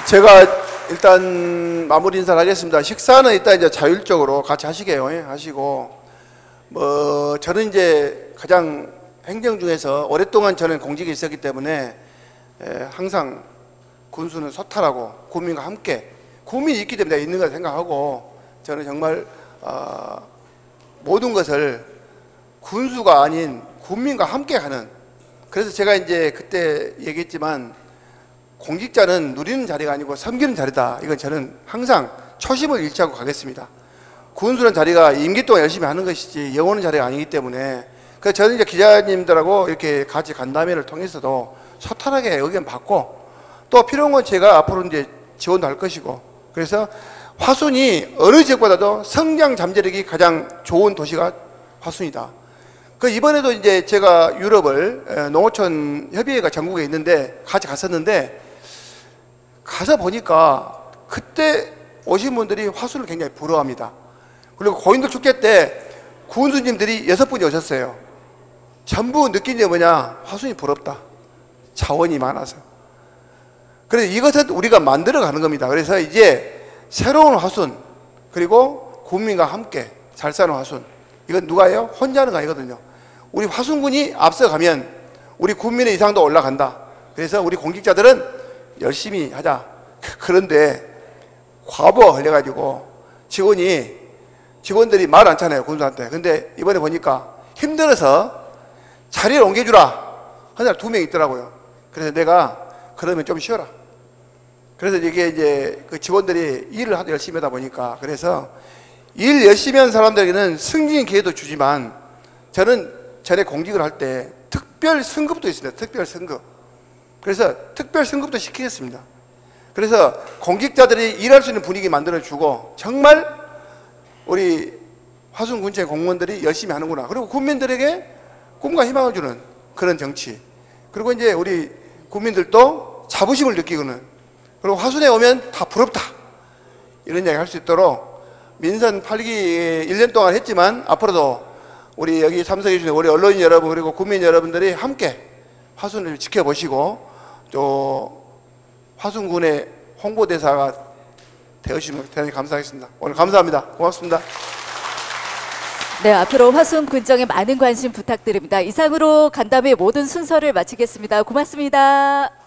제가 일단 마무리 인사를 하겠습니다. 식사는 일단 이제 자율적으로 같이 하시게요. 예, 하시고, 저는 이제 가장 행정 중에서 오랫동안 저는 공직에 있었기 때문에 항상 군수는 소탈하고 국민과 함께, 국민이 있기 때문에 있는 걸 생각하고, 저는 정말 모든 것을 군수가 아닌 국민과 함께 하는, 그래서 제가 이제 그때 얘기했지만 공직자는 누리는 자리가 아니고 섬기는 자리다. 이건 저는 항상 초심을 잃지 않고 가겠습니다. 군수는 자리가 임기 동안 열심히 하는 것이지 영원한 자리가 아니기 때문에, 그래서 저는 이제 기자님들하고 이렇게 같이 간담회를 통해서도 소탈하게 의견 받고, 또 필요한 건 제가 앞으로 이제 지원도 할 것이고, 그래서 화순이 어느 지역보다도 성장 잠재력이 가장 좋은 도시가 화순이다. 그 이번에도 이제 제가 유럽을 농어촌 협의회가 전국에 있는데 같이 갔었는데, 가서 보니까 그때 오신 분들이 화순을 굉장히 부러워합니다. 그리고 고인돌 축제 때 군수님들이 6분이 오셨어요. 전부 느낀 게 뭐냐? 화순이 부럽다. 자원이 많아서. 그래서 이것은 우리가 만들어가는 겁니다. 그래서 이제 새로운 화순, 그리고 국민과 함께 잘 사는 화순, 이건 누가 해요? 혼자 하는 거 아니거든요. 우리 화순군이 앞서가면 우리 국민의 이상도 올라간다. 그래서 우리 공직자들은 열심히 하자. 그런데 과부하 걸려가지고 직원들이 말 안 차네요, 군수한테. 근데 이번에 보니까 힘들어서 자리를 옮겨주라 하는 사람 2명 있더라고요. 그래서 내가 그러면 좀 쉬어라. 그래서 이게 이제 그 직원들이 일을 하도 열심히 하다 보니까, 그래서 일 열심히 하는 사람들에게는 승진 기회도 주지만, 저는 전에 공직을 할 때 특별 승급도 있습니다. 특별 승급. 그래서 특별 승급도 시키겠습니다. 그래서 공직자들이 일할 수 있는 분위기 만들어주고, 정말 우리 화순군청 공무원들이 열심히 하는구나. 그리고 국민들에게 꿈과 희망을 주는 그런 정치. 그리고 이제 우리 국민들도 자부심을 느끼고는, 그리고 화순에 오면 다 부럽다. 이런 이야기 할 수 있도록 민선 8기 1년 동안 했지만, 앞으로도 우리 여기 참석해 주신 우리 언론인 여러분, 그리고 국민 여러분들이 함께 화순을 지켜보시고, 또 화순군의 홍보대사가 되어주시면 대단히 감사하겠습니다. 오늘 감사합니다. 고맙습니다. 네, 앞으로 화순 군정에 많은 관심 부탁드립니다. 이상으로 간담회 모든 순서를 마치겠습니다. 고맙습니다.